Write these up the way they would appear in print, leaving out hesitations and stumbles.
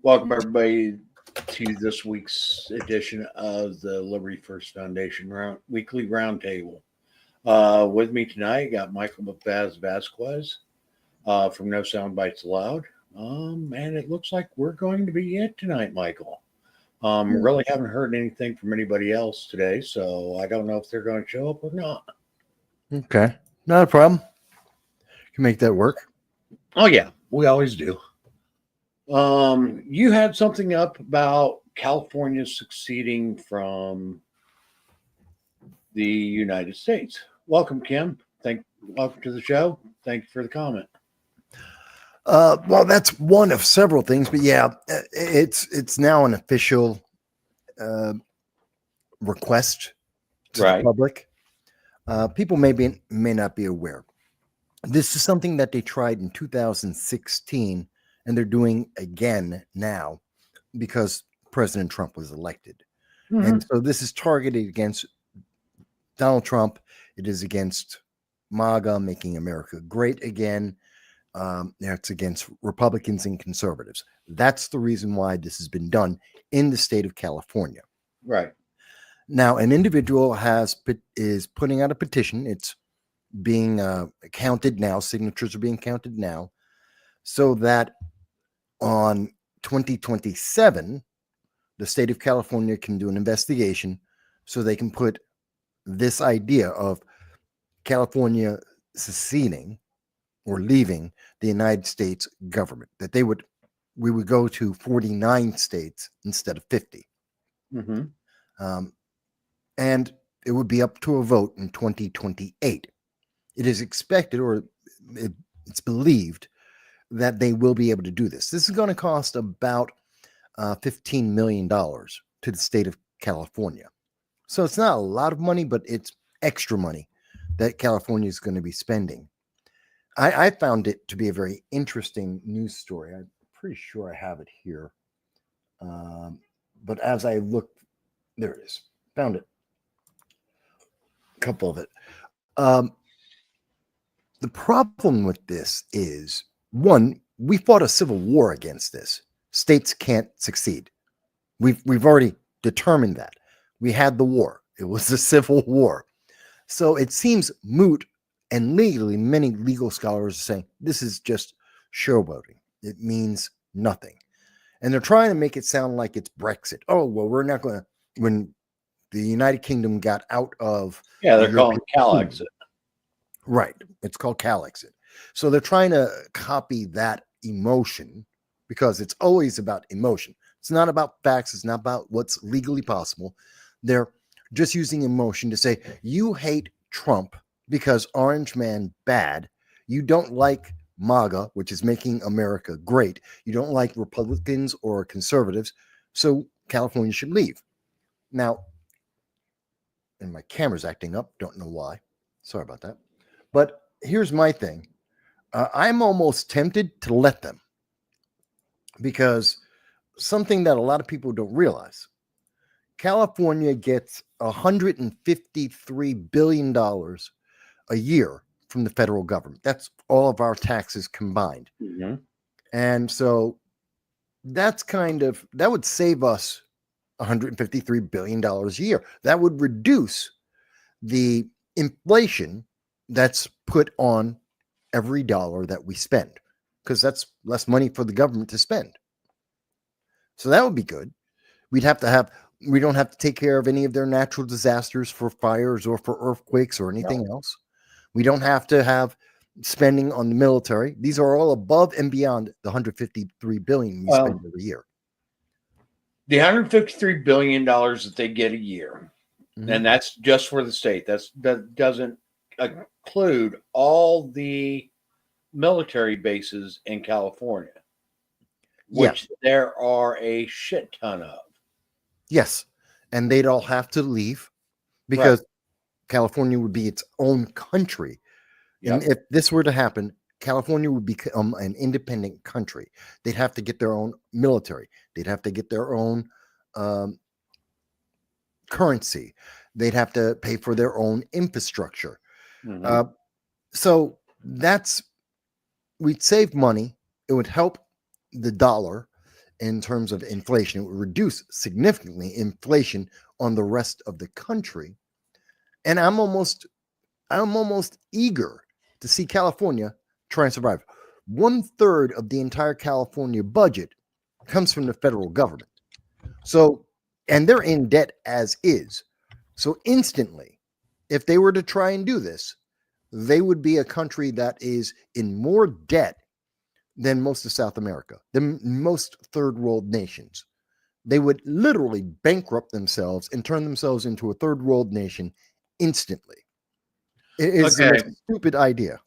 Welcome, everybody, to this week's edition of the Liberty First Foundation Weekly Roundtable. With me tonight, got Michael Vasquez from No Sound Bites Allowed. And it looks like we're going to be it tonight, Michael. Really haven't heard anything from anybody else today, so I don't know if they're going to show up or not. Okay, not a problem. You can make that work. Oh, yeah, we always do. You had something up about California succeeding from the United States. Welcome, Kim. Welcome to the show. Thank you for the comment. Well, that's one of several things, but yeah, it's now an official request to the public. People may not be aware. This is something that they tried in 2016, and they're doing again now because President Trump was elected. Mm-hmm. And so this is targeted against Donald Trump. It is against MAGA, making America great again. It's against Republicans and conservatives. That's the reason why this has been done in the state of California. Right. Now, an individual is putting out a petition. It's being counted now. Signatures are being counted now, so that on 2027, the state of California can do an investigation so they can put this idea of California seceding or leaving the United States government, that we would go to 49 states instead of 50. Mm-hmm. And it would be up to a vote in 2028. It is expected, or it's believed, that they will be able to do this. This is going to cost about $15 million to the state of California. So it's not a lot of money, but it's extra money that California is going to be spending. I found it to be a very interesting news story. I'm pretty sure I have it here. But as I looked, there it is. Found it. A couple of it. The problem with this is, one, we fought a civil war against this. States can't succeed. We've already determined that. We had the war. It was a civil war. So it seems moot, and legally, many legal scholars are saying this is just showboating. It means nothing. And they're trying to make it sound like it's Brexit. Oh, well, we're not going to, when the United Kingdom got out of... Yeah, they're calling it Calexit. Right. It's called Calexit. So they're trying to copy that emotion because it's always about emotion. It's not about facts. It's not about what's legally possible. They're just using emotion to say, you hate Trump because Orange Man bad. You don't like MAGA, which is making America great. You don't like Republicans or conservatives. So California should leave. Now, and my camera's acting up. Don't know why. Sorry about that. But here's my thing. I'm almost tempted to let them, because something that a lot of people don't realize, California gets $153 billion a year from the federal government. That's all of our taxes combined. Mm-hmm. And so that would save us $153 billion a year. That would reduce the inflation that's put on every dollar that we spend, because that's less money for the government to spend. So that would be good. We don't have to take care of any of their natural disasters for fires or for earthquakes or anything else. We don't have to have spending on the military. These are all above and beyond the $153 billion we spend every year. The $153 billion that they get a year, mm-hmm. and that's just for the state. That doesn't include all the military bases in California, which there are a shit ton of. Yes, and they'd all have to leave because California would be its own country. Yep. And if this were to happen, California would become an independent country. They'd have to get their own military. They'd have to get their own currency. They'd have to pay for their own infrastructure. Mm-hmm. So we'd save money. It would help the dollar. in terms of inflation. It would reduce significantly inflation on the rest of the country. And I'm almost eager to see California try and survive. 1/3 of the entire California budget comes from the federal government. So, and they're in debt as is. So instantly, if they were to try and do this, they would be a country that is in more debt than most of South America, than most third world nations. They would literally bankrupt themselves and turn themselves into a third world nation instantly. It is the most stupid idea.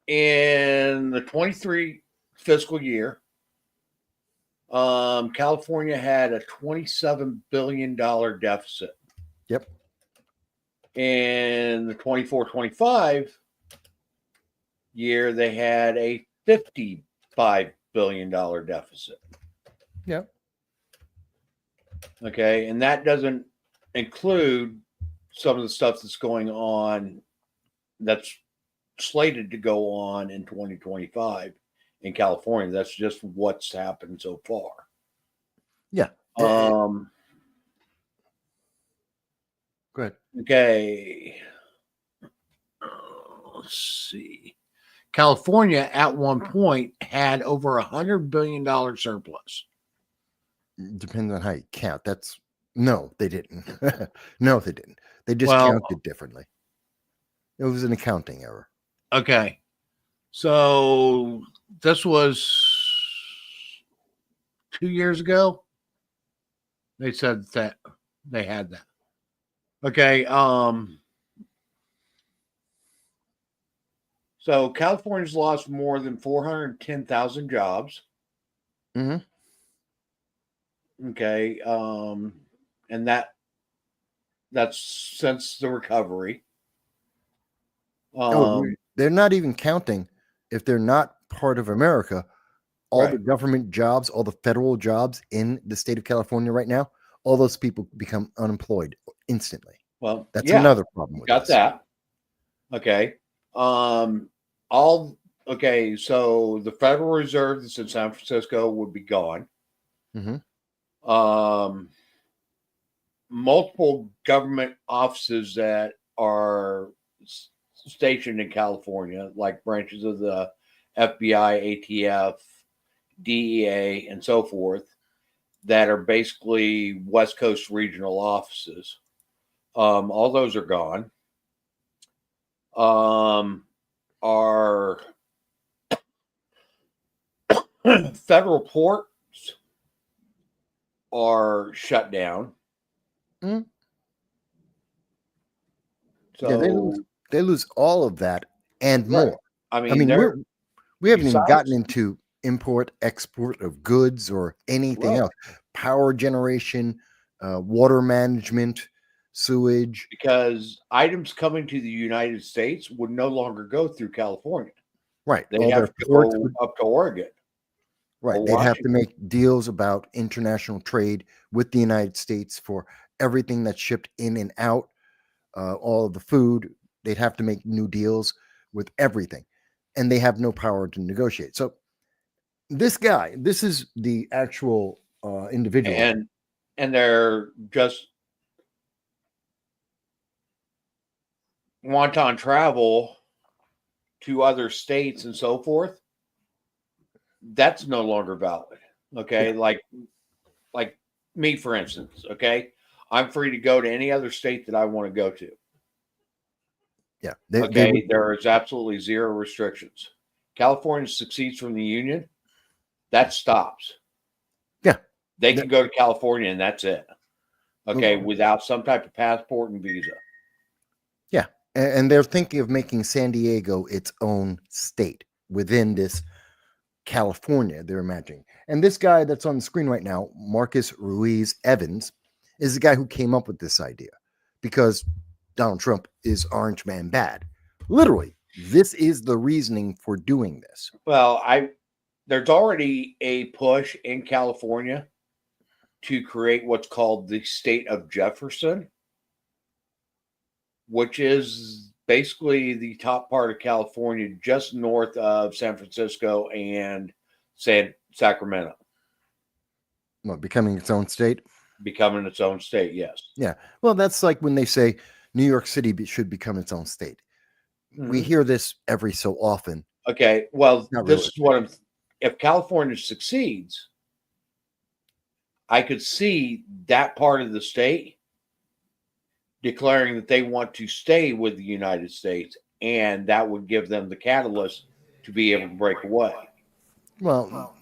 In the 23 fiscal year, California had a $27 billion deficit. Yep. In the 24-25 year, they had a $55 billion deficit. Yep. Okay. And that doesn't include some of the stuff that's going on that's slated to go on in 2025 in California. That's just what's happened so far. Yeah. Go ahead. Okay. Let's see. California at one point had over $100 billion surplus. Depends on how you count. No, they didn't. No, they didn't. They just counted differently. It was an accounting error. Okay. So this was 2 years ago. They said that they had that. Okay. So California's lost more than 410,000 jobs. Mm-hmm. Okay. And that's since the recovery. They're not even counting if they're not part of America. All the government jobs, all the federal jobs in the state of California right now, all those people become unemployed instantly. Well, that's another problem with got this. That. Okay. So the Federal Reserve that's in San Francisco would be gone. Mm-hmm. Multiple government offices that are stationed in California, like branches of the FBI, ATF, DEA, and so forth, that are basically West Coast regional offices. All those are gone. Our federal ports are shut down. Mm-hmm. So yeah, they lose all of that and more. I mean we haven't even gotten into import, export of goods or anything else. Power generation, water management, sewage. Because items coming to the United States would no longer go through California. Right. They'd have to go up to Oregon. Right. They'd have to make deals about international trade with the United States for everything that's shipped in and out, all of the food. They'd have to make new deals with everything. And they have no power to negotiate. So this is the actual individual. And they're just wanton travel to other states and so forth. That's no longer valid. Okay. Yeah. Like me, for instance. Okay. I'm free to go to any other state that I want to go to. Yeah. There is absolutely zero restrictions. California succeeds from the union. That stops. Yeah. They can go to California and that's it. Okay. Without some type of passport and visa. Yeah. And they're thinking of making San Diego its own state within this California, they're imagining. And this guy that's on the screen right now, Marcus Ruiz Evans, is the guy who came up with this idea because Donald Trump is Orange Man bad. Literally, this is the reasoning for doing this. Well, there's already a push in California to create what's called the state of Jefferson, which is basically the top part of California, just north of San Francisco and Sacramento. What, becoming its own state? becoming its own state. Yes. Yeah. Well, that's like when they say New York City should become its own state. We Mhm. hear this every so often. Okay. Well, Not this is realistic. what I'm. If California succeeds, I could see that part of the state declaring that they want to stay with the United States, and that would give them the catalyst to be able to break away. Well,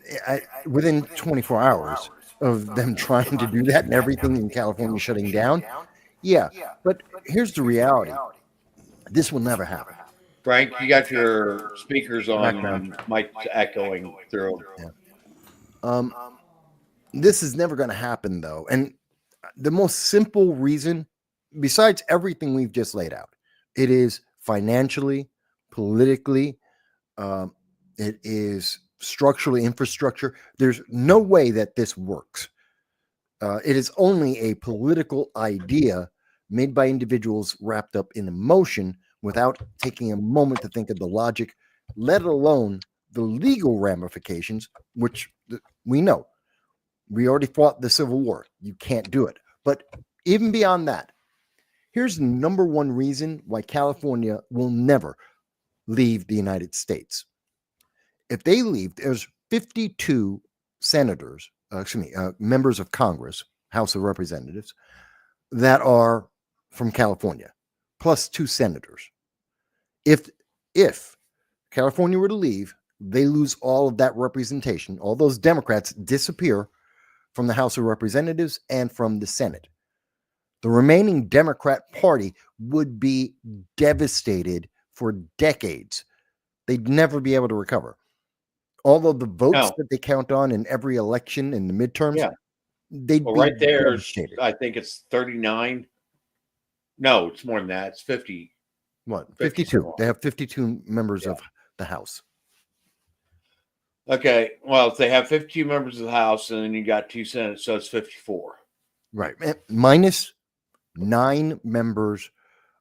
within 24 hours of them trying to do that and everything in California shutting down, yeah. But here's the reality: this will never happen. Frank, you got your speakers on Background. and mic's echoing through. Yeah. Um, this is never going to happen, though. And the most simple reason, besides everything we've just laid out, it is financially, politically, um, it is structurally, infrastructure. There's no way that this works. It is only a political idea made by individuals wrapped up in emotion without taking a moment to think of the logic, let alone the legal ramifications, which we know. We already fought the Civil War. You can't do it. But even beyond that, here's the number one reason why California will never leave the United States. If they leave, there's 52 senators, members of Congress, House of Representatives, that are from California, plus 2 senators. If California were to leave, they lose all of that representation. All those Democrats disappear from the House of Representatives and from the Senate. The remaining Democrat Party would be devastated for decades. They'd never be able to recover. Although the votes that they count on in every election in the midterms, they'd be right there. devastated. I think it's 39. No, it's more than that. It's 50. What? 52. They have 52 members of the House. Okay. Well, if they have 52 members of the House and then you got 2 Senate, so it's 54. Right. Minus 9 members,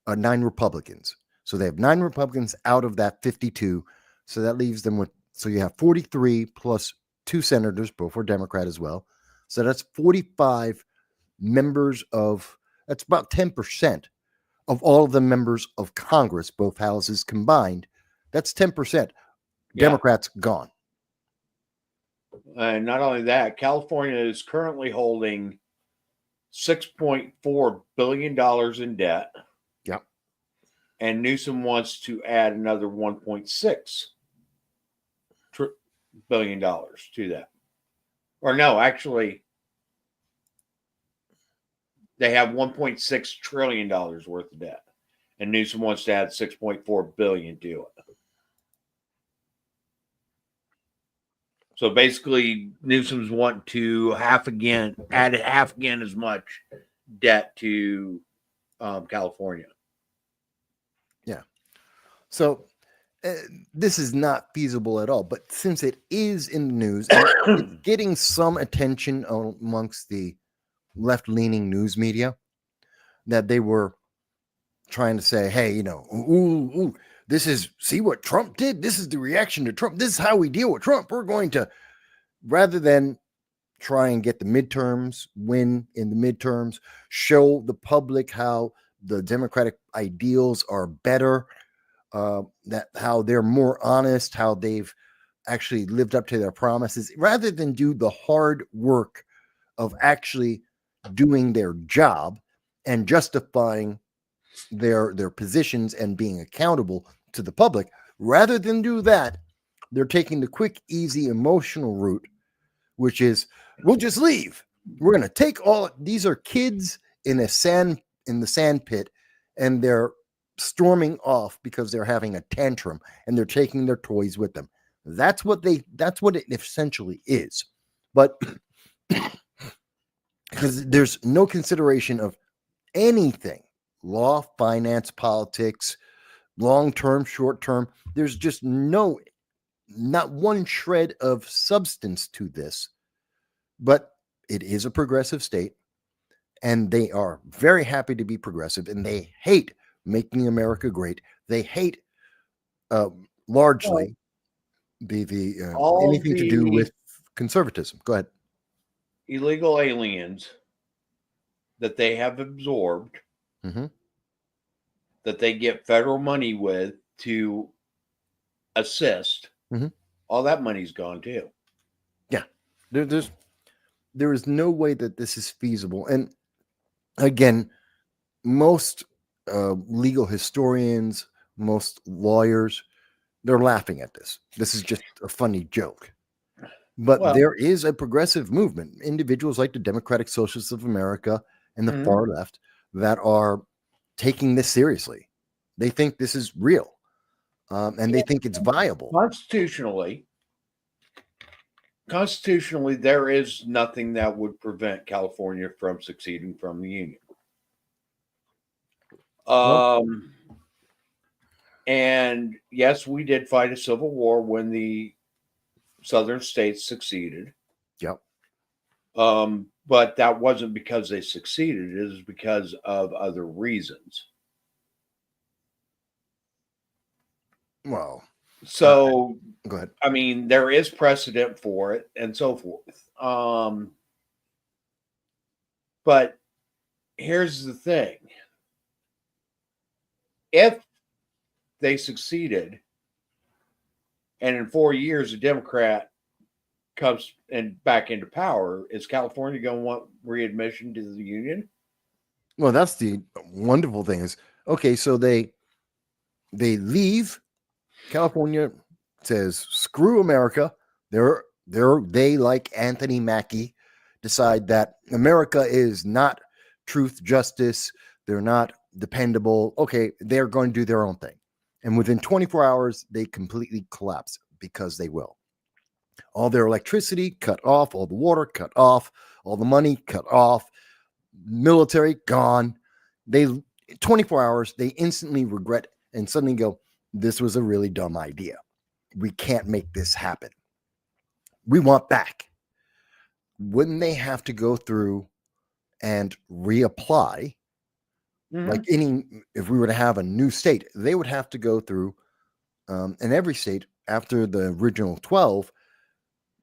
9 Republicans. So they have 9 Republicans out of that 52. So that leaves them with, so you have 43 plus 2 senators, both were Democrat as well. So that's 45 members of, that's about 10% of all of the members of Congress, both houses combined. That's 10%. Democrats gone. And not only that, California is currently holding $6.4 billion in debt. Yep. And Newsom wants to add another $1.6 billion to that. Or no, actually, they have $1.6 trillion worth of debt. And Newsom wants to add $6.4 billion to it. So basically, Newsom's wanting to add half again as much debt to California. Yeah. So this is not feasible at all. But since it is in the news, and it's getting some attention amongst the left-leaning news media, that they were trying to say, hey, you know, this is, see what Trump did? This is the reaction to Trump. This is how we deal with Trump. We're going to, rather than try and get the midterms, win in the midterms, show the public how the Democratic ideals are better, that how they're more honest, how they've actually lived up to their promises, rather than do the hard work of actually doing their job and justifying their positions and being accountable to the public. Rather than do that, they're taking the quick, easy, emotional route, which is, we'll just leave. We're going to take all, these are kids in the sand pit, and they're storming off because they're having a tantrum and they're taking their toys with them. That's what it essentially is. But because there's no consideration of anything, law, finance, politics, long-term, short-term, there's just not one shred of substance to this. But it is a progressive state, and they are very happy to be progressive, and they hate making America great. They hate largely anything to do with conservatism. Go ahead. illegal aliens that they have absorbed, Mm-hmm. that they get federal money with to assist, Mm-hmm. all that money's gone too. Yeah, there is no way that this is feasible. And again, most legal historians, most lawyers, they're laughing at this. This is just a funny joke. But Well, there is a progressive movement, individuals like the Democratic Socialists of America and the mhm. far left that are taking this seriously. They think this is real, and they think it's viable. Constitutionally, there is nothing that would prevent California from succeeding from the Union. Well, Um, and yes, we did fight a civil war when the southern states succeeded. yep. But that wasn't because they succeeded, it was because of other reasons. Well, So, go ahead. I mean, there is precedent for it and so forth. But here's the thing, if they succeeded and in 4 years a Democrat comes and back into power, is California going to want readmission to the Union? Well, that's the wonderful thing is okay. So they leave. California says screw America. They like Anthony Mackie decide that America is not truth, justice. They're not dependable. Okay, they're going to do their own thing. And within 24 hours, they completely collapse because they will. All their electricity cut off, all the water cut off, all the money cut off, military gone. They 24 hours, they instantly regret and suddenly go, this was a really dumb idea. We can't make this happen. We want back. Wouldn't they have to go through and reapply? Like if we were to have a new state, they would have to go through, and every state after the original 12,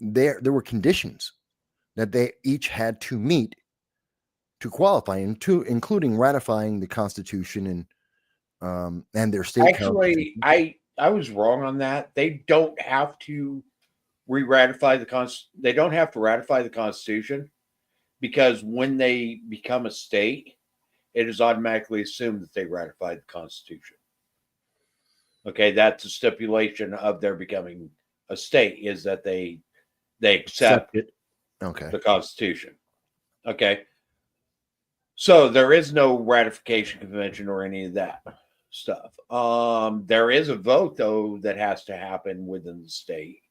there were conditions that they each had to meet to qualify, including ratifying the Constitution and their state Actually, constitution. I was wrong on that. They don't have to re-ratify they don't have to ratify the Constitution, because when they become a state, it is automatically assumed that they ratified the Constitution. Okay, that's a stipulation of their becoming a state, is that they accept It. Okay. the Constitution. Okay. So there is no ratification convention or any of that stuff. There is a vote though that has to happen within the state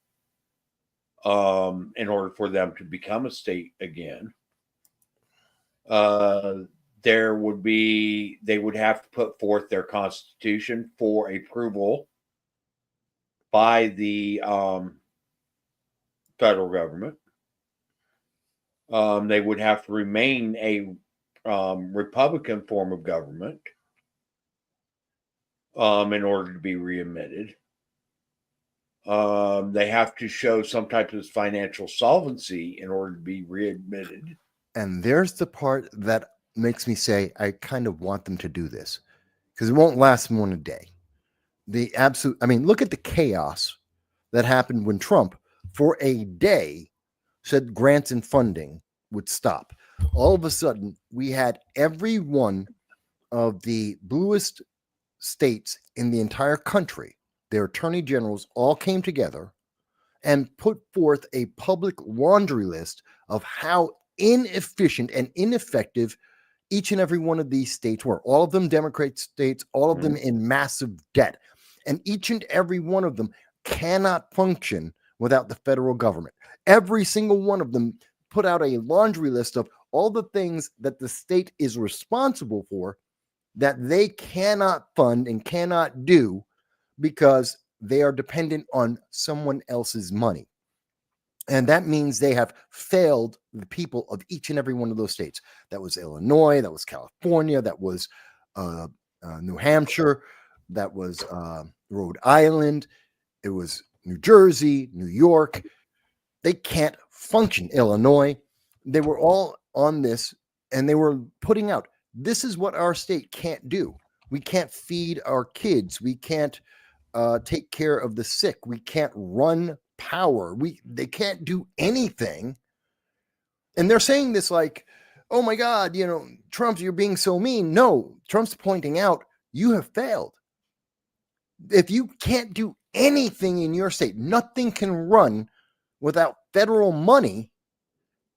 in order for them to become a state again. They would have to put forth their constitution for approval by the federal government. They would have to remain a Republican form of government in order to be readmitted. They have to show some type of financial solvency in order to be readmitted. And there's the part that makes me say, I kind of want them to do this because it won't last more than a day. Look at the chaos that happened when Trump, for a day, said grants and funding would stop. All of a sudden, we had every one of the bluest states in the entire country, their attorney generals all came together and put forth a public laundry list of how inefficient and ineffective each and every one of these states were. All of them Democrat states, all of them in massive debt. And each and every one of them cannot function without the federal government. Every single one of them put out a laundry list of all the things that the state is responsible for that they cannot fund and cannot do because they are dependent on someone else's money. And that means they have failed the people of each and every one of those states. That was Illinois, that was California, that was New Hampshire, that was Rhode Island, it was New Jersey, New York. They can't function. Illinois. They were all on this, and they were putting out, this is what our state can't do. We can't feed our kids. We can't take care of the sick. We can't run power. They can't do anything. And they're saying this like, oh my God, Trump, you're being so mean. No, Trump's pointing out you have failed. If you can't do anything in your state, nothing can run without federal money,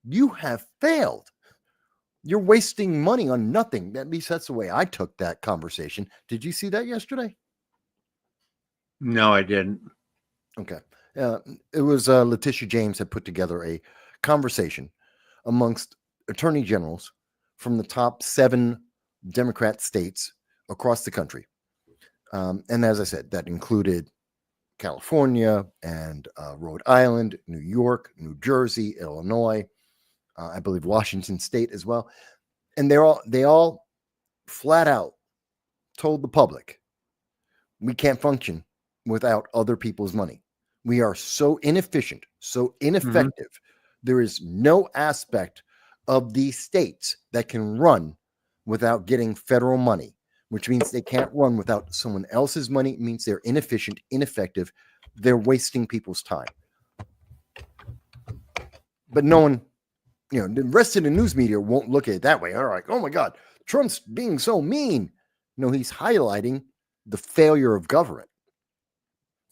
you have failed. You're wasting money on nothing. At least that's the way I took that conversation. Did you see that yesterday? No, I didn't. Okay. It was Letitia James had put together a conversation amongst attorney generals from the top 7 Democrat states across the country. And as I said, that included California and Rhode Island, New York, New Jersey, Illinois, I believe Washington State as well. And they all flat out told the public, we can't function without other people's money. We are so inefficient, so ineffective. There is no aspect of these states that can run without getting federal money, which means they can't run without someone else's money. It means they're inefficient, ineffective. They're wasting people's time. But no one, the rest of the news media won't look at it that way. They're like, oh my God, Trump's being so mean. No, he's highlighting the failure of government.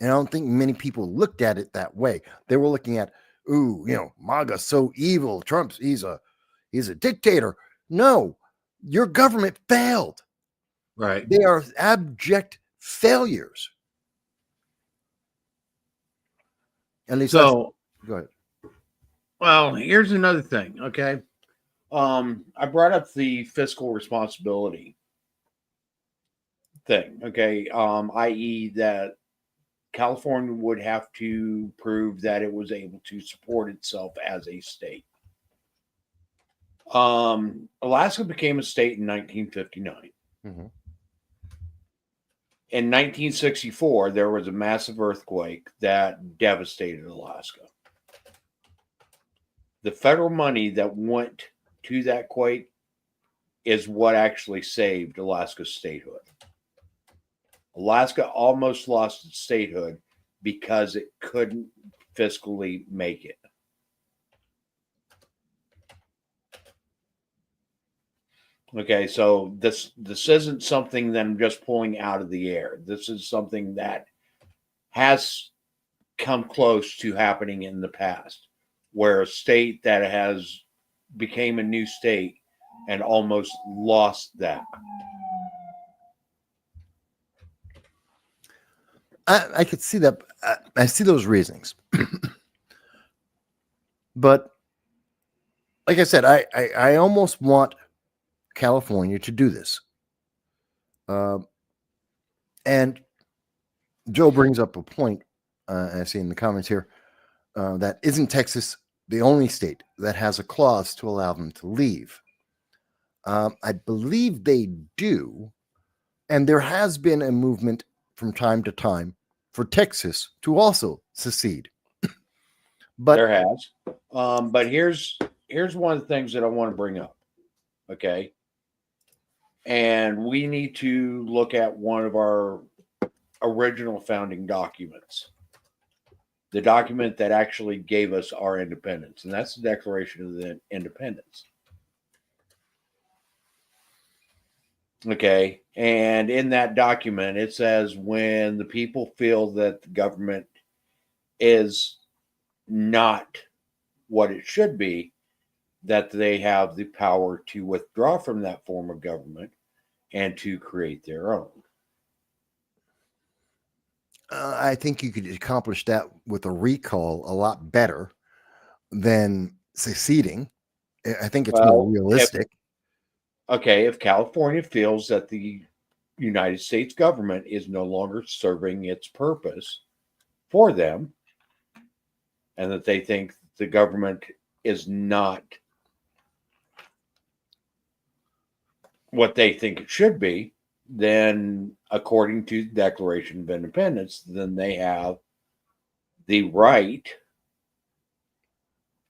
And I don't think many people looked at it that way. They were looking at, MAGA's so evil. Trump's he's a dictator. No, your government failed. Right. They are abject failures. At least so. Go ahead. Well, here's another thing. Okay. I brought up the fiscal responsibility thing. Okay. I.e., that California would have to prove that it was able to support itself as a state. Alaska became a state in 1959. Mm-hmm. In 1964, there was a massive earthquake that devastated Alaska. The federal money that went to that quake is what actually saved Alaska's statehood. Alaska almost lost its statehood because it couldn't fiscally make it. Okay, so this isn't something that I'm just pulling out of the air. This is something that has come close to happening in the past, where a state that has became a new state and almost lost that. I could see that. I see those reasonings. But like I said, I almost want California to do this. And Joe brings up a point, I see in the comments here, that isn't Texas the only state that has a clause to allow them to leave? I believe they do. And there has been a movement from time to time for Texas to also secede. But there has. But here's one of the things that I want to bring up. Okay. And we need to look at one of our original founding documents, the document that actually gave us our independence, and that's the Declaration of the Independence. Okay. And in that document, it says when the people feel that the government is not what it should be, that they have the power to withdraw from that form of government and to create their own. I think you could accomplish that with a recall a lot better than seceding. I think it's more realistic. If California feels that the United States government is no longer serving its purpose for them, and that they think the government is not what they think it should be, then according to the Declaration of Independence, then they have the right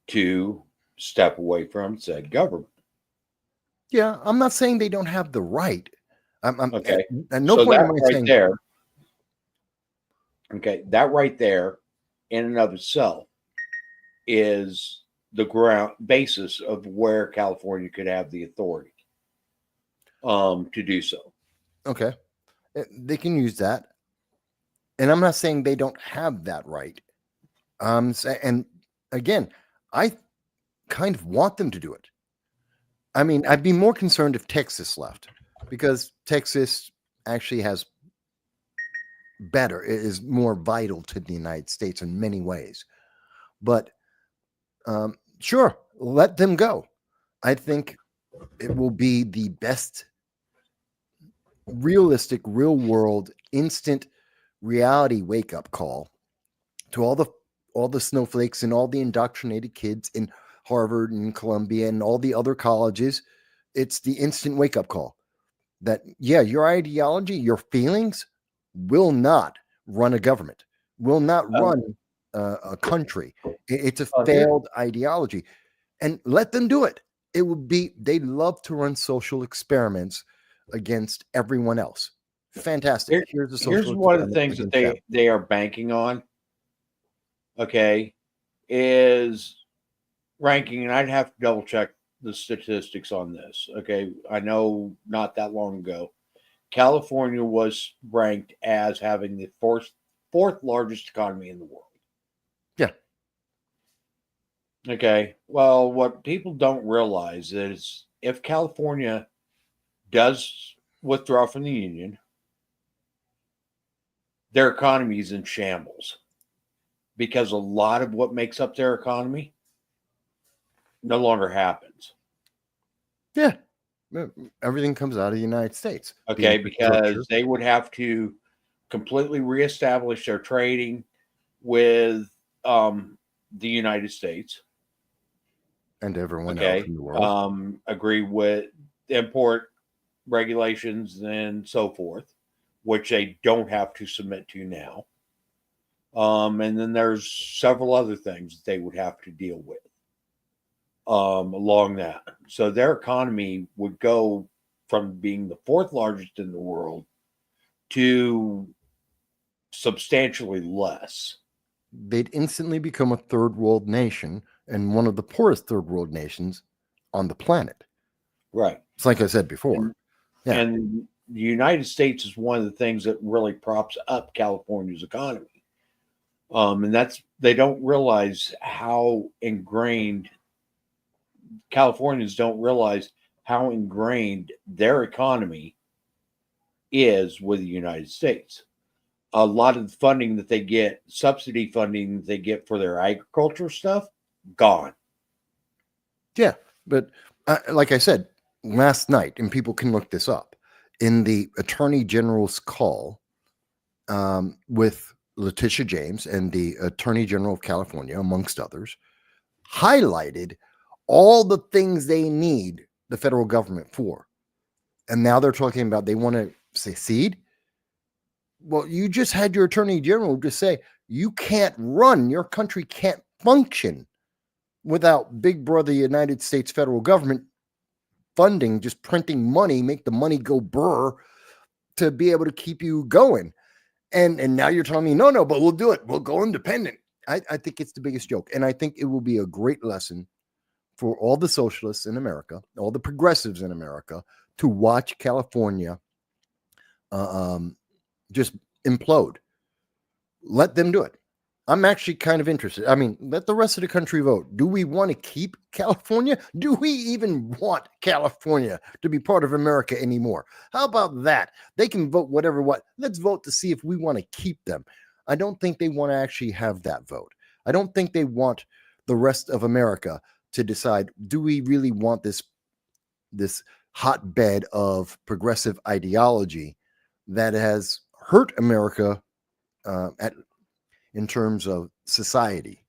to step away from said government. Yeah, I'm not saying they don't have the right. I'm Okay. at no So point that am I right saying there, okay, that right there in and of itself is the ground basis of where California could have the authority to do so. okay. They can use that, and I'm not saying they don't have that right. And again, I kind of want them to do it. I mean, I'd be more concerned if Texas left, because Texas actually has better, is more vital to the United States in many ways. But sure, let them go. I think it will be the best realistic, real world, instant reality wake up call to all the snowflakes and all the indoctrinated kids in Harvard and Columbia and all the other colleges. It's the instant wake up call that, yeah, your ideology, your feelings will not run a government, will not Um, run a country. It's a Here, failed ideology, and let them do it. It would be, they love to run social experiments against everyone else. Fantastic. Here's a here's social one of the experiment things that against them. they are banking on. Okay, is ranking, and I'd have to double check the statistics on this. Okay, I know not that long ago, California was ranked as having the fourth largest economy in the world. Yeah. Okay, well, what people don't realize is if California does withdraw from the union, their economy is in shambles because a lot of what makes up their economy no longer happens. Yeah. Everything comes out of the United States. The Okay, infrastructure because they would have to completely reestablish their trading with the United States. and everyone else Okay, in the world. agree with import regulations and so forth, which they don't have to submit to now. And then there's several other things that they would have to deal with along that. So their economy would go from being the fourth largest in the world to substantially less. They'd instantly become a third world nation and one of the poorest third world nations on the planet. Right. It's like I said before. And, Yeah. and the United States is one of the things that really props up California's economy. And that's, they don't realize how ingrained, Californians don't realize how ingrained their economy is with the United States. A lot of the funding that they get, subsidy funding that they get for their agriculture stuff, gone. Yeah. But like I said last night, and people can look this up, in the Attorney General's call with Letitia James and the Attorney General of California, amongst others, highlighted all the things they need the federal government for. And now they're talking about they want to secede. Well, you just had your Attorney General just say you can't run, your country can't function without Big Brother United States federal government funding, just printing money, make the money go burr to be able to keep you going. And now you're telling me, no, but we'll do it. We'll go independent. I think it's the biggest joke. And I think it will be a great lesson for all the socialists in America, all the progressives in America, to watch California just implode. Let them do it. I'm actually kind of interested. I mean, let the rest of the country vote. Do we want to keep California? Do we even want California to be part of America anymore? How about that? They can vote whatever what. Let's vote to see if we want to keep them. I don't think they want to actually have that vote. I don't think they want the rest of America to decide, do we really want this hotbed of progressive ideology that has hurt America in terms of society,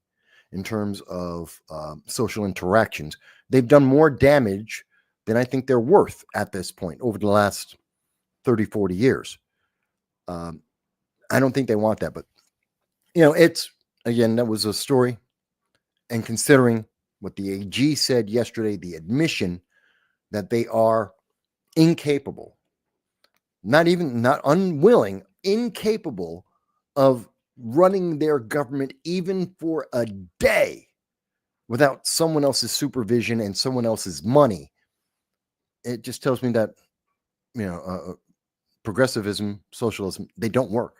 in terms of social interactions. They've done more damage than I think they're worth at this point over the last 30, 40 years. I don't think they want that, but it's, again, that was a story. And considering what the AG said yesterday, the admission that they are incapable, not unwilling, incapable of running their government even for a day without someone else's supervision and someone else's money. It just tells me that, progressivism, socialism, they don't work.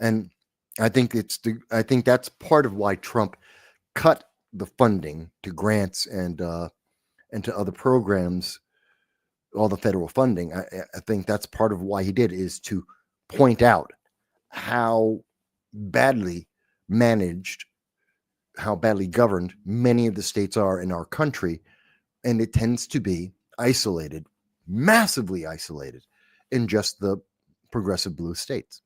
And I think that's part of why Trump cut the funding to grants and to other programs, all the federal funding. I think that's part of why he did, is to point out how badly managed, how badly governed many of the states are in our country. And it tends to be isolated, massively isolated in just the progressive blue states.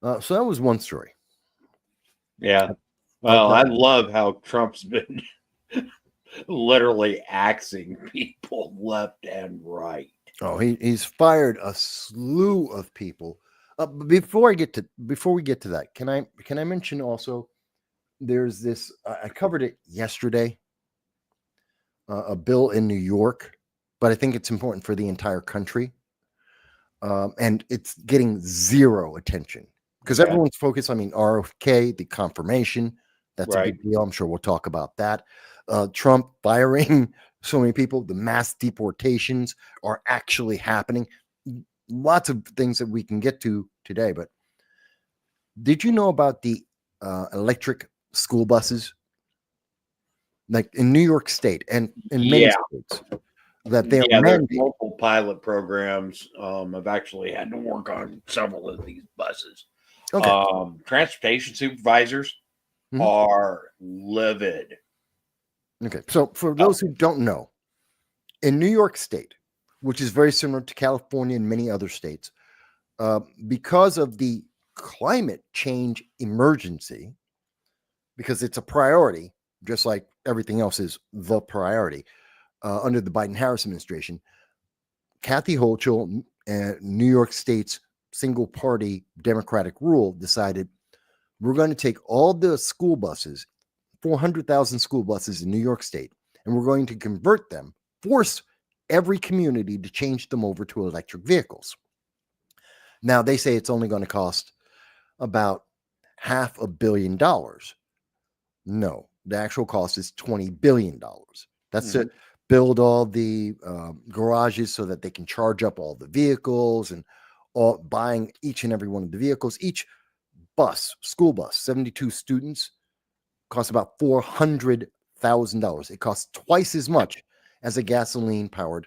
So that was one story. Yeah. Well, I love how Trump's been literally axing people left and right. Oh, he's fired a slew of people. Before we get to that, can I mention also? There's this. I covered it yesterday. A bill in New York, but I think it's important for the entire country, and it's getting zero attention because everyone's focused. I mean, RFK, the confirmation. That's a big deal. I'm sure we'll talk about that. Trump firing so many people. The mass deportations are actually happening. Lots of things that we can get to today. But did you know about the electric school buses? Like in New York State and in many states, that they're there's multiple pilot programs. I've actually had to work on several of these buses. Okay. Transportation supervisors are livid. Okay. So for those who don't know, in New York State, which is very similar to California and many other states, because of the climate change emergency, because it's a priority, just like everything else is the priority under the Biden-Harris administration, Kathy Hochul, New York State's single-party Democratic rule, decided we're going to take all the school buses, 400,000 school buses in New York State, and we're going to convert them, force every community to change them over to electric vehicles. Now, they say it's only going to cost about $500 million. No, the actual cost is $20 billion. That's to build all the garages so that they can charge up all the vehicles, and buying each and every one of the vehicles. Each bus, school bus, 72 students, costs about $400,000. It costs twice as much as a gasoline-powered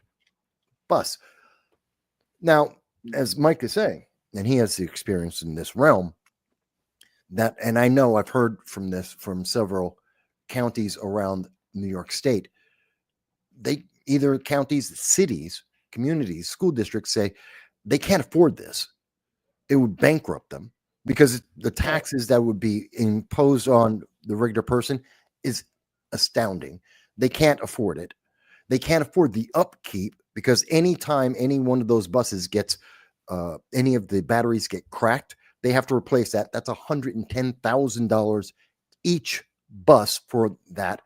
bus. Now, as Mike is saying, and he has the experience in this realm, that, and I know I've heard from this from several counties around New York State. They either counties, cities, communities, school districts say they can't afford this. It would bankrupt them because the taxes that would be imposed on the regular person is astounding. They can't afford it. They can't afford the upkeep because anytime any one of those buses gets, any of the batteries get cracked, they have to replace that. That's $110,000 each bus for that.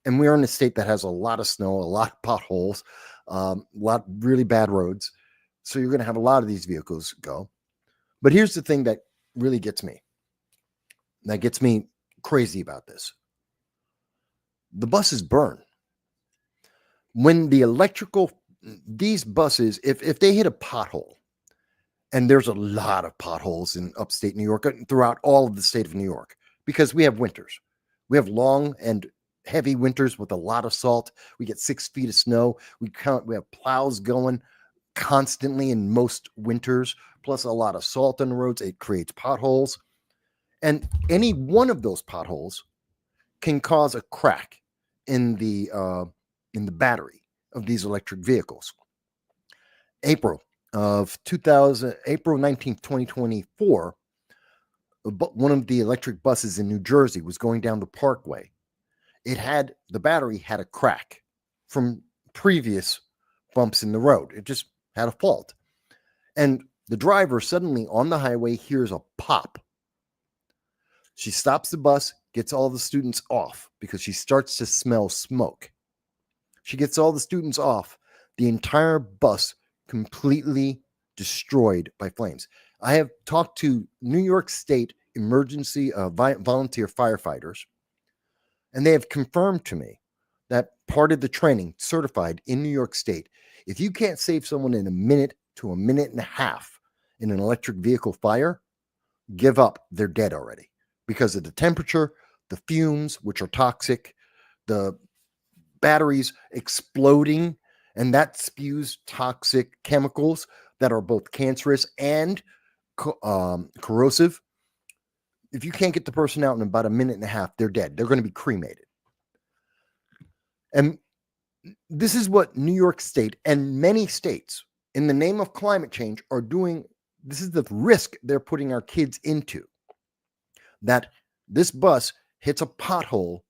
And we're in a state that has a lot of snow, a lot of potholes, a lot of really bad roads. So you're going to have a lot of these vehicles go. But here's the thing that really gets me. That gets me crazy about this. The buses burn. When these buses, if they hit a pothole, and there's a lot of potholes in upstate New York, throughout all of the state of New York, because we have winters. We have long and heavy winters with a lot of salt. We get 6 feet of snow. We have plows going constantly in most winters, plus a lot of salt on the roads. It creates potholes. And any one of those potholes can cause a crack in the battery of these electric vehicles. April 19th, 2024, one of the electric buses in New Jersey was going down the Parkway. The battery had a crack from previous bumps in the road. It just had a fault. And the driver suddenly on the highway hears a pop. She stops the bus, gets all the students off because she starts to smell smoke. She gets all the students off. The entire bus completely destroyed by flames. I have talked to New York State emergency volunteer firefighters, and they have confirmed to me that part of the training certified in New York State, if you can't save someone in a minute to a minute and a half in an electric vehicle fire, give up. They're dead already because of the temperature, the fumes, which are toxic, the batteries exploding, and that spews toxic chemicals that are both cancerous and corrosive. If you can't get the person out in about a minute and a half, they're dead. They're going to be cremated. And this is what New York State and many states, in the name of climate change, are doing. This is the risk they're putting our kids into. That this bus hits a pothole,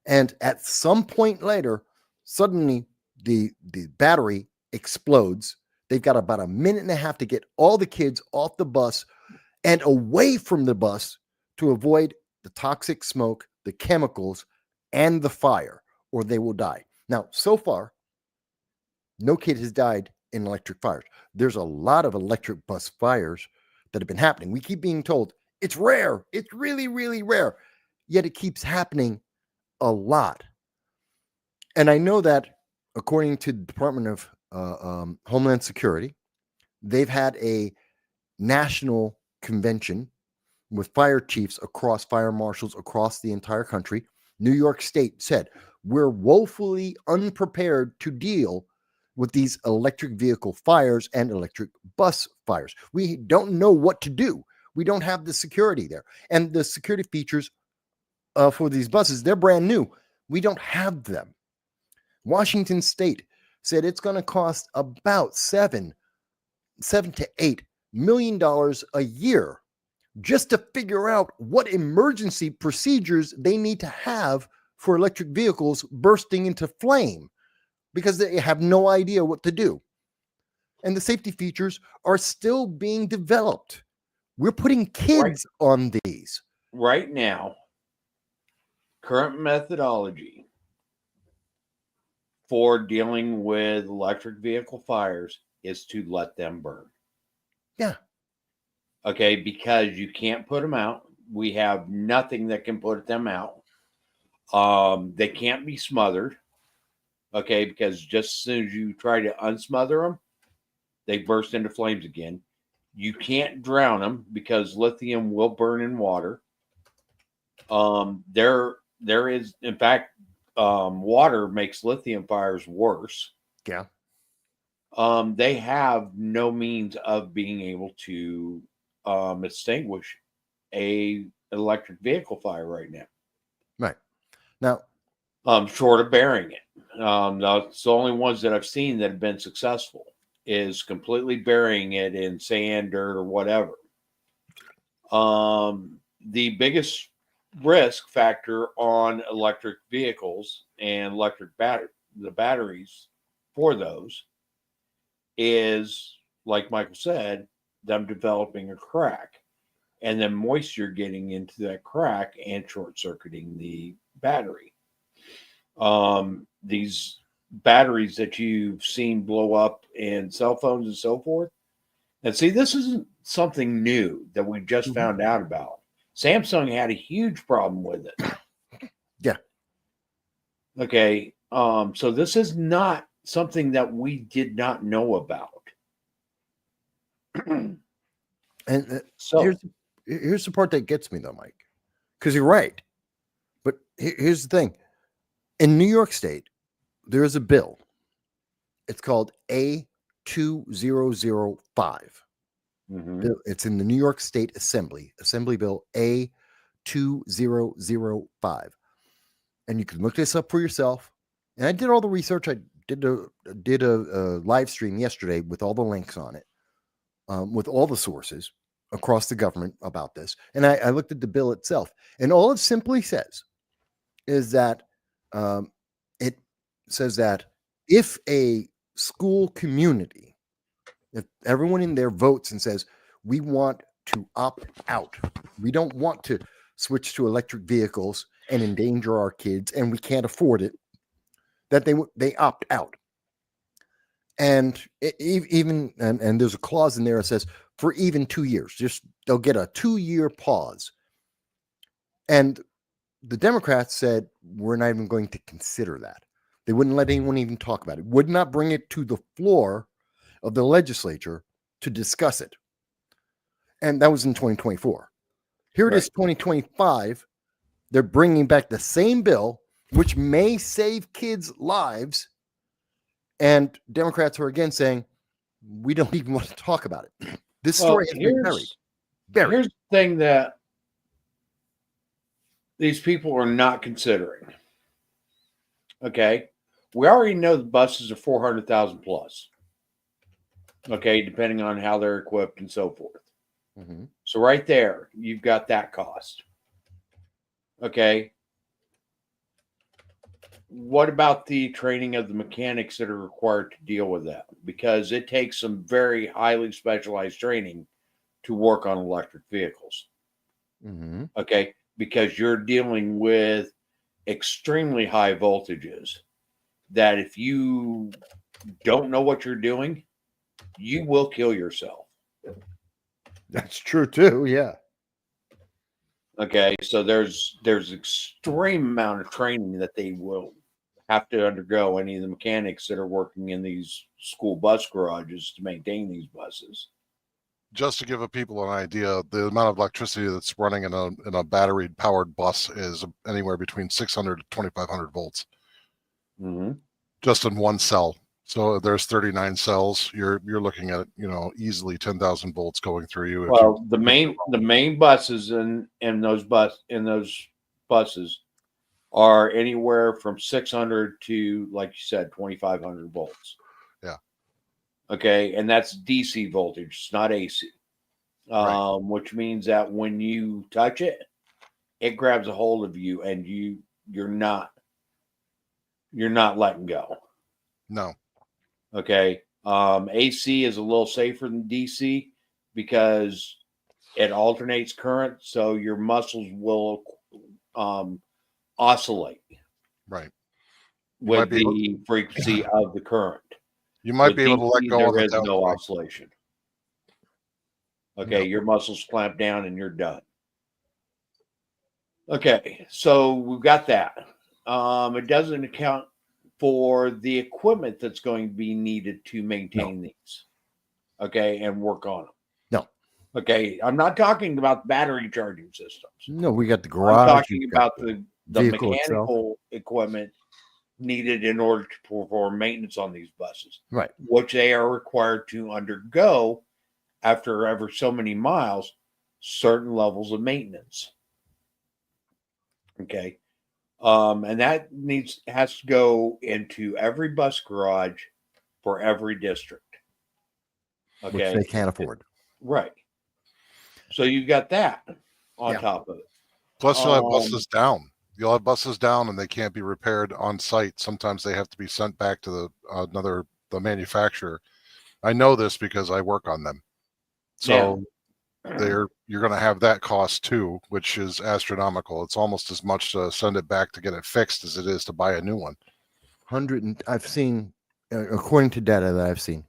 and at some point later, suddenly the battery explodes. They've got about a minute and a half to get all the kids off the bus and away from the bus to avoid the toxic smoke, the chemicals, and the fire, or they will die. Now, so far, no kid has died in electric fires. There's a lot of electric bus fires that have been happening. We keep being told it's rare. It's really, really rare. Yet it keeps happening a lot. And I know that according to the Department of Homeland Security, they've had a national convention with fire chiefs across, fire marshals across the entire country. New York State said, we're woefully unprepared to deal with these electric vehicle fires and electric bus fires. We don't know what to do. We don't have the security there. And the security features for these buses, they're brand new. We don't have them. Washington State said it's going to cost about $7 to $8 million a year just to figure out what emergency procedures they need to have for electric vehicles bursting into flame because they have no idea what to do. And the safety features are still being developed. We're putting kids on these. Right now, current methodology for dealing with electric vehicle fires is to let them burn. Yeah. Okay, because you can't put them out. We have nothing that can put them out. They can't be smothered. Okay, because just as soon as you try to unsmother them, they burst into flames again. You can't drown them because lithium will burn in water. There is, in fact, water makes lithium fires worse. Yeah. They have no means of being able to extinguish a electric vehicle fire right now. Right. Now, short of burying it. That's the only ones that I've seen that have been successful is completely burying it in sand, dirt, or whatever. The biggest risk factor on electric vehicles and the batteries for those is, like Michael said, them developing a crack and then moisture getting into that crack and short circuiting the battery. These batteries that you've seen blow up in cell phones and so forth. And see, this isn't something new that we just found out about. Samsung had a huge problem with it. Yeah. Okay. So this is not something that we did not know about. And so here's the part that gets me though, Mike, because you're right. But here's the thing. In New York State, there is a bill. It's called A2005. Mm-hmm. It's in the New York State Assembly Bill A2005. And you can look this up for yourself. And I did all the research. I did a live stream yesterday with all the links on it, with all the sources across the government about this. And I looked at the bill itself. And all it simply says is that it says that if a school community, if everyone in there votes and says, we want to opt out, we don't want to switch to electric vehicles and endanger our kids, and we can't afford it, that they opt out. And even there's a clause in there that says for even 2 years, just they'll get a 2-year pause. And the Democrats said, we're not even going to consider that. They wouldn't let anyone even talk about it, would not bring it to the floor of the legislature to discuss it. And that was in 2024. Here it is, 2025. They're bringing back the same bill, which may save kids' lives. And Democrats are again saying, we don't even want to talk about it. This story has been buried. Here's the thing that these people are not considering. Okay. We already know the buses are 400,000 plus. Okay. Depending on how they're equipped and so forth. Mm-hmm. So right there, you've got that cost. Okay. What about the training of the mechanics that are required to deal with that? Because it takes some very highly specialized training to work on electric vehicles. Mm-hmm. Okay. Because you're dealing with extremely high voltages that if you don't know what you're doing, you will kill yourself. That's true too. Yeah. Okay. So there's extreme amount of training that they will have to undergo, any of the mechanics that are working in these school bus garages to maintain these buses. Just to give people an idea, the amount of electricity that's running in a battery powered bus is anywhere between 600 to 2,500 volts, just in one cell. So there's 39 cells. You're looking at, easily 10,000 volts going through you. Well, the main buses in those buses are anywhere from 600 to, like you said, 2,500 volts. Yeah. Okay, and that's DC voltage, it's not AC. Right. Which means that when you touch it, it grabs a hold of you, and you're not letting go. No. Okay. AC is a little safer than DC because it alternates current, so your muscles will oscillate. Right. With the frequency of the current. You might be able to let go of there it. is no oscillation. Okay, your muscles clamp down and you're done. Okay, so we've got that. It doesn't account for the equipment that's going to be needed to maintain these. Okay, and work on them. No. Okay, I'm not talking about battery charging systems. No, we got the garage. I'm talking about the mechanical itself. equipment needed in order to perform maintenance on these buses. Right. Which they are required to undergo after ever so many miles, certain levels of maintenance. Okay. And that has to go into every bus garage for every district. Okay. Which they can't afford. Right. So you've got that on top of it. Plus you'll have buses down. You'll have buses down and they can't be repaired on site. Sometimes they have to be sent back to the manufacturer. I know this because I work on them. So you're going to have that cost too, which is astronomical. It's almost as much to send it back to get it fixed as it is to buy a new one. I've seen, according to data that I've seen,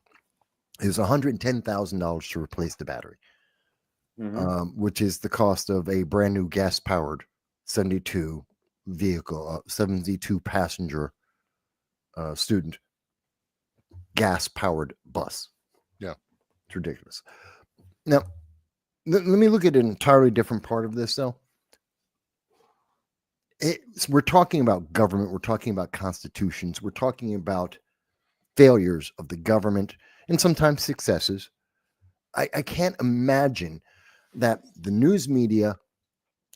is $110,000 to replace the battery, which is the cost of a brand new gas powered 72 vehicle, 72 passenger student gas powered bus. Yeah, it's ridiculous. Now, let me look at an entirely different part of this, though. We're talking about government. We're talking about constitutions. We're talking about failures of the government and sometimes successes. I can't imagine that the news media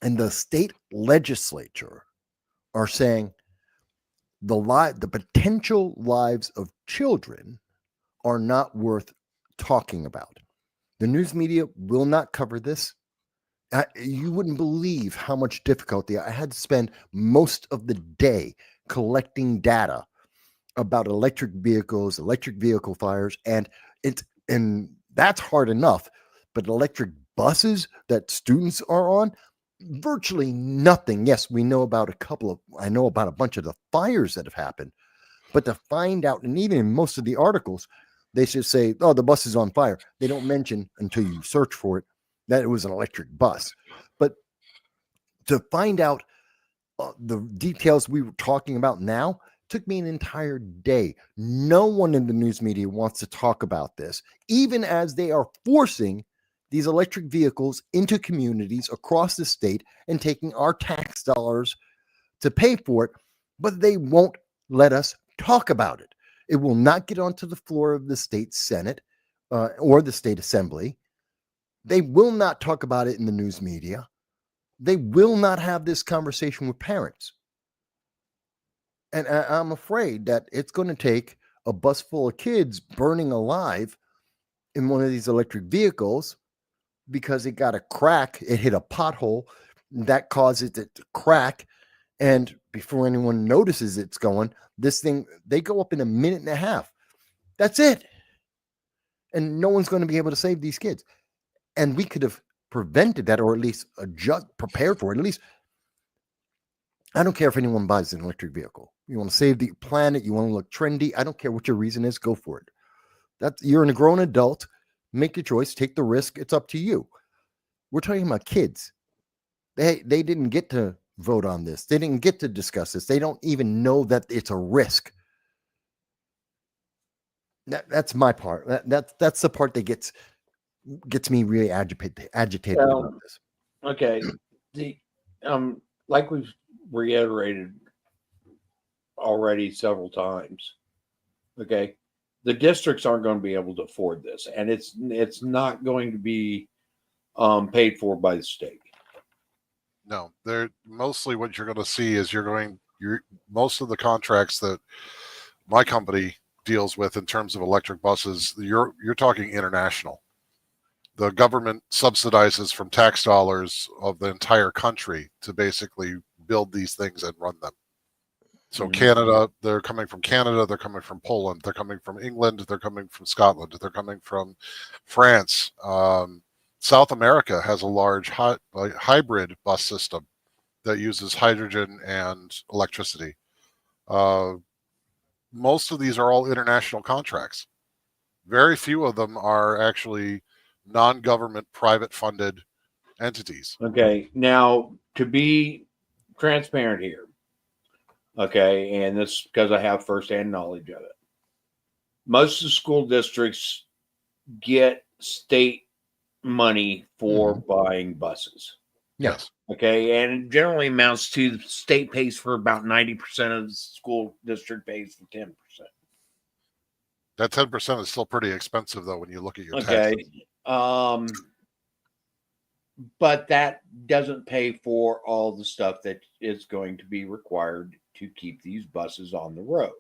and the state legislature are saying the potential lives of children are not worth talking about. The news media will not cover this. You wouldn't believe how much difficulty I had to spend most of the day collecting data about electric vehicles, electric vehicle fires, and that's hard enough. But electric buses that students are on, virtually nothing. Yes, we know about I know about a bunch of the fires that have happened, but to find out, and even in most of the articles, they should say, oh, the bus is on fire. They don't mention until you search for it that it was an electric bus. But to find out the details we were talking about now took me an entire day. No one in the news media wants to talk about this, even as they are forcing these electric vehicles into communities across the state and taking our tax dollars to pay for it, but they won't let us talk about it. It will not get onto the floor of the state Senate or the state assembly. They will not talk about it in the news media. They will not have this conversation with parents. And I'm afraid that it's going to take a bus full of kids burning alive in one of these electric vehicles because it got a crack. It hit a pothole that causes it to crack. And before anyone notices it's going, this thing, they go up in a minute and a half. That's it. And no one's going to be able to save these kids. And we could have prevented that, or at least prepared for it. At least, I don't care if anyone buys an electric vehicle. You want to save the planet, you want to look trendy. I don't care what your reason is, go for it. You're a grown adult. Make your choice, take the risk. It's up to you. We're talking about kids. They didn't get to vote on this. They didn't get to discuss this. They don't even know that it's a risk. That's my part. That's the part that gets me really agitated about this. Okay. The like we've reiterated already several times. Okay. The districts aren't going to be able to afford this, and it's not going to be paid for by the state. No, they're mostly what you're going to see is most of the contracts that my company deals with in terms of electric buses, you're talking international. The government subsidizes from tax dollars of the entire country to basically build these things and run them. So Canada, they're coming from Canada, they're coming from Poland, they're coming from England, they're coming from Scotland, they're coming from France. South America has a large hybrid bus system that uses hydrogen and electricity. Most of these are all international contracts. Very few of them are actually non-government, private-funded entities. Okay. Now, to be transparent here, okay, and this because I have firsthand knowledge of it. Most of the school districts get state money for buying buses. Yes. Okay, and it generally amounts to the state pays for about 90% of the school district pays for 10%. That 10% is still pretty expensive, though, when you look at your taxes. But that doesn't pay for all the stuff that is going to be required to keep these buses on the road.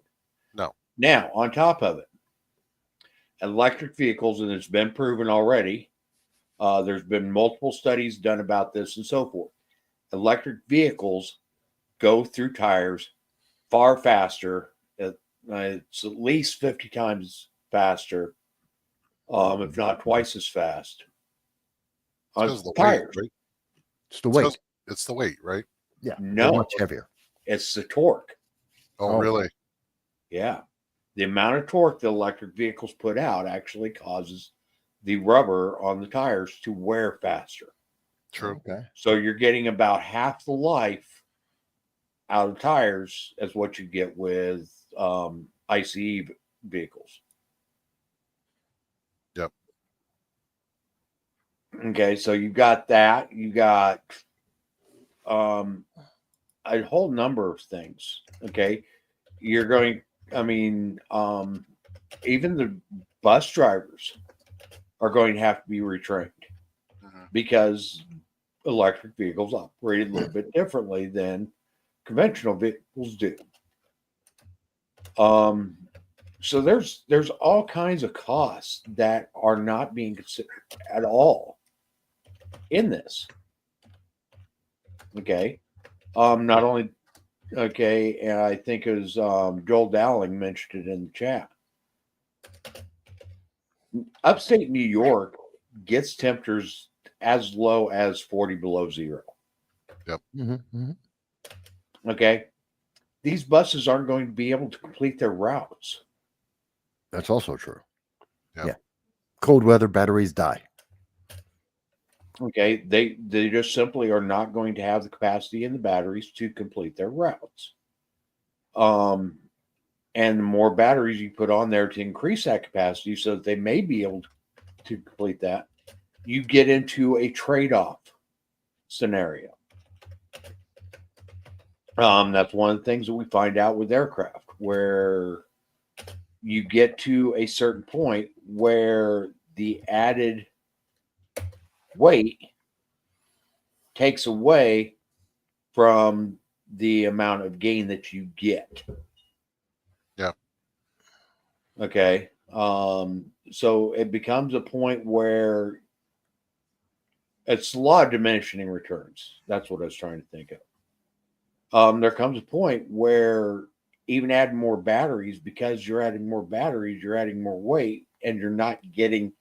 No. Now, on top of it, electric vehicles, and it's been proven already, there's been multiple studies done about this and so forth. Electric vehicles go through tires far faster. It's at least 50 times faster, if not twice as fast. It's the tires. Weight, right? It's the weight. It's the weight, right? Yeah. No. Much heavier. It's the torque. Oh, really? Yeah. The amount of torque the electric vehicles put out actually causes the rubber on the tires to wear faster. True. Okay. So you're getting about half the life out of tires as what you get with ICE vehicles. Yep. Okay, so you got that. You got a whole number of things. Okay. You're going, even the bus drivers are going to have to be retrained because electric vehicles operate a little bit differently than conventional vehicles do. So there's all kinds of costs that are not being considered at all in this. Okay. Not only okay, and I think it was Joel Dowling mentioned it in the chat. Upstate New York gets temperatures as low as 40 below zero. Mm-hmm. Okay. These buses aren't going to be able to complete their routes. That's also true. Yep. Yeah. Cold weather batteries die. Okay. They just simply are not going to have the capacity in the batteries to complete their routes. And the more batteries you put on there to increase that capacity so that they may be able to complete that, you get into a trade-off scenario. That's one of the things that we find out with aircraft, where you get to a certain point where the added weight takes away from the amount of gain that you get. Yeah. Okay. So it becomes a point where it's a lot of diminishing returns. That's what I was trying to think of. There comes a point where even adding more batteries, because you're adding more batteries, you're adding more weight, and you're not getting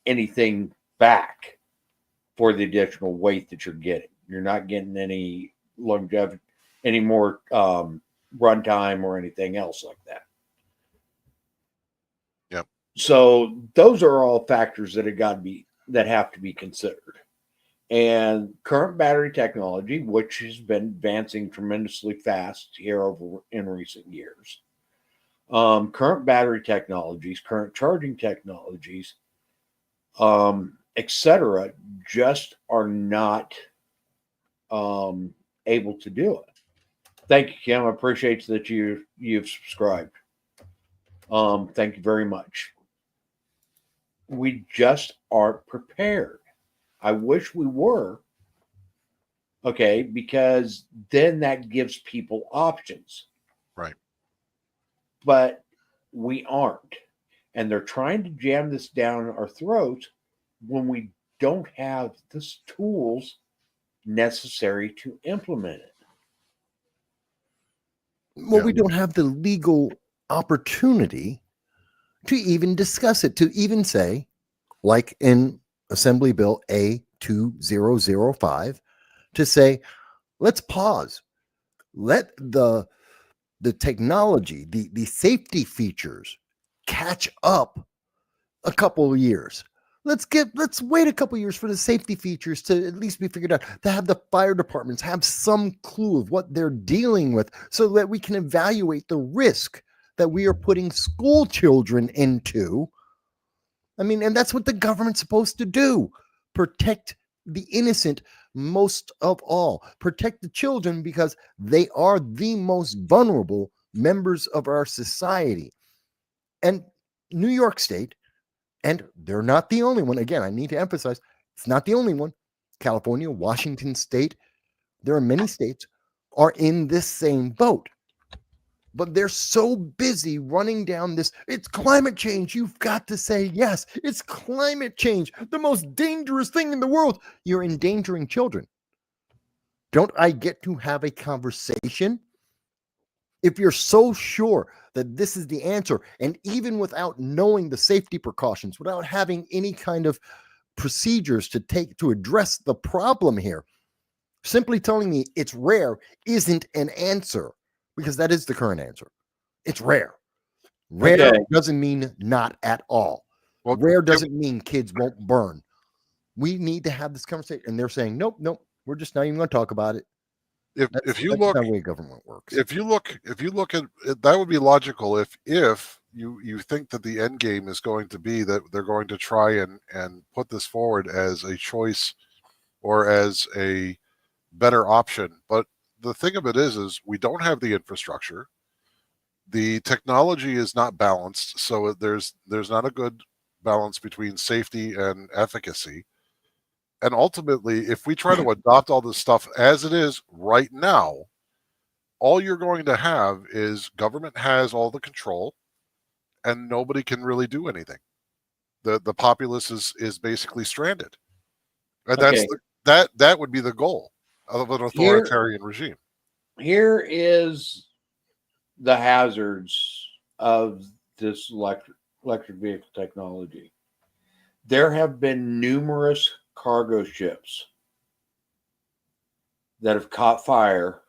anything back for the additional weight that you're getting. You're not getting any longevity, any more runtime or anything else like that. Yep. So those are all factors that have to be considered. And current battery technology, which has been advancing tremendously fast here over in recent years, current battery technologies, current charging technologies, etc., just are not able to do it. Thank you, Kim. I appreciate that you've subscribed. Thank you very much. We just aren't prepared. I wish we were. Okay, because then that gives people options. Right. But we aren't. And they're trying to jam this down our throats when we don't have the tools necessary to implement it. Well, Yeah. we don't have the legal opportunity to even discuss it, to even say, like in Assembly Bill A2005, to say, let's pause. Let the technology, the safety features catch up a couple of years. Let's wait a couple of years for the safety features to at least be figured out, to have the fire departments have some clue of what they're dealing with so that we can evaluate the risk that we are putting school children into. I mean, and that's what the government's supposed to do. Protect the innocent most of all. Protect the children because they are the most vulnerable members of our society. And New York State, and they're not the only one. Again, I need to emphasize, it's not the only one. California, Washington State, there are many states are in this same boat. But they're so busy running down this. It's climate change. You've got to say, yes, it's climate change, the most dangerous thing in the world. You're endangering children. Don't I get to have a conversation? If you're so sure that this is the answer, and even without knowing the safety precautions, without having any kind of procedures to take to address the problem here, simply telling me it's rare isn't an answer, because that is the current answer. It's rare. Rare Okay. doesn't mean not at all. Well, Rare doesn't mean kids won't burn. We need to have this conversation. And they're saying, nope, we're just not even going to talk about it. if you That's look, not the way government works. if you look at it, that would be logical if you think that the end game is going to be that they're going to try and put this forward as a choice or as a better option. But the thing of it is we don't have the infrastructure. The technology is not balanced, so there's not a good balance between safety and efficacy. And ultimately, if we try to adopt all this stuff as it is right now, all you're going to have is government has all the control and nobody can really do anything. The populace is basically stranded. And Okay. that would be the goal of an authoritarian regime. Here is the hazards of this electric vehicle technology. There have been numerous cargo ships that have caught fire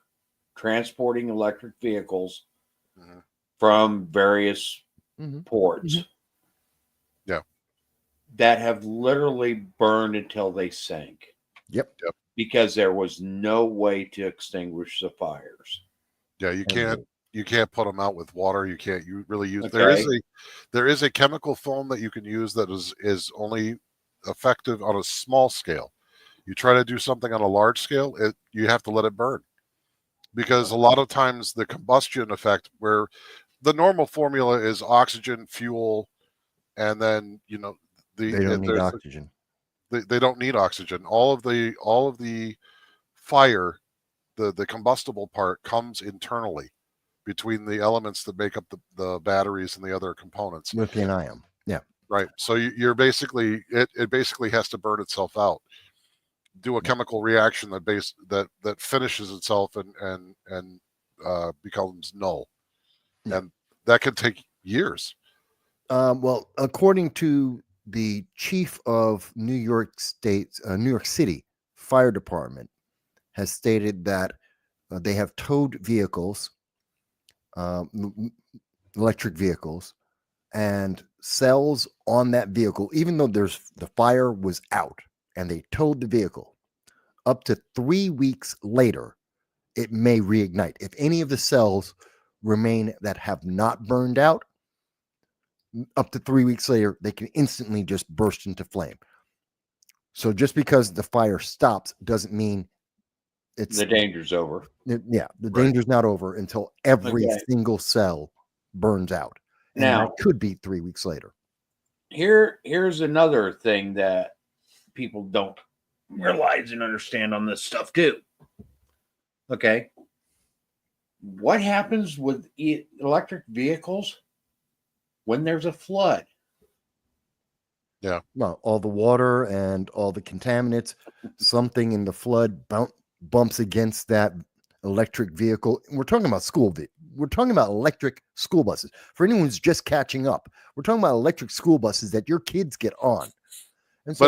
transporting electric vehicles Mhm. from various Mhm. ports Mhm. Yeah. that have literally burned until they sank Yep. because there was no way to extinguish the fires. Yeah, you can't put them out with water. You really use Okay. there is a chemical foam that you can use that is only effective on a small scale. You try to do something on a large scale, you have to let it burn. Because a lot of times the combustion effect, where the normal formula is oxygen, fuel, and then They don't need there's oxygen. they don't need oxygen. All of the fire, the combustible part comes internally between the elements that make up the batteries and the other components. Lithium ion. Yeah. Right. So you're basically it basically has to burn itself out, do a chemical reaction that finishes itself and becomes null, Yeah. and that can take years. Well, according to the chief of New York State, New York City Fire Department, has stated that they have towed vehicles, electric vehicles, and cells on that vehicle, even though the fire was out and they towed the vehicle, up to 3 weeks later, it may reignite. If any of the cells remain that have not burned out, up to 3 weeks later, they can instantly just burst into flame. So just because the fire stops doesn't mean it's The danger's over. the Right. danger's not over until every Okay. single cell burns out. And that Now, could be 3 weeks later. here's another thing that people don't realize and understand on this stuff too. Okay. What happens with electric vehicles when there's a flood? Well, all the water and all the contaminants, something in the flood bumps against that electric vehicle. We're talking about we're talking about electric school buses. For anyone who's just catching up, we're talking about electric school buses that your kids get on. And so,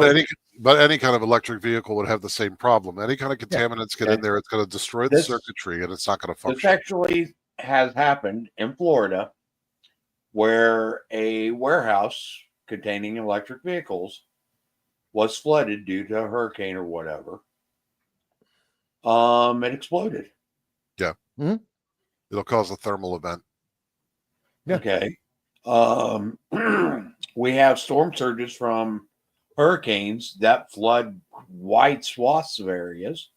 But any kind of electric vehicle would have the same problem. Any kind of contaminants get in there, it's going to destroy the This- circuitry, and it's not going to This function. actually has happened in Florida where a warehouse containing electric vehicles was flooded due to a hurricane or whatever. It exploded. It'll cause a thermal event. Yeah. Okay. We have storm surges from hurricanes that flood wide swaths of areas.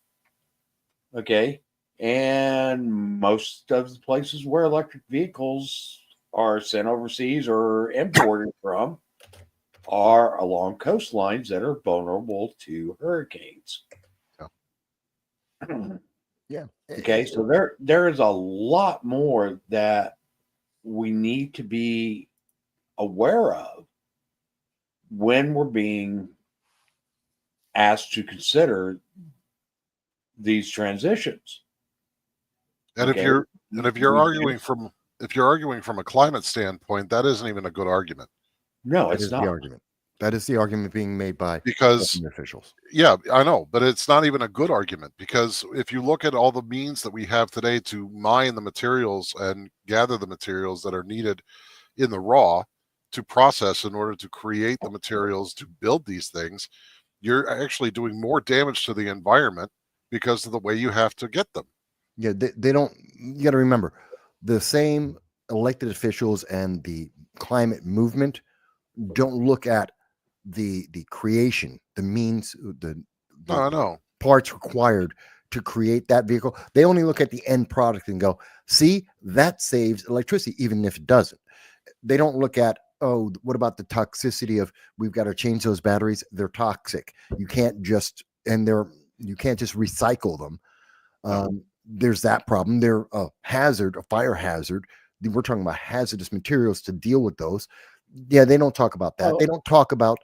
Okay. And most of the places where electric vehicles are sent overseas or imported from are along coastlines that are vulnerable to hurricanes. yeah. Okay, so there is a lot more that we need to be aware of when we're being asked to consider these transitions. And Okay. if you're arguing from a climate standpoint, that isn't even a good argument. No, That it's is not. the argument. That is the argument being made by Because government officials. yeah, I know, but it's not even a good argument, because if you look at all the means that we have today to mine the materials and gather the materials that are needed in the raw to process in order to create the materials to build these things, you're actually doing more damage to the environment because of the way you have to get them. Yeah, they don't. You got to remember, the same elected officials and the climate movement don't look at the creation, the means, the No, I know. parts required to create that vehicle. They only look at the end product and go, "See, that saves electricity," even if it doesn't. They don't look at, oh, what about the toxicity of, we've got to change those batteries. They're toxic. You can't just recycle them. There's that problem. They're a hazard, a fire hazard. We're talking about hazardous materials to deal with those. Yeah, they don't talk about that. They don't talk about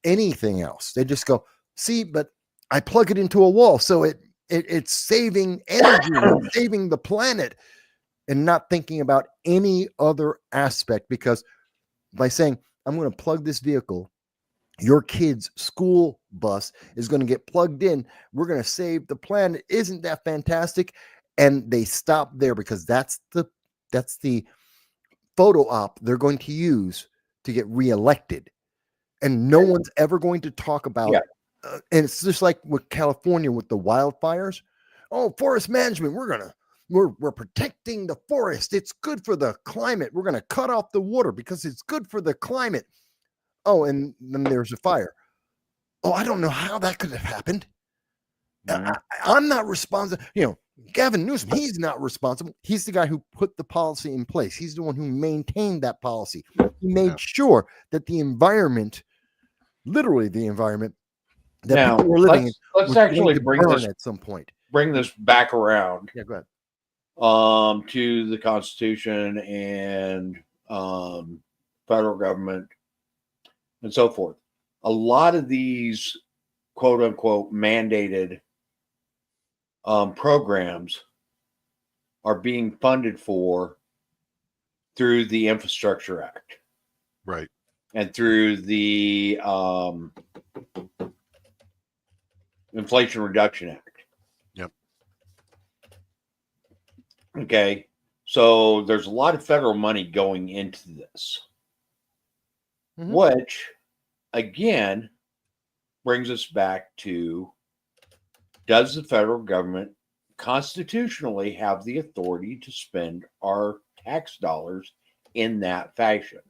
anything else. They just go, see, but I plug it into a wall, so it's saving energy, it's saving the planet, and not thinking about any other aspect. Because by saying, I'm going to plug this vehicle your kid's school bus is going to get plugged in. We're going to save the planet. Isn't that fantastic? And they stop there because that's the photo op they're going to use to get reelected. And no one's ever going to talk about and it's just like with California with the wildfires. Oh, forest management, we're protecting the forest. It's good for the climate. We're going to cut off the water because it's good for the climate. Oh, and then there's a fire. Oh, I don't know how that could have happened. I'm not responsible. Gavin Newsom, he's not responsible. He's the guy who put the policy in place. He's the one who maintained that policy. He made sure that the environment, literally the environment that Now, people were living in, let's was actually going to bring burn this at some point. Bring this back around. Yeah, go ahead. To the Constitution and federal government and so forth. A lot of these quote unquote mandated programs are being funded for through the Infrastructure Act. Right. And through the Inflation Reduction Act. Yep. Okay. So there's a lot of federal money going into this, which again brings us back to, does the federal government constitutionally have the authority to spend our tax dollars in that fashion?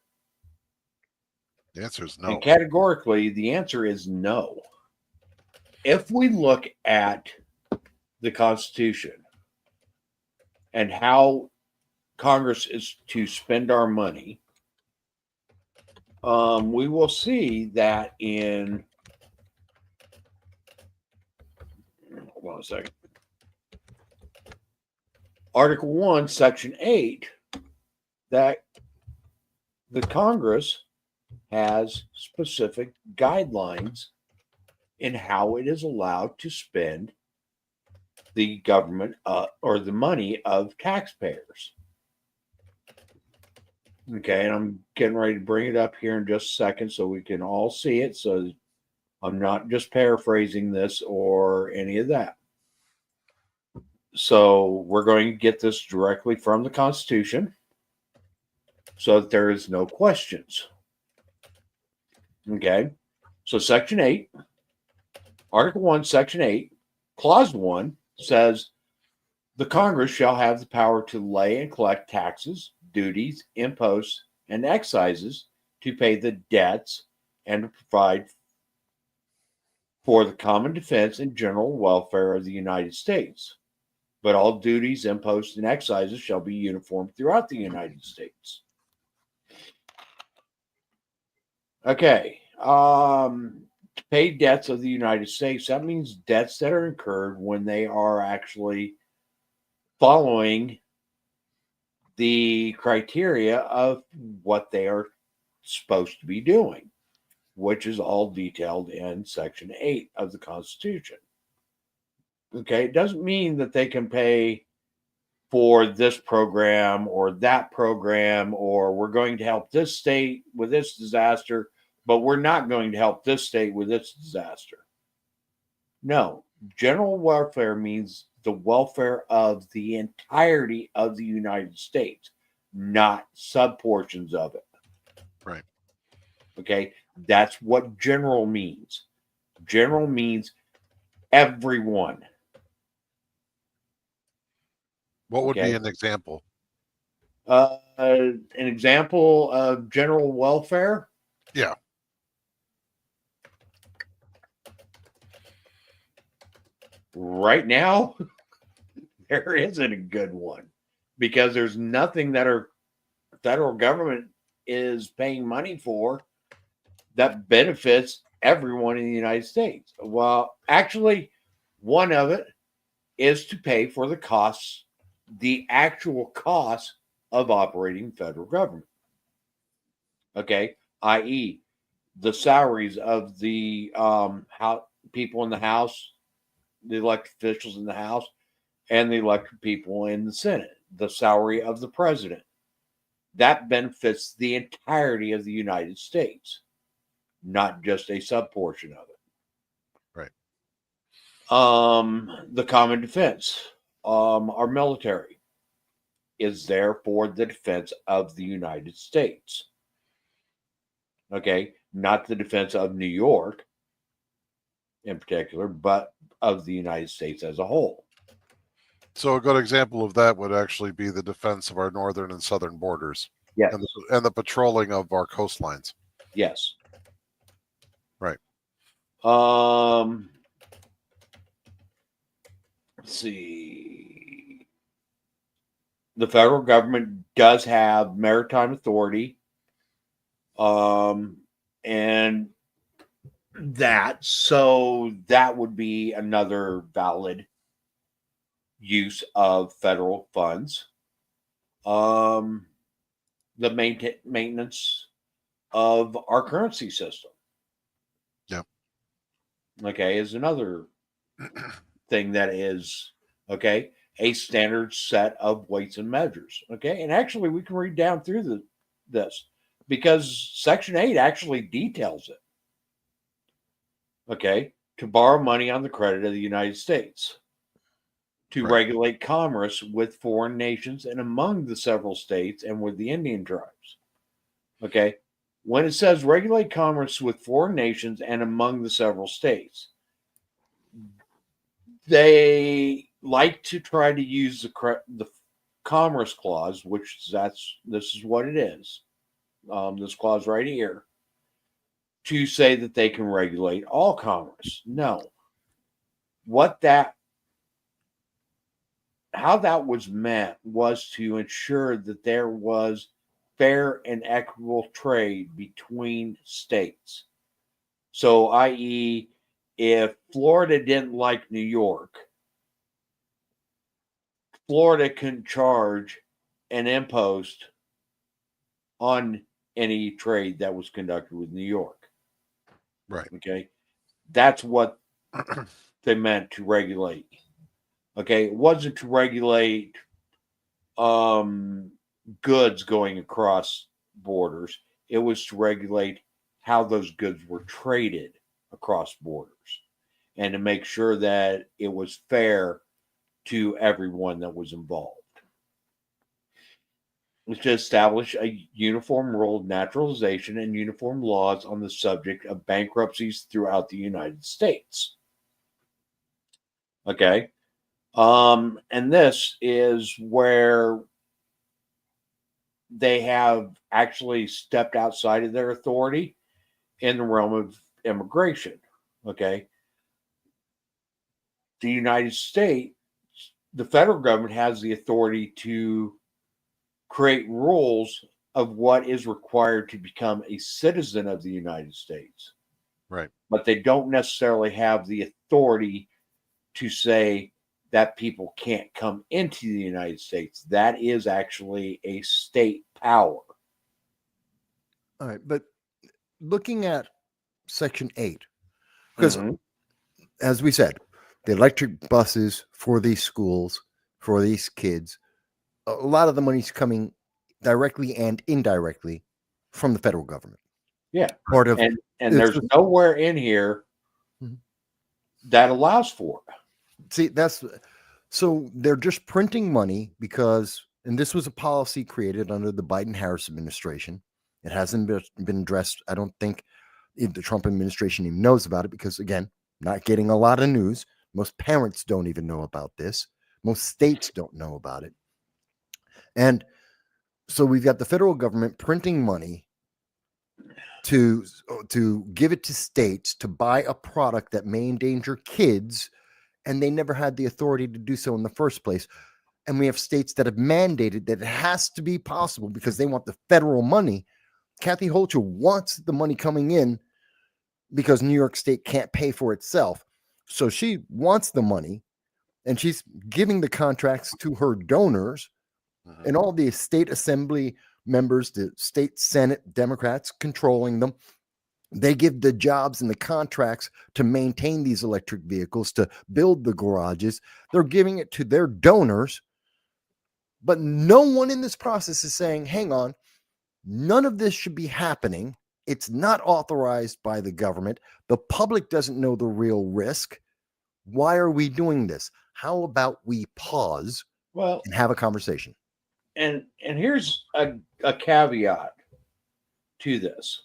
The answer is no. And categorically, the answer is no. If we look at the Constitution and how Congress is to spend our money, we will see that in, hold on a second, Article 1, Section 8, that the Congress has specific guidelines in how it is allowed to spend the government or the money of taxpayers. Okay, and I'm getting ready to bring it up here in just a second so we can all see it. So I'm not just paraphrasing this or any of that. So we're going to get this directly from the Constitution so that there is no questions. Okay, so Section 8, Article 1, Section 8, Clause 1 says, the Congress shall have the power to lay and collect taxes, duties, imposts, and excises to pay the debts and to provide for the common defense and general welfare of the United States. But all duties, imposts, and excises shall be uniform throughout the United States. Okay. To pay debts of the United States, that means debts that are incurred when they are actually following the criteria of what they are supposed to be doing, which is all detailed in Section 8 of the Constitution. Okay, it doesn't mean that they can pay for this program or that program, or we're going to help this state with this disaster, but we're not going to help this state with this disaster. No, general welfare means the welfare of the entirety of the United States, not subportions of it. Right. Okay, that's what general means. General means everyone. What would be an example? An example of general welfare? Yeah. Right now, there isn't a good one because there's nothing that our federal government is paying money for that benefits everyone in the United States. Well, actually, one of it is to pay for the costs, the actual costs of operating federal government. Okay, i.e., the salaries of the people in the House, the elected officials in the House, and the elected people in the Senate, the salary of the president. That benefits the entirety of the United States. not just a sub portion of it. Right. The common defense, our military is there for the defense of the United States. Okay, not the defense of New York in particular, but of the United States as a whole. So a good example of that would actually be the defense of our northern and southern borders. Yes. And the patrolling of our coastlines. Yes. Right. Let's see. The federal government does have maritime authority. And that would be another valid use of federal funds. The maintenance of our currency system. Yep. Okay, is another thing that is a standard set of weights and measures. Okay, and actually we can read down through this because Section 8 actually details it. Okay, to borrow money on the credit of the United States, to regulate commerce with foreign nations and among the several states and with the Indian tribes. Okay, when it says regulate commerce with foreign nations and among the several states, they like to try to use the Commerce Clause, which this is what it is, this clause right here, to say that they can regulate all commerce. No. How that was meant was to ensure that there was fair and equitable trade between states. So, i.e., if Florida didn't like New York, Florida couldn't charge an impost on any trade that was conducted with New York. Right. Okay. That's what they meant to regulate. Okay. It wasn't to regulate goods going across borders. It was to regulate how those goods were traded across borders and to make sure that it was fair to everyone that was involved. Was to establish a uniform rule of naturalization and uniform laws on the subject of bankruptcies throughout the United States. Okay. And this is where they have actually stepped outside of their authority in the realm of immigration. Okay. The United States, the federal government has the authority to create rules of what is required to become a citizen of the United States. Right. But they don't necessarily have the authority to say that people can't come into the United States. That is actually a state power. All right. But looking at Section 8, because as we said, the electric buses for these schools, for these kids, a lot of the money's coming directly and indirectly from the federal government. Yeah. Part of and there's nowhere in here that allows for it. See, so they're just printing money because, and this was a policy created under the Biden-Harris administration. It hasn't been addressed. I don't think the Trump administration even knows about it because, again, not getting a lot of news. Most parents don't even know about this. Most states don't know about it. And so we've got the federal government printing money to give it to states to buy a product that may endanger kids, and they never had the authority to do so in the first place. And we have states that have mandated that it has to be possible because they want the federal money. Kathy Hochul wants the money coming in because New York State can't pay for itself. So she wants the money, and she's giving the contracts to her donors and all the state assembly members, the state Senate Democrats controlling them. They give the jobs and the contracts to maintain these electric vehicles, to build the garages. They're giving it to their donors. But no one in this process is saying, hang on, none of this should be happening It's not authorized by the government. The public doesn't know the real risk. Why are we doing this? How about we pause Well, and have a conversation? and here's a caveat to this.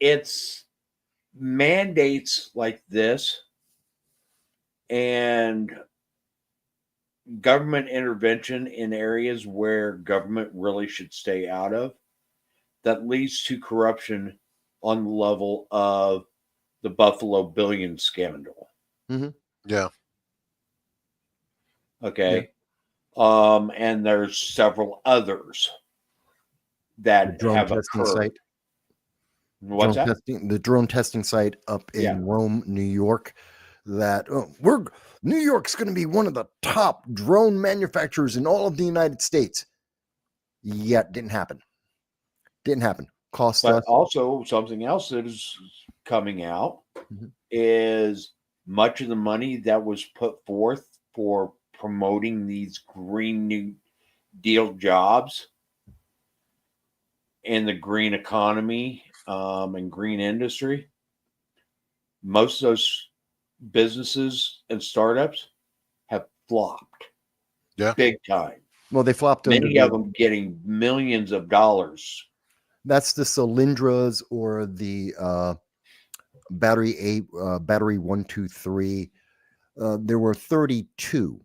It's mandates like this and government intervention in areas where government really should stay out of that leads to corruption on the level of the Buffalo Billion scandal. Yeah. Okay. And there's several others that Drone have testing occurred. site. What's that? The drone testing site up in Yeah. Rome, New York. That New York's going to be one of the top drone manufacturers in all of the United States. Yet didn't happen. Didn't happen. Cost But us. also something else that is coming out Mhm. is much of the money that was put forth for promoting these Green New Deal jobs in the green economy and green industry. Most of those businesses and startups have flopped. Yeah. Big time. Well, they flopped under Many of them getting millions of dollars. That's the Cylindras or the battery 123. There were 32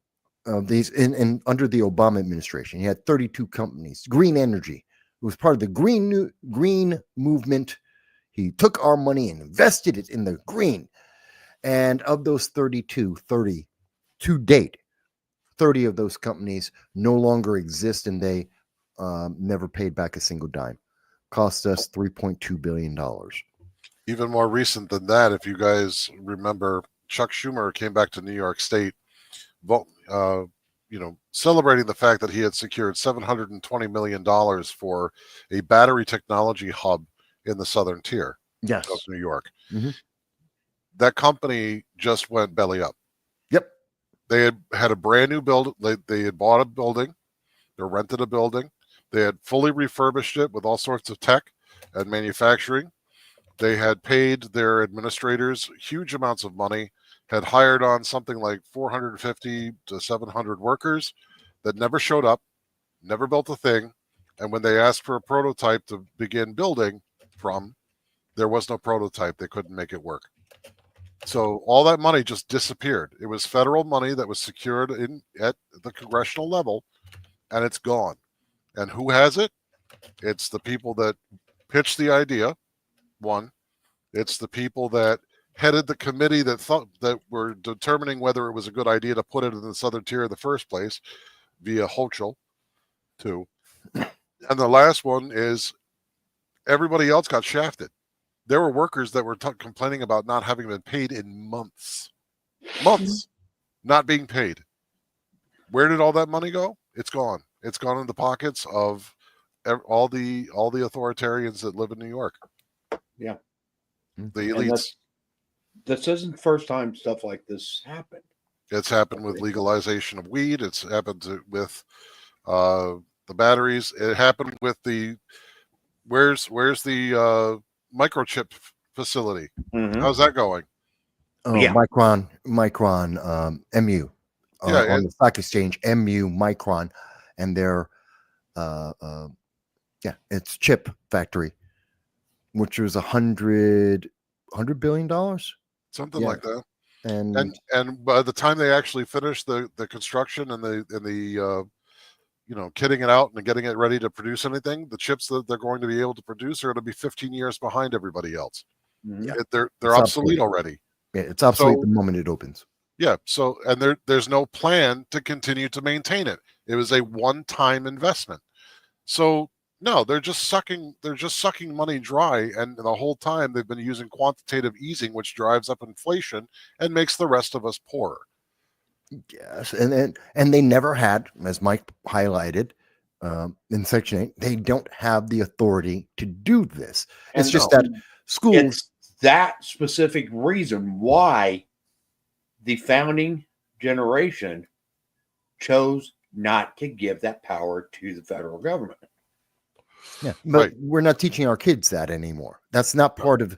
of these in under the Obama administration. He had 32 companies. Green energy. It was part of the green movement. He took our money and invested it in the green. And of those 32, 30 to date, 30 of those companies no longer exist, and they never paid back a single dime. Cost us $3.2 billion. Even more recent than that, if you guys remember, Chuck Schumer came back to New York State, celebrating the fact that he had secured $720 million for a battery technology hub in the southern tier Yes. of New York. Mhm. That company just went belly up. Yep. They had a brand new build. They had bought a building, they rented a building. They had fully refurbished it with all sorts of tech and manufacturing. They had paid their administrators huge amounts of money, had hired on something like 450 to 700 workers that never showed up, never built a thing. And when they asked for a prototype to begin building from, there was no prototype. They couldn't make it work. So all that money just disappeared. It was federal money that was secured at the congressional level, and it's gone. And who has it? It's the people that pitched the idea. One, it's the people that headed the committee that were determining whether it was a good idea to put it in the southern tier in the first place via Hochul. Two, and the last one is everybody else got shafted. There were workers that were complaining about not having been paid in months, not being paid. Where did all that money go? It's gone. It's gone in the pockets of all the authoritarians that live in New York. Yeah. The elites. This isn't the first time stuff like this happened. It's happened with legalization of weed. It's happened with the batteries. It happened with the where's the microchip facility? Mm-hmm. How's that going? Oh, Yeah. Micron, MU. Yeah, On the stock exchange, MU, Micron, and their it's chip factory, which was $100 billion, something Yeah. like that. and And by the time they actually finish the construction and the kitting it out and getting it ready to produce anything, the chips that they're going to be able to produce are going to be 15 years behind everybody else. Mm-hmm. Yeah. They're It's obsolete obsolete. already. Yeah, it's obsolete So- the moment it opens. Yeah. So and there's no plan to continue to maintain it. It was a one-time investment. So no, they're just sucking money dry, and the whole time they've been using quantitative easing, which drives up inflation and makes the rest of us poorer. Yes, and they never had, as Mike highlighted in Section 8, they don't have the authority to do this. It's And just that schools. It's that specific reason why the founding generation chose not to give that power to the federal government. Yeah, but Right. we're not teaching our kids that anymore. That's not part of.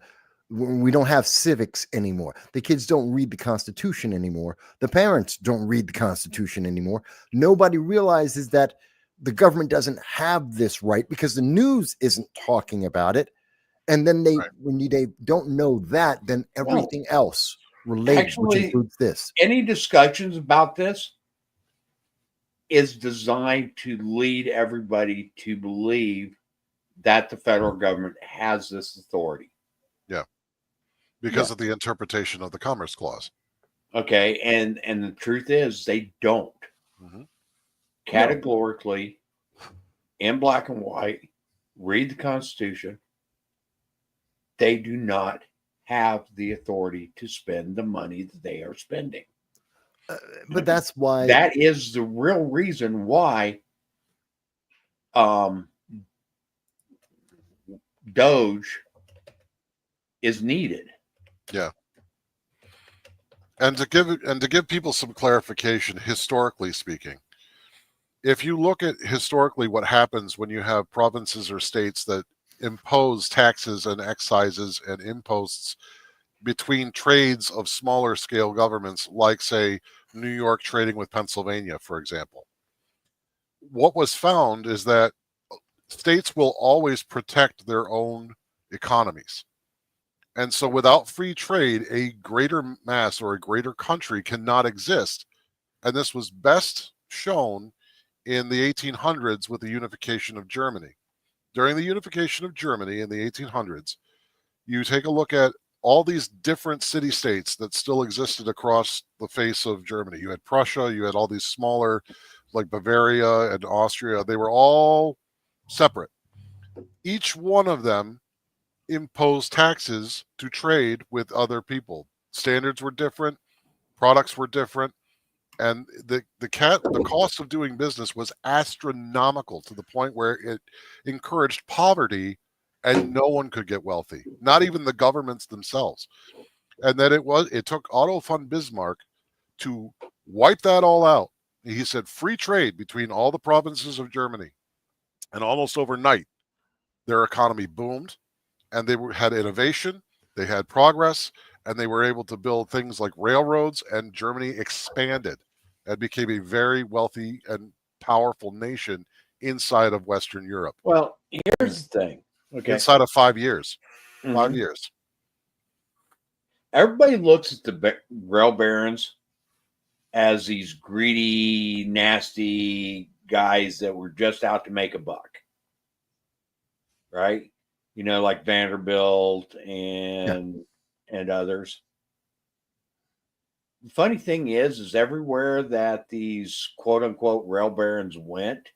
We don't have civics anymore. The kids don't read the Constitution anymore. The parents don't read the Constitution anymore. Nobody realizes that the government doesn't have this right because the news isn't talking about it. And then Right. when they don't know that, then everything else related, which Actually, includes this. any discussions about this is designed to lead everybody to believe that the federal government has this authority. Yeah. Because of the interpretation of the Commerce Clause. Okay. And the truth is they don't. Mhm. Categorically, in black and white, read the Constitution. They do not have the authority to spend the money that they are spending. But that's why That is the real reason why Doge is needed. Yeah. And to give people some clarification, historically speaking, if you look at historically what happens when you have provinces or states that impose taxes and excises and imposts between trades of smaller scale governments, like say New York trading with Pennsylvania, for example, what was found is that states will always protect their own economies. And so without free trade, a greater mass or a greater country cannot exist. And this was best shown in the 1800s with the unification of Germany. During the unification of Germany in the 1800s, you take a look at all these different city-states that still existed across the face of Germany. You had Prussia, you had all these smaller, like Bavaria and Austria. They were all separate. Each one of them imposed taxes to trade with other people. Standards were different, products were different, and the cost of doing business was astronomical to the point where it encouraged poverty and no one could get wealthy, not even the governments themselves. And then it took Otto von Bismarck to wipe that all out. He said free trade between all the provinces of Germany, and almost overnight their economy boomed, and they had innovation, they had progress, and they were able to build things like railroads, and Germany expanded and became a very wealthy and powerful nation inside of Western Europe. Well, here's the thing. Okay. Inside of 5 years. Mhm. 5 years. Everybody looks at the rail barons as these greedy, nasty guys that were just out to make a buck. Right? You know, like Vanderbilt and others. The funny thing is everywhere that these quote unquote rail barons went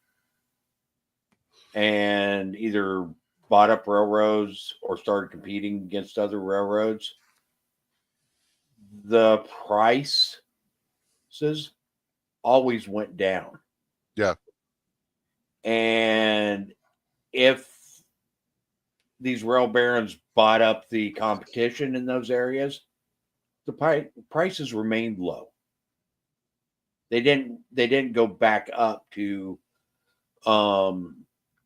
and either bought up railroads or started competing against other railroads, the prices always went down. Yeah. And if these rail barons bought up the competition in those areas, the prices remained low. They didn't go back up to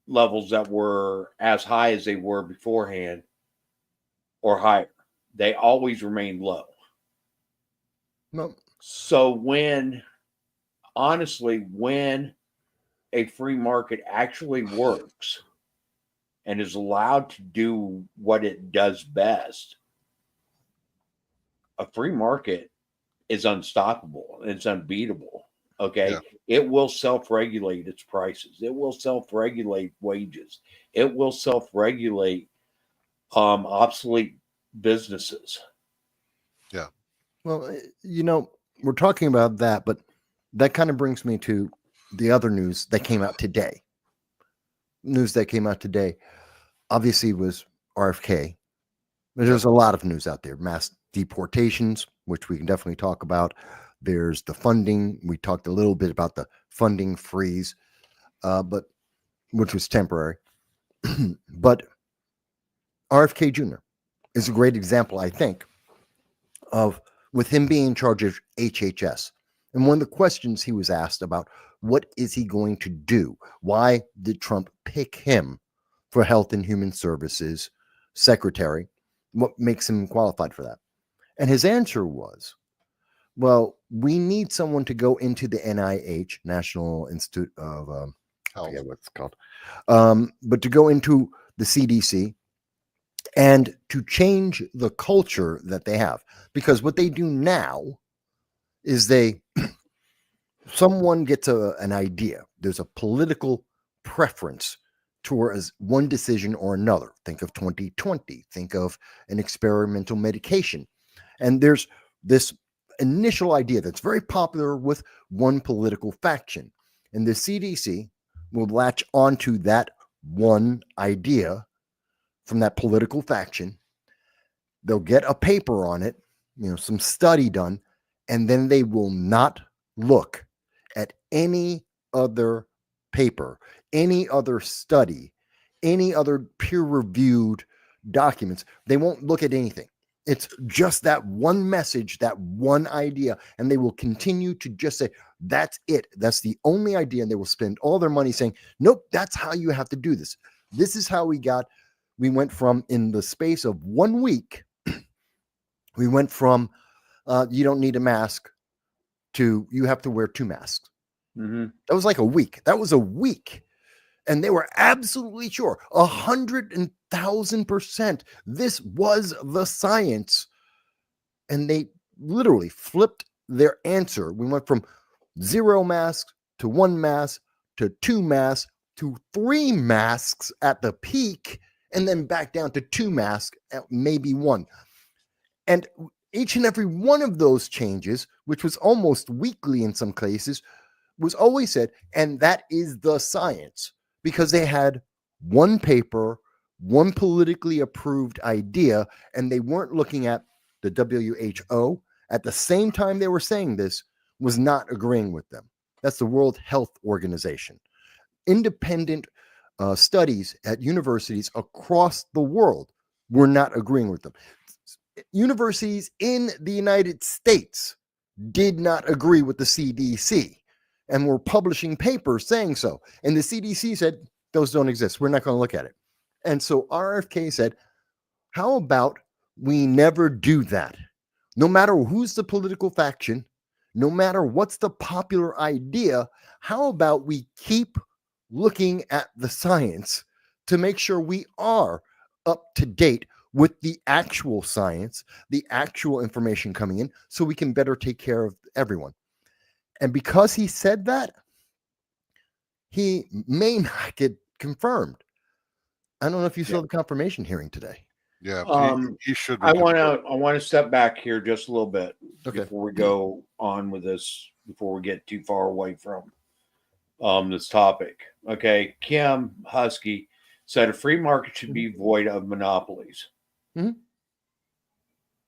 levels that were as high as they were beforehand or higher. They always remained low. No. So when a free market actually works and is allowed to do what it does best, a free market is unstoppable. It's unbeatable. Okay. Yeah. It will self-regulate its prices. It will self-regulate wages. It will self-regulate obsolete businesses. Yeah. Well, we're talking about that, but that kind of brings me to the other news that came out today. Obviously was RFK. There's a lot of news out there. Mass deportations, which we can definitely talk about. There's the funding. We talked a little bit about the funding freeze, but which was temporary. But RFK Jr. is a great example, I think, of with him being in charge of HHS. And one of the questions he was asked about, what is he going to do? Why did Trump pick him? for Health and Human Services secretary. What makes him qualified for that? And his answer was, well, we need someone to go into the NIH, National Institute of, I Health. forget what it's called, but to go into the CDC and to change the culture that they have. Because what they do now is someone gets an idea. There's a political preference towards one decision or another. Think of 2020. Think of an experimental medication. And there's this initial idea that's very popular with one political faction. And the CDC will latch onto that one idea from that political faction. They'll get a paper on it, some study done, and then they will not look at any other paper, any other study, any other peer-reviewed documents. They won't look at anything. It's just that one message, that one idea, and they will continue to just say, that's it. That's the only idea. And they will spend all their money saying, nope, that's how you have to do this. This is how we went from, in the space of 1 week, we went from you don't need a mask to you have to wear 2 masks. Mm-hmm. That was like a week. That was a week. And they were absolutely sure, 100,000%, this was the science. And they literally flipped their answer. We went from 0 masks to 1 mask to 2 masks to 3 masks at the peak, and then back down to 2 masks at maybe 1. And each and every one of those changes, which was almost weekly in some cases, was always said, and that is the science, because they had one paper, one politically approved idea, and they weren't looking at the WHO at the same time they were saying this was not agreeing with them. That's the World Health Organization. Independent studies at universities across the world were not agreeing with them. Universities in the United States did not agree with the CDC and were publishing papers saying so. And the CDC said, those don't exist. We're not going to look at it. And so RFK said, how about we never do that? No matter who's the political faction, no matter what's the popular idea, how about we keep looking at the science to make sure we are up to date with the actual science, the actual information coming in, so we can better take care of everyone. And because he said that, he may not get confirmed. I don't know if you saw the confirmation hearing today. Yeah, he should be. I want to step back here just a little bit before we go on with this, before we get too far away from this topic. Okay, Kim Husky said a free market should be void of monopolies. Mm-hmm.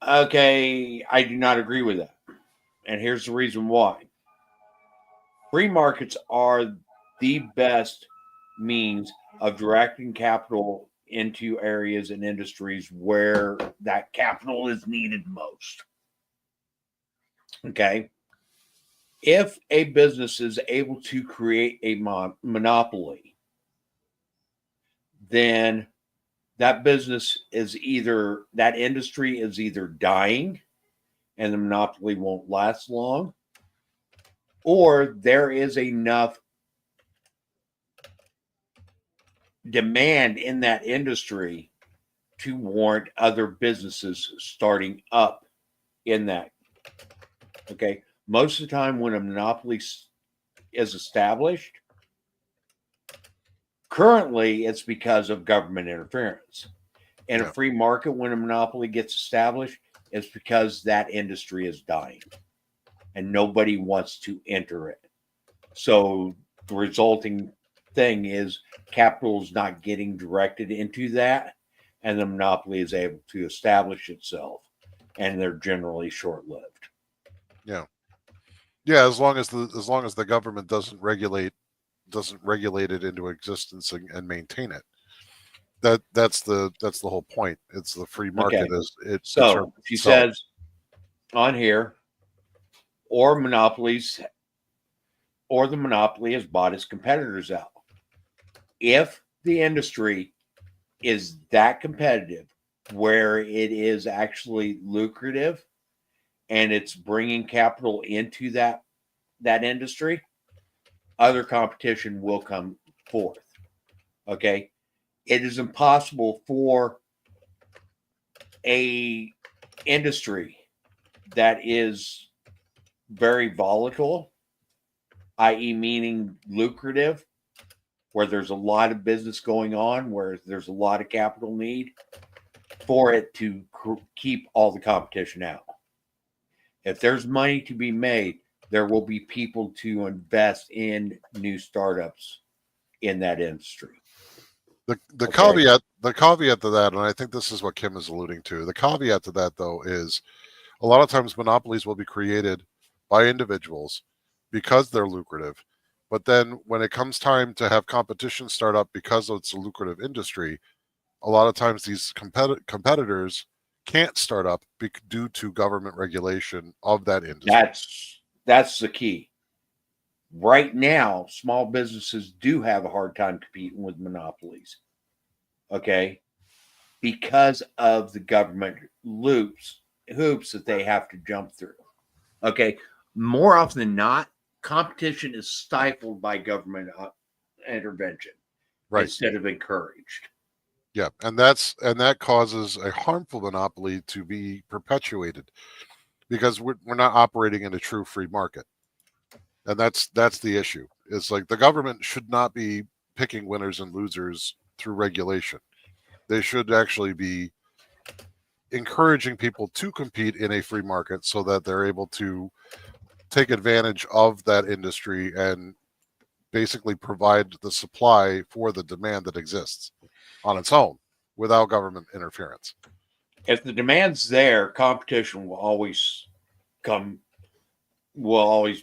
Okay, I do not agree with that. And here's the reason why. Free markets are the best means of directing capital into areas and industries where that capital is needed most. Okay. If a business is able to create a monopoly, then that industry is either dying and the monopoly won't last long, or there is enough demand in that industry to warrant other businesses starting up in that. Okay. Most of the time when a monopoly is established, currently it's because of government interference. In a free market, when a monopoly gets established, it's because that industry is dying and nobody wants to enter it. So the resulting thing is capital is not getting directed into that, and the monopoly is able to establish itself, and they're generally short-lived. Yeah, as long as the government doesn't regulate it into existence and maintain it. That's the whole point. It's the free market. Okay. So she says on here, or monopolies, or the monopoly has bought its competitors out. If the industry is that competitive where it is actually lucrative and it's bringing capital into that industry, other competition will come forth. Okay. It is impossible for a industry that is very volatile, i.e., meaning lucrative, where there's a lot of business going on, where there's a lot of capital need, for it to keep all the competition out. If there's money to be made, there will be people to invest in new startups in that industry. The caveat to that, and I think this is what Kim is alluding to. The caveat to that, though, is a lot of times monopolies will be created by individuals because they're lucrative. But then when it comes time to have competition start up because it's a lucrative industry, a lot of times these competitors can't start up due to government regulation of that industry. That's the key. Right now, small businesses do have a hard time competing with monopolies. Okay. Because of the government hoops that they have to jump through. Okay. More often than not, competition is stifled by government intervention, right, instead of encouraged. Yeah, and that causes a harmful monopoly to be perpetuated because we're not operating in a true free market. And that's the issue. It's like the government should not be picking winners and losers through regulation. They should actually be encouraging people to compete in a free market so that they're able to take advantage of that industry and basically provide the supply for the demand that exists on its own without government interference. If the demand's there, competition will always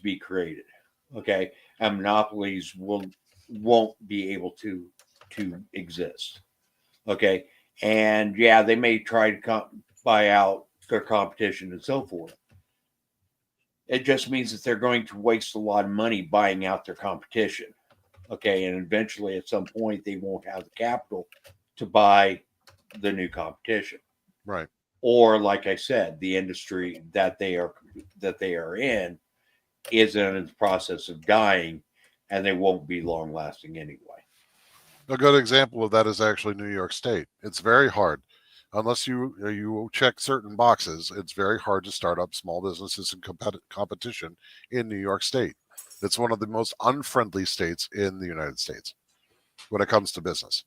be created. Okay. And monopolies won't be able to exist. Okay. And yeah, they may try to buy out their competition and so forth. It just means that they're going to waste a lot of money buying out their competition. Okay. And eventually at some point they won't have the capital to buy the new competition. Right. Or like I said, the industry that they are in is in the process of dying and they won't be long lasting anyway. A good example of that is actually New York State. It's very hard. Unless you check certain boxes, it's very hard to start up small businesses in competition in New York State. It's one of the most unfriendly states in the United States when it comes to business.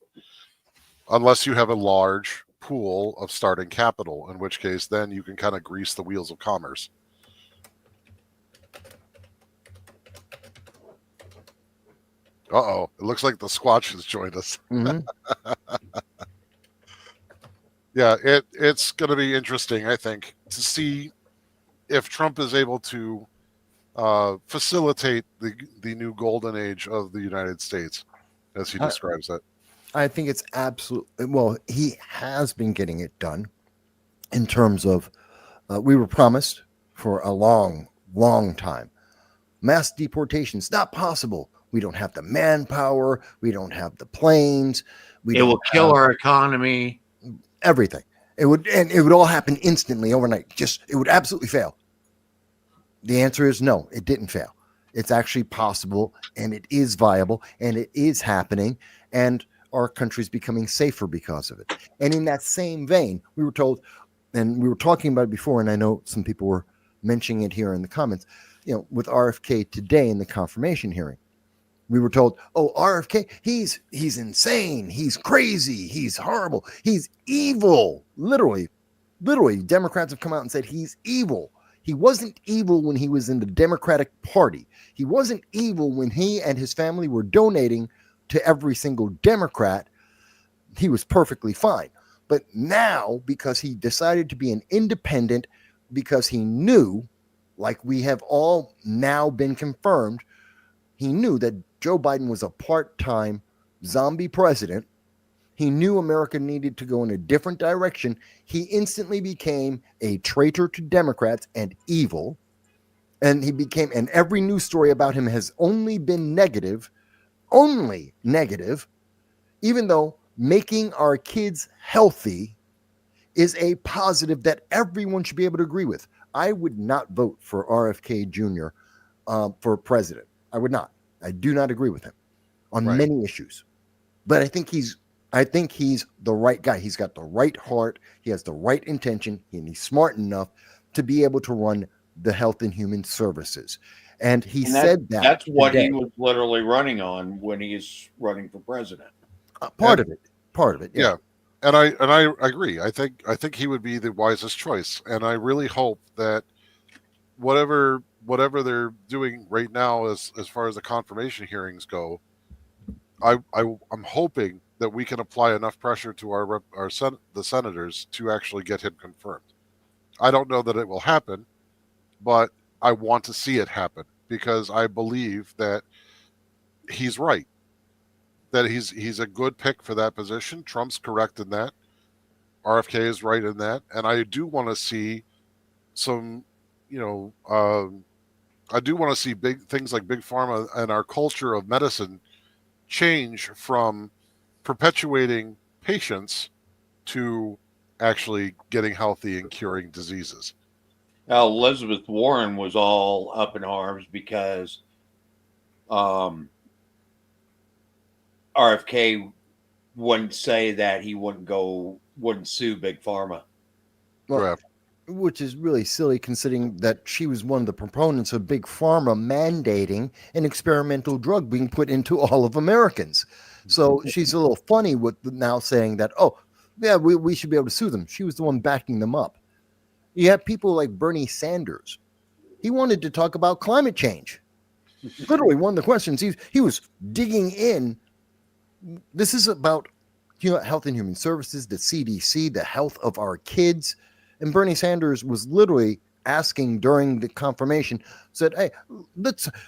Unless you have a large pool of starting capital, in which case then you can kind of grease the wheels of commerce. Uh-oh, it looks like the Squatch has joined us. Mm-hmm. Yeah, it's going to be interesting, I think, to see if Trump is able to facilitate the new golden age of the United States, as he describes it. I think it's absolutely, well, he has been getting it done in terms of, we were promised for a long, long time. Mass deportations, not possible. We don't have the manpower. We don't have the planes. It will kill our economy. Everything. It would all happen instantly overnight. It would absolutely fail. The answer is no, it didn't fail. It's actually possible and it is viable and it is happening and our country's becoming safer because of it. And in that same vein, we were told, and we were talking about it before, and I know some people were mentioning it here in the comments, with RFK today in the confirmation hearing. We were told, oh, RFK, he's insane. He's crazy. He's horrible. He's evil. Literally, Democrats have come out and said he's evil. He wasn't evil when he was in the Democratic Party. He wasn't evil when he and his family were donating to every single Democrat. He was perfectly fine. But now, because he decided to be an independent, because he knew, like we have all now been confirmed, he knew that Joe Biden was a part-time zombie president. He knew America needed to go in a different direction. He instantly became a traitor to Democrats and evil. And and every news story about him has only been negative, even though making our kids healthy is a positive that everyone should be able to agree with. I would not vote for RFK Jr. For president. I would not. I do not agree with him on Right. many issues, but I think he's the right guy. He's got the right heart. He has the right intention, and he's smart enough to be able to run the Health and Human Services. And he said that that's what today. he was literally running on when he's running for president. Part of it. Yeah. And I agree. I think he would be the wisest choice. And I really hope that whatever they're doing right now as far as the confirmation hearings go, I'm hoping that we can apply enough pressure to the senators to actually get him confirmed. I don't know that it will happen, but I want to see it happen because I believe that he's right. That he's a good pick for that position. Trump's correct in that. RFK is right in that, and I do want to see some, I do want to see big things like big pharma and our culture of medicine change from perpetuating patients to actually getting healthy and curing diseases. Now, Elizabeth Warren was all up in arms because RFK wouldn't say that he wouldn't sue Big Pharma. Well, Correct. which is really silly considering that she was one of the proponents of Big Pharma mandating an experimental drug being put into all of Americans. So she's a little funny with now saying that, oh, yeah, we should be able to sue them. She was the one backing them up. You have people like Bernie Sanders. He wanted to talk about climate change. Literally, one of the questions he was digging in. This is about Health and Human Services, the CDC, the health of our kids. And Bernie Sanders was literally asking during the confirmation, said, hey,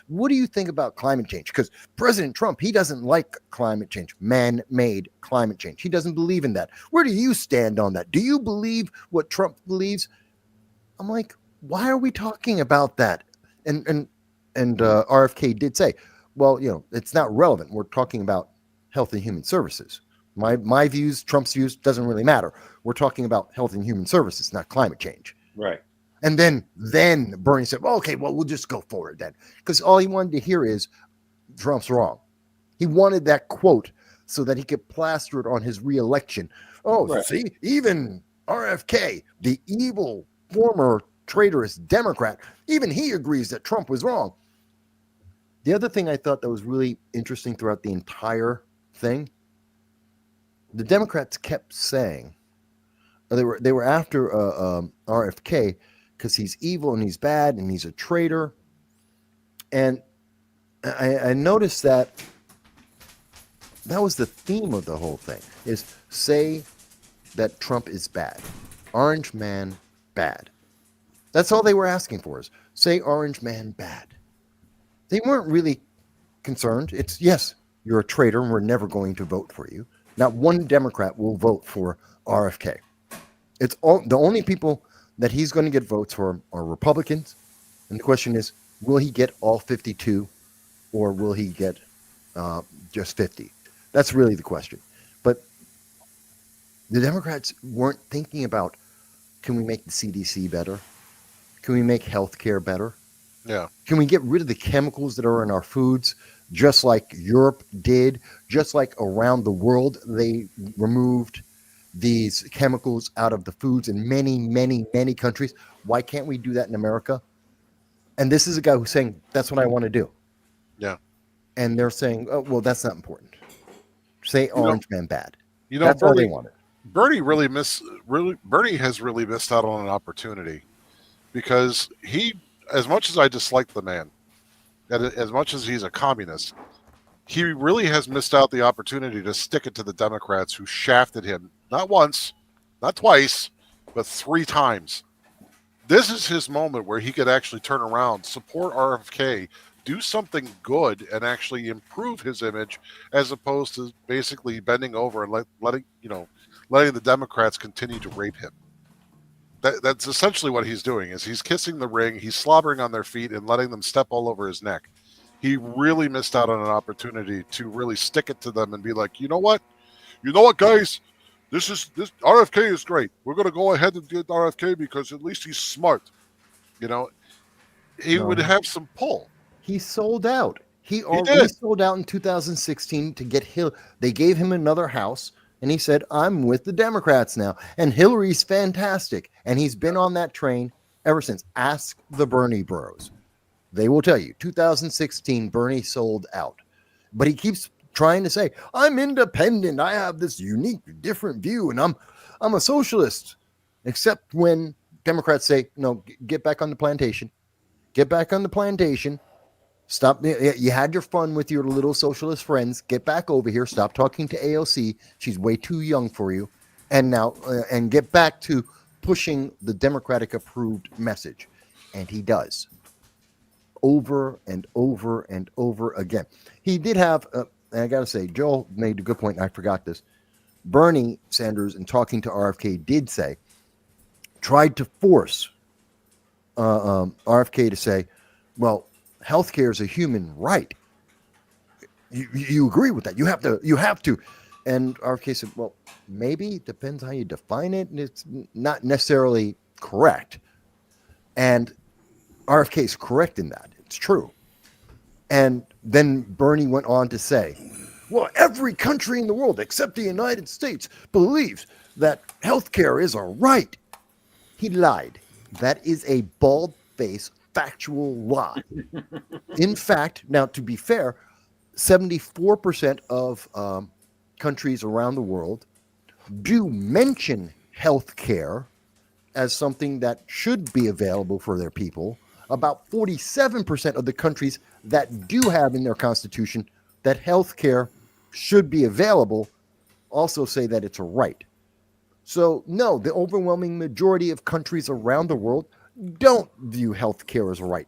what do you think about climate change? Because President Trump, he doesn't like climate change, man-made climate change. He doesn't believe in that. Where do you stand on that? Do you believe what Trump believes? I'm like, why are we talking about that? And RFK did say, well, it's not relevant. We're talking about Health and Human Services. My views, Trump's views, doesn't really matter. We're talking about Health and Human Services, not climate change. Right. And then Bernie said, well, okay, well, we'll just go for it then. Because all he wanted to hear is Trump's wrong. He wanted that quote so that he could plaster it on his reelection. Oh, right. See, even RFK, the evil former traitorous Democrat, even he agrees that Trump was wrong. The other thing I thought that was really interesting throughout the entire thing, the Democrats kept saying they were after RFK because he's evil and he's bad and he's a traitor. And I noticed that was the theme of the whole thing, is say that Trump is bad. Orange man bad. That's all they were asking for, is say orange man bad. They weren't really concerned. It's, yes, you're a traitor and we're never going to vote for you. Not one Democrat will vote for RFK. It's all the only people that he's going to get votes for are Republicans. And the question is, will he get all 52 or will he get just 50? That's really the question. But the Democrats weren't thinking about, can we make the CDC better? Can we make healthcare better? Yeah. Can we get rid of the chemicals that are in our foods, just like Europe did, just like around the world they removed these chemicals out of the foods in many, many, many countries? Why can't we do that in America? And this is a guy who's saying, that's what I want to do. Yeah. And they're saying, oh, well, that's not important. Say orange man bad. That's all they wanted. Bernie has really missed out on an opportunity, because he, as much as I dislike the man, as much as he's a communist, he really has missed out the opportunity to stick it to the Democrats who shafted him not once, not twice, but 3 times. This is his moment where he could actually turn around, support RFK, do something good, and actually improve his image, as opposed to basically bending over and letting the Democrats continue to rape him. That's essentially what he's doing, is he's kissing the ring, he's slobbering on their feet and letting them step all over his neck. He really missed out on an opportunity to really stick it to them and be like, you know what? you know what, guys? This RFK is great. We're going to go ahead and get RFK because at least he's smart. You know, he would No. have some pull. He sold out. He did. sold out in 2016 to get Hill. They gave him another house, and he said, "I'm with the Democrats now." And Hillary's fantastic, and he's been on that train ever since. Ask the Bernie Bros; they will tell you. 2016, Bernie sold out, but he keeps trying to say, "I'm independent. I have this unique, different view, and I'm a socialist." Except when Democrats say, "No, get back on the plantation. Get back on the plantation. Stop. You had your fun with your little socialist friends. Get back over here. Stop talking to AOC. She's way too young for you. And now, and get back to pushing the Democratic approved message." And he does over and over and over again. He did have, and I got to say, Joel made a good point. And I forgot this. Bernie Sanders, in talking to RFK, did say, tried to force RFK to say, well, healthcare is a human right. You agree with that? You have to. And RFK said, well, maybe it depends how you define it, and it's not necessarily correct. And RFK is correct in that. It's true. And then Bernie went on to say, well, every country in the world except the United States believes that healthcare is a right. He lied. That is a bald-faced factual lie. In fact, now to be fair, 74% of countries around the world do mention healthcare as something that should be available for their people. About 47% of the countries that do have in their constitution that healthcare should be available also say that it's a right. So, no, the overwhelming majority of countries around the world don't view healthcare as a right,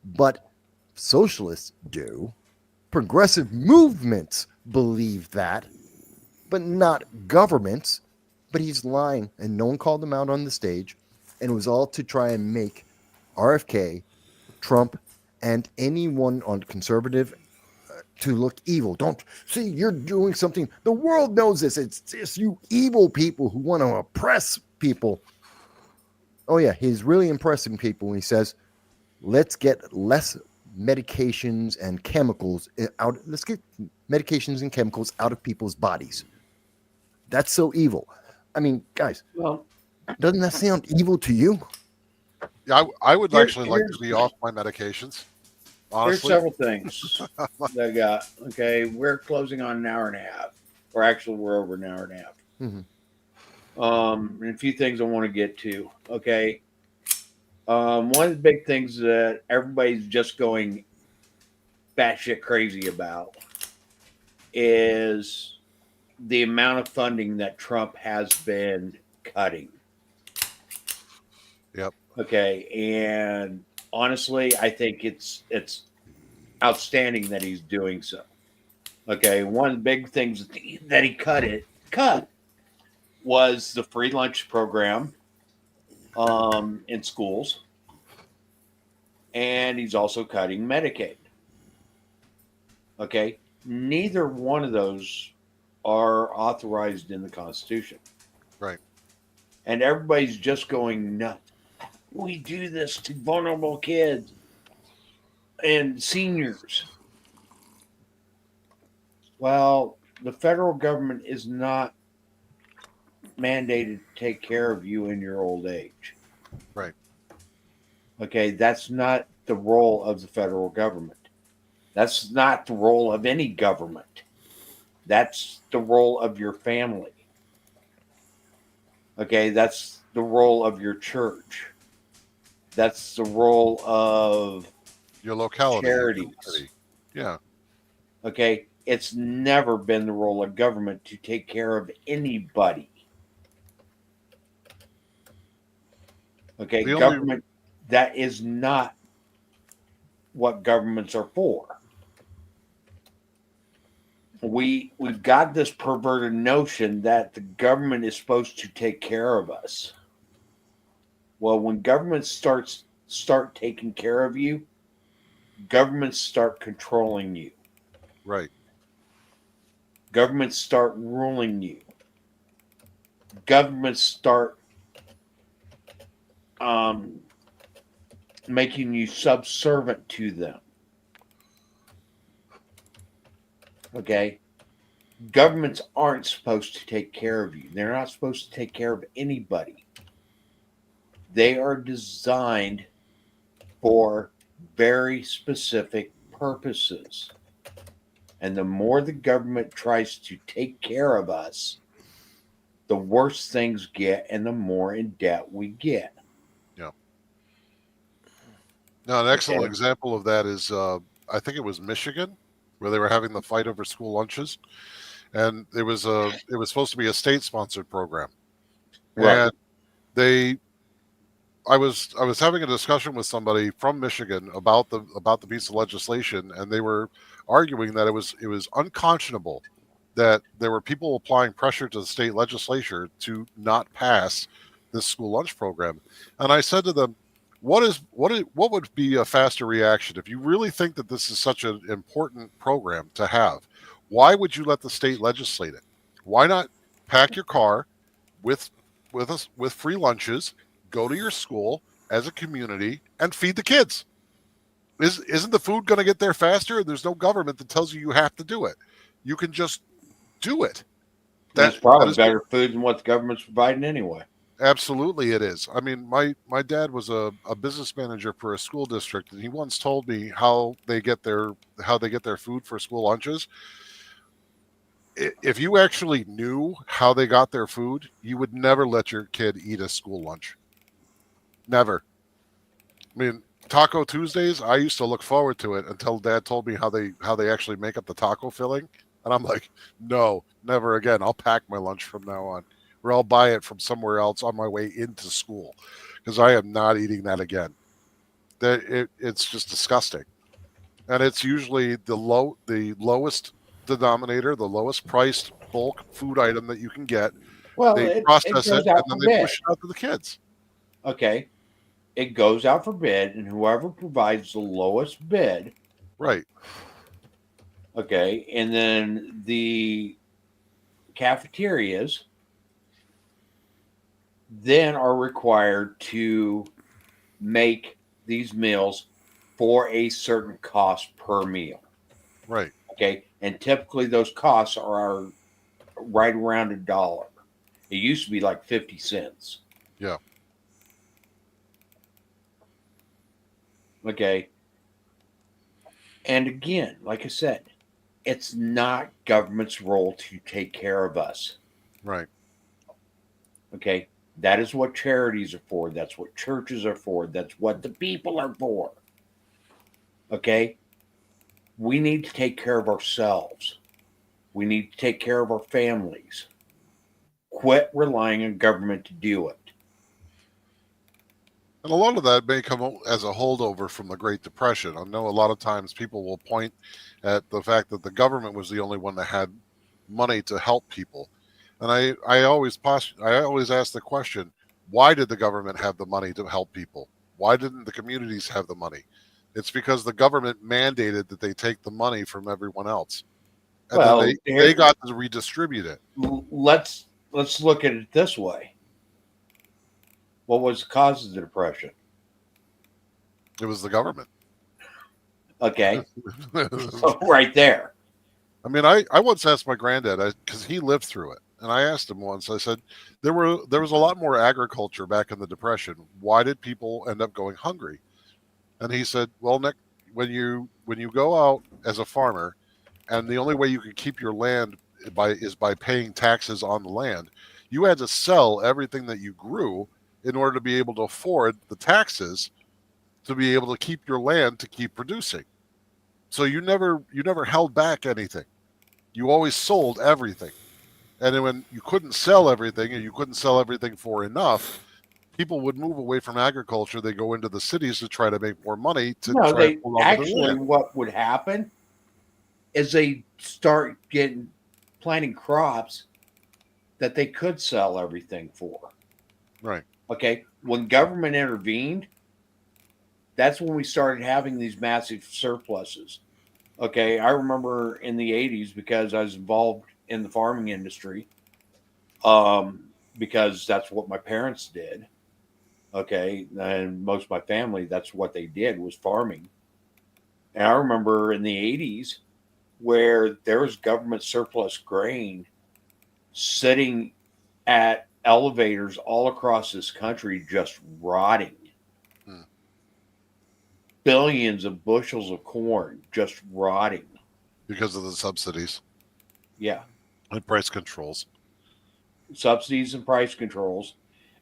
but socialists do. Progressive movements believe that, but not governments. But he's lying, and no one called him out on the stage, and it was all to try and make RFK, Trump, and anyone on conservative to look evil. Don't see, you're doing something. The world knows this. It's just you evil people who want to oppress people. Oh yeah, he's really impressing people when he says, let's get less medications and chemicals out. Let's get medications and chemicals out of people's bodies. That's so evil. I mean, guys, Well, doesn't that sound evil to you? Yeah, I would Here- actually like here's- to be off my medications. there's Honestly, several things that I got. Okay, we're closing on an hour and a half, or actually, we're over an hour and a half. And a few things I want to get to. Okay, one of the big things that everybody's just going batshit crazy about is the amount of funding that Trump has been cutting. Yep. Okay, and honestly, I think it's outstanding that he's doing so. Okay, one of the big things that he cut was the free lunch program in schools, and he's also cutting Medicaid. Okay, neither one of those are authorized in the Constitution. Right. And everybody's just going nuts. We do this to vulnerable kids and seniors. Well, the federal government is not mandated to take care of you in your old age. Right. Okay, that's not the role of the federal government. That's not the role of any government. That's the role of your family. Okay, that's the role of your church. That's the role of Your locality. charities. Yeah. Okay, it's never been the role of government to take care of anybody. Okay, The only- government, that is not what governments are for. We've got this perverted notion that the government is supposed to take care of us. Well, when governments start taking care of you, governments start controlling you. Right. Governments start ruling you. Governments start making you subservient to them. Okay? Governments aren't supposed to take care of you. They're not supposed to take care of anybody. They are designed for very specific purposes. And the more the government tries to take care of us, the worse things get and the more in debt we get. Yeah. Now, an excellent Okay. example of that is, I think it was Michigan, where they were having the fight over school lunches, and it was supposed to be a state-sponsored program, Right. and I was having a discussion with somebody from Michigan about the piece of legislation, and they were arguing that it was unconscionable that there were people applying pressure to the state legislature to not pass this school lunch program. And I said to them, what would be a faster reaction if you really think that this is such an important program to have? Why would you let the state legislate it? Why not pack your car with free lunches, go to your school as a community, and feed the kids? Isn't the food going to get there faster? There's no government that tells you have to do it. You can just do it. That's probably better food than what the government's providing anyway. Absolutely, it is. I mean, my dad was a business manager for a school district, and he once told me how they get their food for school lunches. If you actually knew how they got their food, you would never let your kid eat a school lunch. Never. I mean, Taco Tuesdays, I used to look forward to it until Dad told me how they actually make up the taco filling, and I'm like, no, never again. I'll pack my lunch from now on, or I'll buy it from somewhere else on my way into school, because I am not eating that again. It's just disgusting, and it's usually the lowest denominator, the lowest priced bulk food item that you can get. Well, They it process goes it, out and for then they bid. push it out to the kids. Okay. It goes out for bid, and whoever provides the lowest bid, Right. okay, and then the cafeterias then are required to make these meals for a certain cost per meal. Right. Okay. And typically those costs are right around $1. It used to be like 50 cents. Yeah. Okay. And again, like I said, it's not government's role to take care of us. Right. Okay. That is what charities are for. That's what churches are for. That's what the people are for. Okay. We need to take care of ourselves. We need to take care of our families. Quit relying on government to do it. And a lot of that may come as a holdover from the Great Depression. I know a lot of times people will point at the fact that the government was the only one that had money to help people. And I always ask the question, why did the government have the money to help people? Why didn't the communities have the money? It's because the government mandated that they take the money from everyone else. And then they got to redistribute it. Let's look at it this way. What was the cause of the Depression? It was the government. Okay. So right there. I mean, I once asked my granddad, because he lived through it, and I asked him once, I said, there was a lot more agriculture back in the Depression. Why did people end up going hungry? And he said, well, Nick, when you go out as a farmer, and the only way you can keep your land is by paying taxes on the land, you had to sell everything that you grew in order to be able to afford the taxes to be able to keep your land to keep producing. So you never held back anything. You always sold everything. And then when you couldn't sell everything, and you couldn't sell everything for enough, people would move away from agriculture. They go into the cities to try to make more money to try to hold on to their land. What would happen is they start planting crops that they could sell everything for. Right. Okay. When government intervened, that's when we started having these massive surpluses. Okay. I remember in the 80s, because I was involved in the farming industry, because that's what my parents did. Okay, and most of my family, that's what they did was farming. And I remember in the '80s where there was government surplus grain sitting at elevators all across this country, just rotting. Hmm. Billions of bushels of corn just rotting. Because of the subsidies Yeah, and price controls. subsidies and price controls,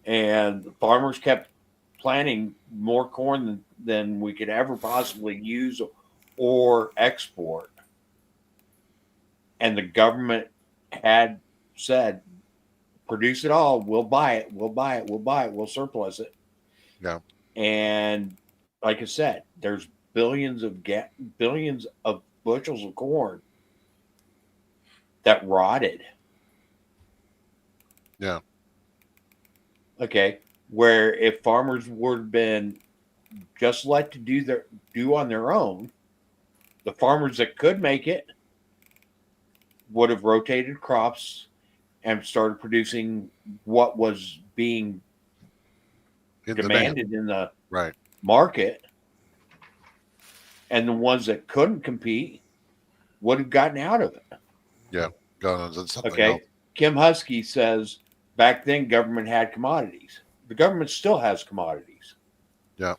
and the farmers kept planting more corn than we could ever possibly use or export. And the government had said, produce it all, we'll buy it, we'll buy it, we'll buy it, we'll surplus it. Yeah. And like I said, there's billions of bushels of corn that rotted. Yeah. Okay, where if farmers would have been just let to do on their own, the farmers that could make it would have rotated crops and started producing what was being In demand. demanded in the Right. market, and the ones that couldn't compete would have gotten out of it. Yeah. Gone and did something Okay. else. Kim Husky says back then government had commodities. The government still has commodities. Yeah.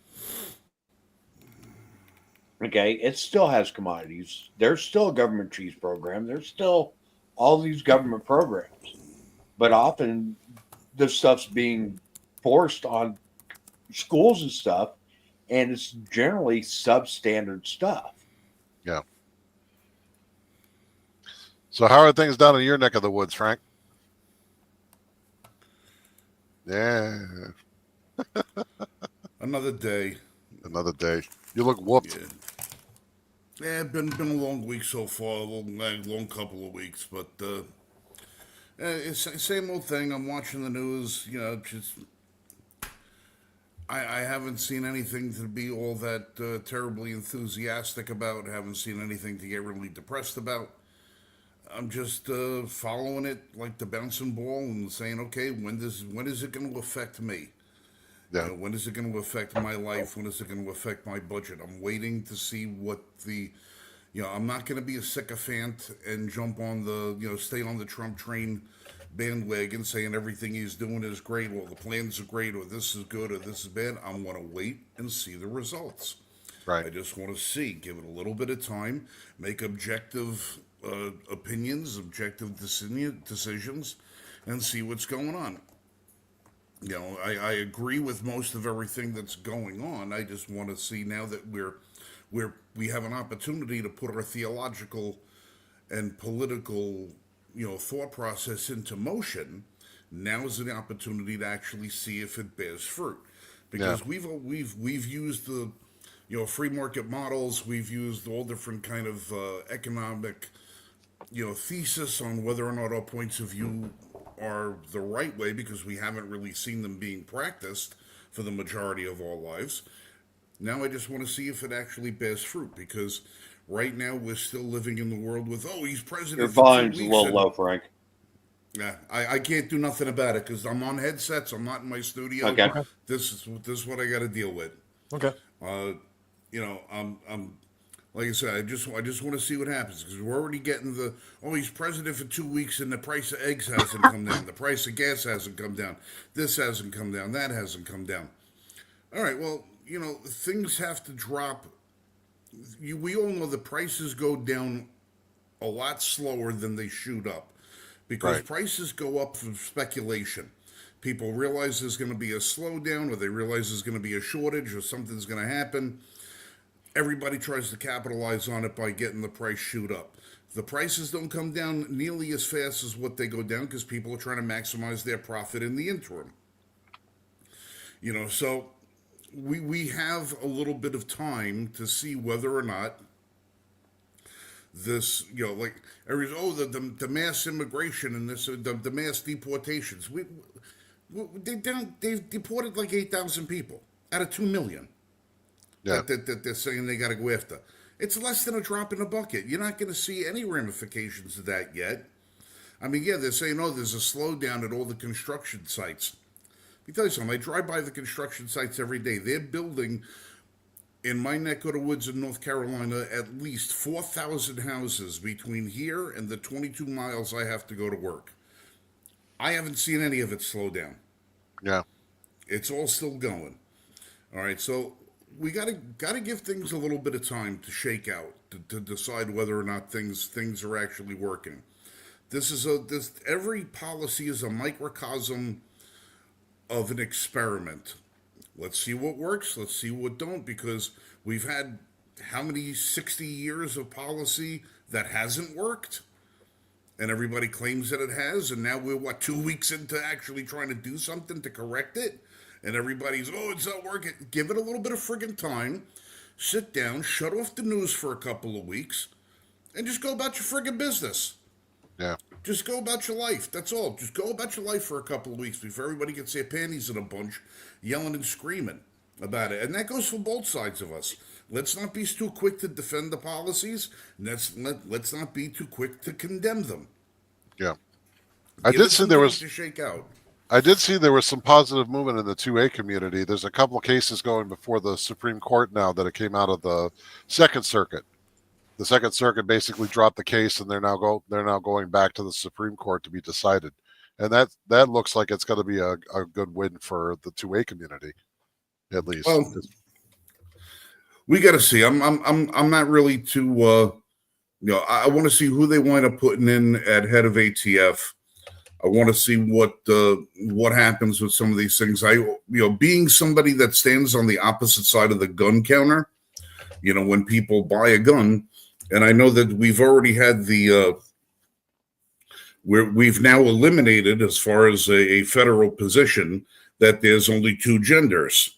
Okay. It still has commodities. There's still a government cheese program. There's still all these government programs. But often this stuff's being forced on schools and stuff, and it's generally substandard stuff. Yeah. So how are things down in your neck of the woods, Frank? Yeah. Another day. Another day. You look whooped. Yeah, been a long week so far, a long couple of weeks, but it's the same old thing. I'm watching the news, just I haven't seen anything to be all that terribly enthusiastic about. Haven't seen anything to get really depressed about. I'm just following it like the bouncing ball and saying, okay, when is it going to affect me? Yeah. When is it going to affect my life? When is it going to affect my budget? I'm waiting to see what I'm not going to be a sycophant and jump on stay on the Trump train bandwagon saying everything he's doing is great, or the plans are great, or this is good, or this is bad. I'm going to wait and see the results. Right. I just want to give it a little bit of time, make objective opinions, objective decisions, and see what's going on. I agree with most of everything that's going on. I just want to see now that we have an opportunity to put our theological and political, thought process into motion. Now is an opportunity to actually see if it bears fruit, because we've used the free market models. We've used all different kind of economic thesis on whether or not our points of view are the right way, because we haven't really seen them being practiced for the majority of our lives. Now I just want to see if it actually bears fruit, because right now we're still living in the world with, he's president Your for 2 volume's a weeks. little low, Frank. Yeah, I can't do nothing about it because I'm on headsets. I'm not in my studio. Okay. This is what I got to deal with. Okay. I'm like I said, I just want to see what happens, because we're already getting he's president for 2 weeks and the price of eggs hasn't come down, the price of gas hasn't come down, this hasn't come down, that hasn't come down. All right, well, things have to drop. We all know the prices go down a lot slower than they shoot up, because Right. prices go up from speculation. People realize there's going to be a slowdown, or they realize there's going to be a shortage, or something's going to happen. Everybody tries to capitalize on it by getting the price shoot up. The prices don't come down nearly as fast as what they go down, because people are trying to maximize their profit in the interim. So we have a little bit of time to see whether or not this, like everybody's, the mass immigration and this, the mass deportations. They've deported like 8,000 people out of 2 million. Yeah. That they're saying they got to go after. It's less than a drop in the bucket. You're not going to see any ramifications of that yet. I mean, yeah, they're saying, oh, there's a slowdown at all the construction sites. Let me tell you something. I drive by the construction sites every day. They're building, in my neck of the woods in North Carolina, at least 4,000 houses between here and the 22 miles I have to go to work. I haven't seen any of it slow down. Yeah. It's all still going. All right, so we gotta give things a little bit of time to shake out to decide whether or not things are actually working. This every policy is a microcosm of an experiment. Let's see what works. Let's see what don't, because we've had how many 60 years of policy that hasn't worked, and everybody claims that it has, and now we're 2 weeks into actually trying to do something to correct it, and everybody's, oh, it's not working. Give it a little bit of friggin' time. Sit down, shut off the news for a couple of weeks, and just go about your friggin' business. Yeah. Just go about your life. That's all. Just go about your life for a couple of weeks before everybody gets their panties in a bunch, yelling and screaming about it. And that goes for both sides of us. Let's not be too quick to defend the policies. And let's not be too quick to condemn them. Yeah. I did see there was to shake out. I did see there was some positive movement in the 2A community. There's a couple of cases going before the Supreme Court now that it came out of the Second Circuit. The Second Circuit basically dropped the case, and they're now going back to the Supreme Court to be decided, and that looks like it's going to be a good win for the 2A community, at least. Well, we got to see. I'm not really too. I want to see who they wind up putting in at head of ATF. I want to see what happens with some of these things. Being somebody that stands on the opposite side of the gun counter, when people buy a gun. And I know that we've already had we've now eliminated, as far as a federal position, that there's only two genders,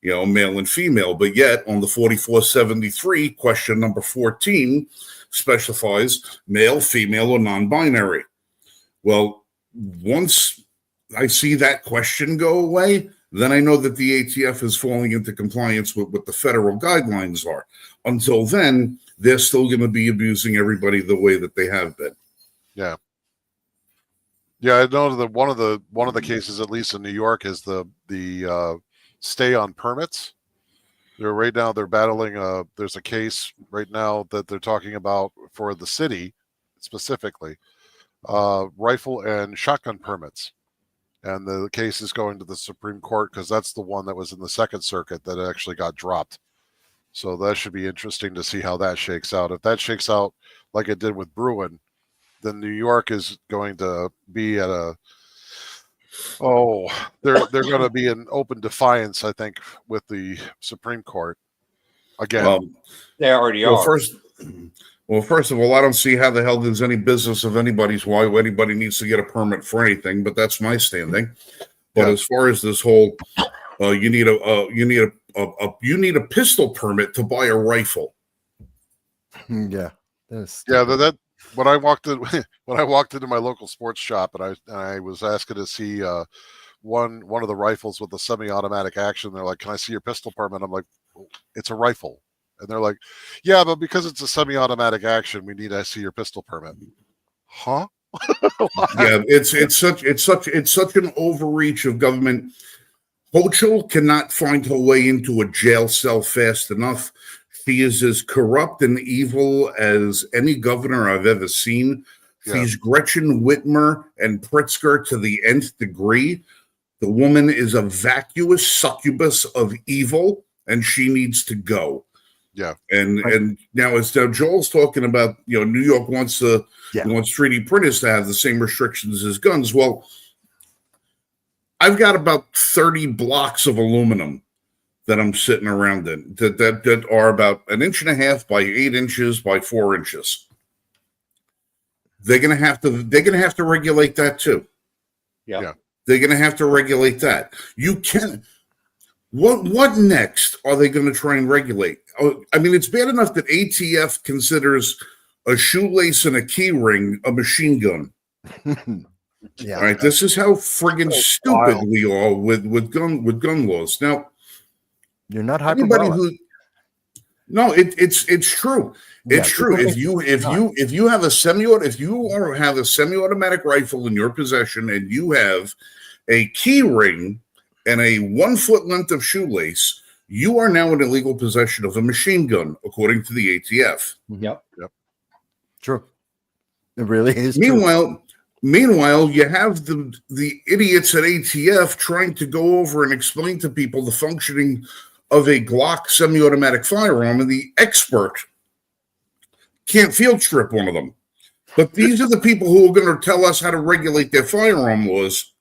male and female. But yet on the 4473, question number 14 specifies male, female, or non-binary. Well, once I see that question go away, then I know that the ATF is falling into compliance with what the federal guidelines are. Until then, they're still going to be abusing everybody the way that they have been. Yeah. Yeah, I know that one of the cases, at least in New York, is the stay on permits. They're battling. There's a case right now that they're talking about for the city specifically, rifle and shotgun permits. And the case is going to the Supreme Court because that's the one that was in the Second Circuit that actually got dropped. So that should be interesting to see how that shakes out. If that shakes out like it did with Bruin, then New York is going to be at they're going to be in open defiance, I think, with the Supreme Court again. Well, they already are. First of all, I don't see how the hell there's any business of anybody's why anybody needs to get a permit for anything, but that's my standing. But as far as this whole, you need a pistol permit to buy a rifle. Yeah. That when I walked into my local sports shop and I was asking to see one of the rifles with the semi-automatic action, they're like, "Can I see your pistol permit?" I'm like, "It's a rifle." And they're like, "Yeah, but because it's a semi-automatic action, we need to see your pistol permit." Huh? Yeah, it's such an overreach of government. Hochul cannot find her way into a jail cell fast enough. She is as corrupt and evil as any governor I've ever seen. Yeah. She's Gretchen Whitmer and Pritzker to the nth degree. The woman is a vacuous succubus of evil, and she needs to go. Yeah. And now Joel's talking about, New York wants 3D printers to have the same restrictions as guns. Well, I've got about 30 blocks of aluminum that I'm sitting around in that are about 1.5 inches by 8 inches by 4 inches. They're gonna have to regulate that too. Yeah. They're gonna have to regulate that. You can. What next are they going to try and regulate? I mean, it's bad enough that ATF considers a shoelace and a key ring a machine gun. Yeah. All right, this is how friggin' stupid we are with gun laws. Now, you're not anybody hyperbolic. No, it's true. It's Yeah, true. people think it's not. If you have a semi-automatic rifle in your possession and you have a key ring and a 1 foot length of shoelace, you are now in illegal possession of a machine gun, according to the ATF. Yep. True. It really is true. Meanwhile, you have the idiots at ATF trying to go over and explain to people the functioning of a Glock semi-automatic firearm, and the expert can't field strip one of them. But these are the people who are going to tell us how to regulate their firearm laws.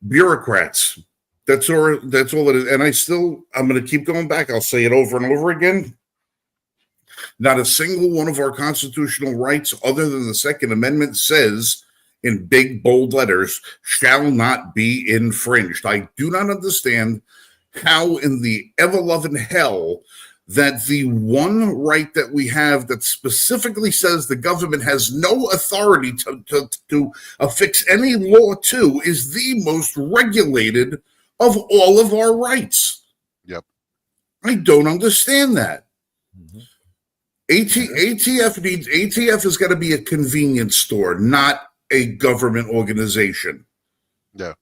Bureaucrats. That's all it is. And I'm going to keep going back. I'll say it over and over again. Not a single one of our constitutional rights, other than the Second Amendment, says in big, bold letters, shall not be infringed. I do not understand how in the ever-loving hell that the one right that we have that specifically says the government has no authority to affix any law to is the most regulated of all of our rights. Yep. I don't understand that. Mhm. ATF has got to be a convenience store, not a government organization. Yeah.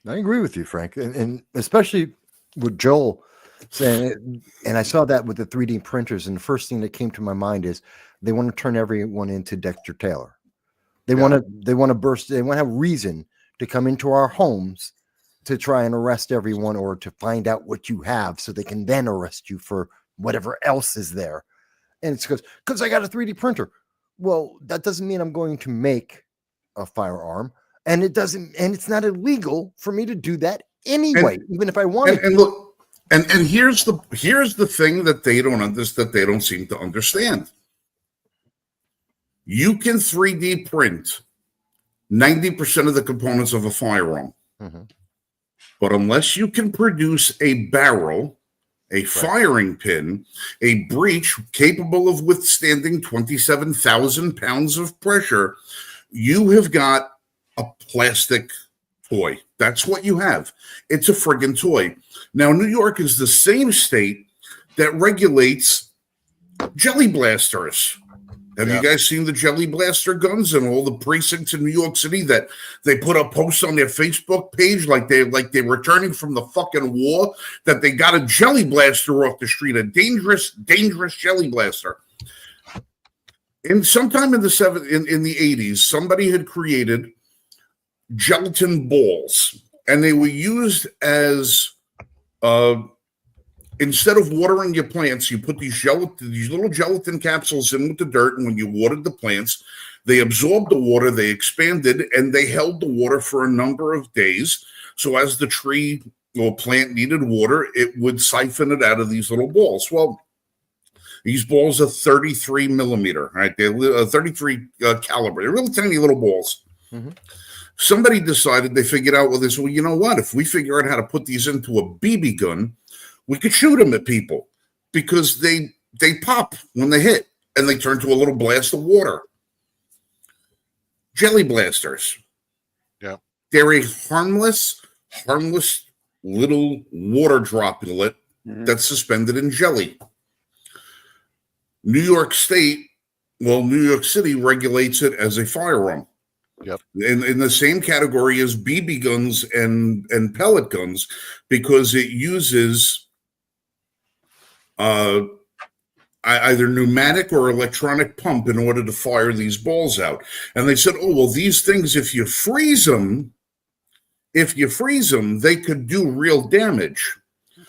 I agree with you, Frank, and especially with Joel saying, and I saw that with the 3D printers, and the first thing that came to my mind is they want to turn everyone into Dexter Taylor. They want to burst. They want to have reason to come into our homes to try and arrest everyone or to find out what you have, so they can then arrest you for whatever else is there. And it's because I got a 3D printer. Well, that doesn't mean I'm going to make a firearm. And it's not illegal for me to do that anyway, even if I wanted. And look, and here's the thing that they don't seem to understand. You can 3D print 90% of the components of a firearm, but unless you can produce a barrel, a firing pin, a breech capable of withstanding 27,000 pounds of pressure, you have got a plastic toy. That's what you have. It's a friggin' toy. Now, New York is the same state that regulates jelly blasters. Have you guys seen the jelly blaster guns and all the precincts in New York City that they put up posts on their Facebook page like they're returning from the fucking war, that they got a jelly blaster off the street, a dangerous jelly blaster. And sometime in the 80s, somebody had created gelatin balls, and they were used as instead of watering your plants, you put these little gelatin capsules in with the dirt, and when you watered the plants, they absorbed the water, they expanded, and they held the water for a number of days. So as the tree or plant needed water, it would siphon it out of these little balls. Well, these balls are 33 millimeter, right? They're 33 caliber. They're really tiny little balls. Somebody decided, they figured out, well, you know what? If we figure out how to put these into a BB gun, we could shoot them at people because they pop when they hit and they turn to a little blast of water. Jelly blasters. Yeah. They're a harmless little water droplet that's suspended in jelly. New York City regulates it as a firearm. Yep. In the same category as BB guns and pellet guns, because it uses either pneumatic or electronic pump in order to fire these balls out. And they said, oh, well, these things, if you freeze them, they could do real damage.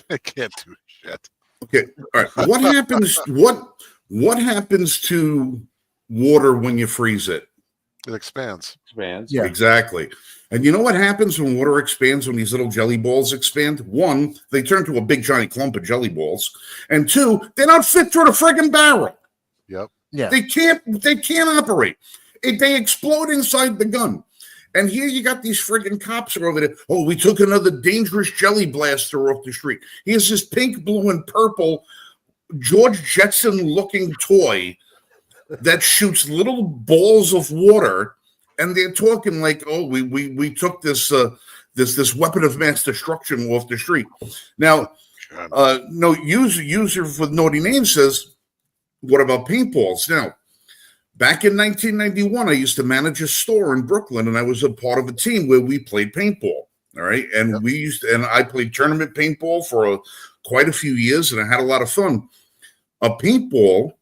I can't do shit. Okay. All right. What happens to water when you freeze it? It expands. Yeah. Exactly. And you know what happens when water expands, when these little jelly balls expand? One, they turn to a big giant clump of jelly balls. And two, they don't fit through the friggin' barrel. Yep. Yeah. They can't operate. They explode inside the gun. And here you got these friggin' cops over there. Oh, we took another dangerous jelly blaster off the street. Here's this pink, blue, and purple George Jetson-looking toy that shoots little balls of water, and they're talking like, oh, we took this this weapon of mass destruction off the street. Now, No, user with naughty name says, what about paintballs? Now, back in 1991, I used to manage a store in Brooklyn, and I was a part of a team where we played paintball. All right, and I played tournament paintball for quite a few years, and I had a lot of fun. A paintball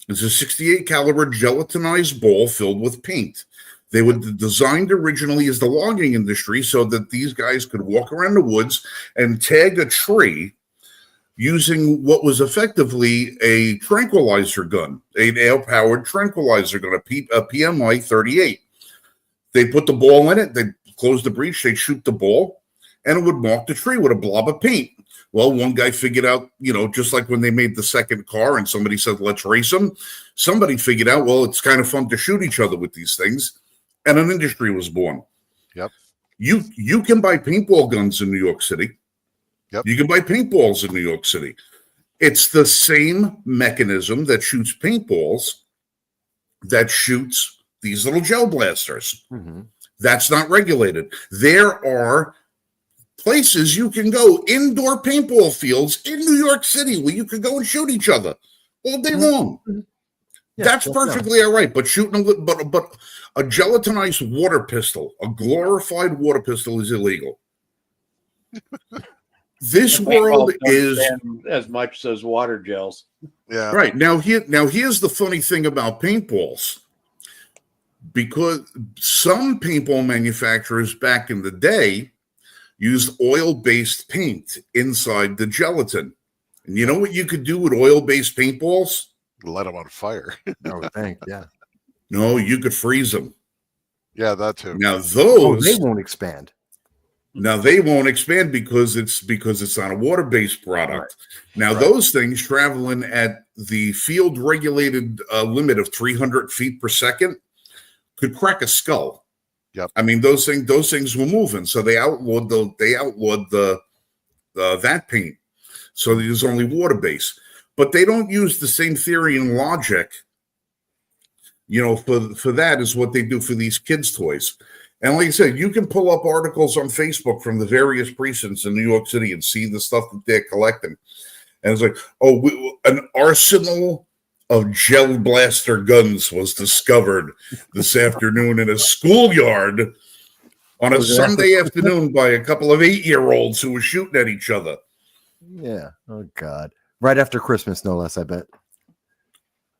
is a 68 caliber gelatinized ball filled with paint. They were designed originally as the logging industry so that these guys could walk around the woods and tag a tree using what was effectively a tranquilizer gun, an air-powered tranquilizer gun, a PMI 38. They put the ball in it, they close the breech, they shoot the ball, and it would mark the tree with a blob of paint. Well, one guy figured out, just like when they made the second car and somebody said, let's race them, somebody figured out, well, it's kind of fun to shoot each other with these things, and an industry was born. Yep. You can buy paintball guns in New York City. Yep. You can buy paintballs in New York City. It's the same mechanism that shoots paintballs that shoots these little gel blasters. Mm-hmm. That's not regulated. There are places you can go, indoor paintball fields in New York City, where you can go and shoot each other all day long. Yeah, that's perfectly all right. But shooting but a gelatinized water pistol, a glorified water pistol, is illegal. This world is as much as water gels. Yeah. Right. Here's the funny thing about paintballs. Because some paintball manufacturers back in the day used oil-based paint inside the gelatin. And you know what you could do with oil-based paintballs? Light them on fire. Yeah. No, you could freeze them. Yeah, that too. Now those they won't expand. Now they won't expand because it's not a water-based product. Right. Now those things traveling at the field-regulated limit of 300 feet per second could crack a skull. Yep. I mean, those things were moving, so they outlawed the that paint. So there's only water-based, but they don't use the same theory and logic. For that is what they do for these kids' toys. And like I said, you can pull up articles on Facebook from the various precincts in New York City and see the stuff that they're collecting. And it's like, an arsenal of gel blaster guns was discovered this afternoon in a schoolyard on a Sunday afternoon by a couple of 8-year-olds who were shooting at each other. Yeah. Oh God. Right after Christmas, no less, I bet.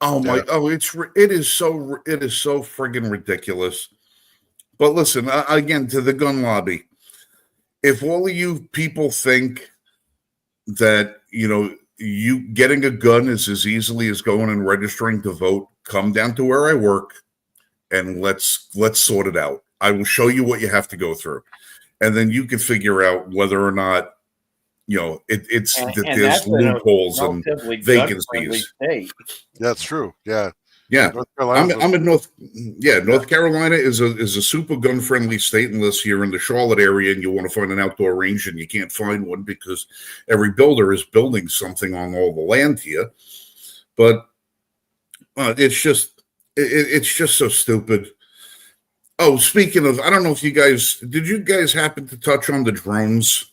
Oh my! Yeah. Oh, it is so friggin' ridiculous. But listen, again, to the gun lobby, if all of you people think that, you getting a gun is as easily as going and registering to vote, come down to where I work and let's sort it out. I will show you what you have to go through. And then you can figure out whether or not, there's loopholes and vacancies. That's true. Yeah. Yeah, I'm in North Carolina is a super gun friendly state unless you're in the Charlotte area and you want to find an outdoor range and you can't find one because every builder is building something on all the land here. But it's just so stupid. Oh, speaking of, I don't know if did you guys happen to touch on the drones?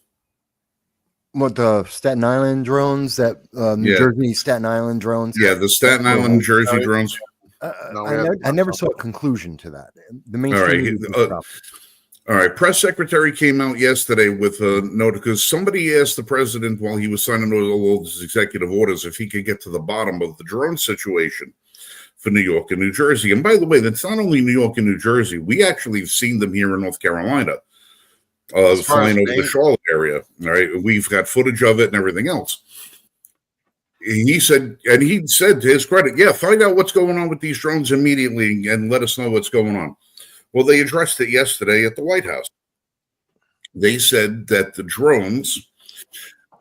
What, the Staten Island drones? That New Jersey, Staten Island drones? Yeah, the Staten Island, Jersey drones. I never saw a conclusion to that. The main all right. Press secretary came out yesterday with a note because somebody asked the president while he was signing all those executive orders if he could get to the bottom of the drone situation for New York and New Jersey. And by the way, that's not only New York and New Jersey. We actually have seen them here in North Carolina. Flying over the Charlotte area. All right. We've got footage of it and everything else. He said to his credit, find out what's going on with these drones immediately and let us know what's going on. Well, they addressed it yesterday at the White House. They said that the drones